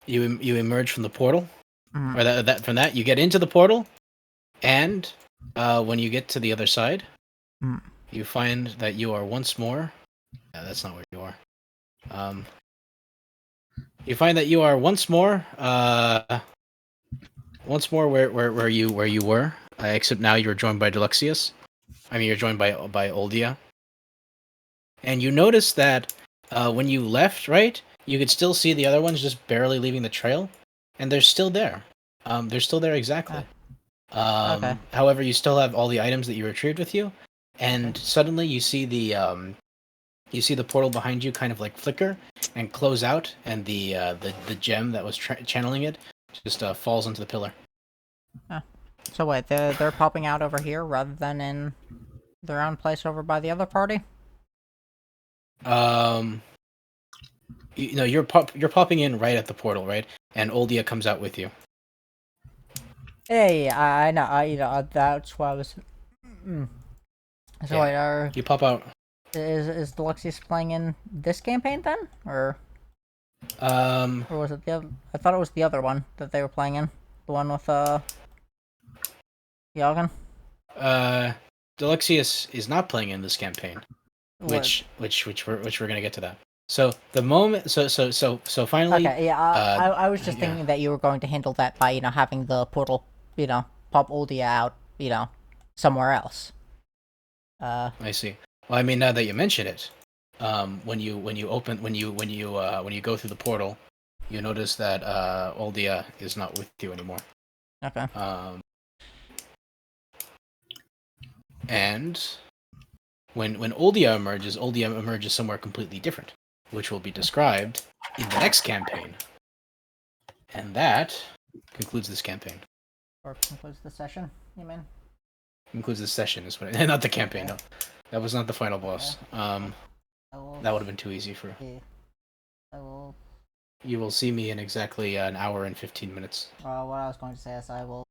you emerge from the portal, or from that you get into the portal, and when you get to the other side, you find that you are once more. Yeah, that's not where you are. You find that you are once more where you were, except now you're joined by Deluxius. I mean, you're joined by Oldia. And you notice that when you left, right, you could still see the other ones just barely leaving the trail, and they're still there. They're still there exactly.
Okay.
However, you still have all the items that you retrieved with you, and suddenly you see the portal behind you kind of like flicker and close out, and the gem that was channeling it just falls into the pillar.
So wait, they're popping out over here rather than in their own place over by the other party?
You're popping in right at the portal, right? And Oldia comes out with you.
Hey, I know, that's why I was. So wait,
you pop out.
is Deluxius playing in this campaign then, or was it the other? I thought it was the other one that they were playing in, the one with Yagan.
Deluxius is not playing in this campaign, which we're gonna get to that. So the moment, so finally.
Okay, yeah, I was just thinking that you were going to handle that by having the portal, pop Oldia out, somewhere else.
I see. Well, I mean, now that you mention it, when you go through the portal, you notice that Oldia is not with you anymore.
Okay.
And when Oldia emerges somewhere completely different, which will be described in the next campaign. And that concludes this campaign.
Or concludes the session, you mean?
Concludes this session is what not the campaign, no. That was not the final boss.
I will.
That would have been too easy for.
See. I will.
You will see me in exactly an hour and 15 minutes.
What I was going to say is I will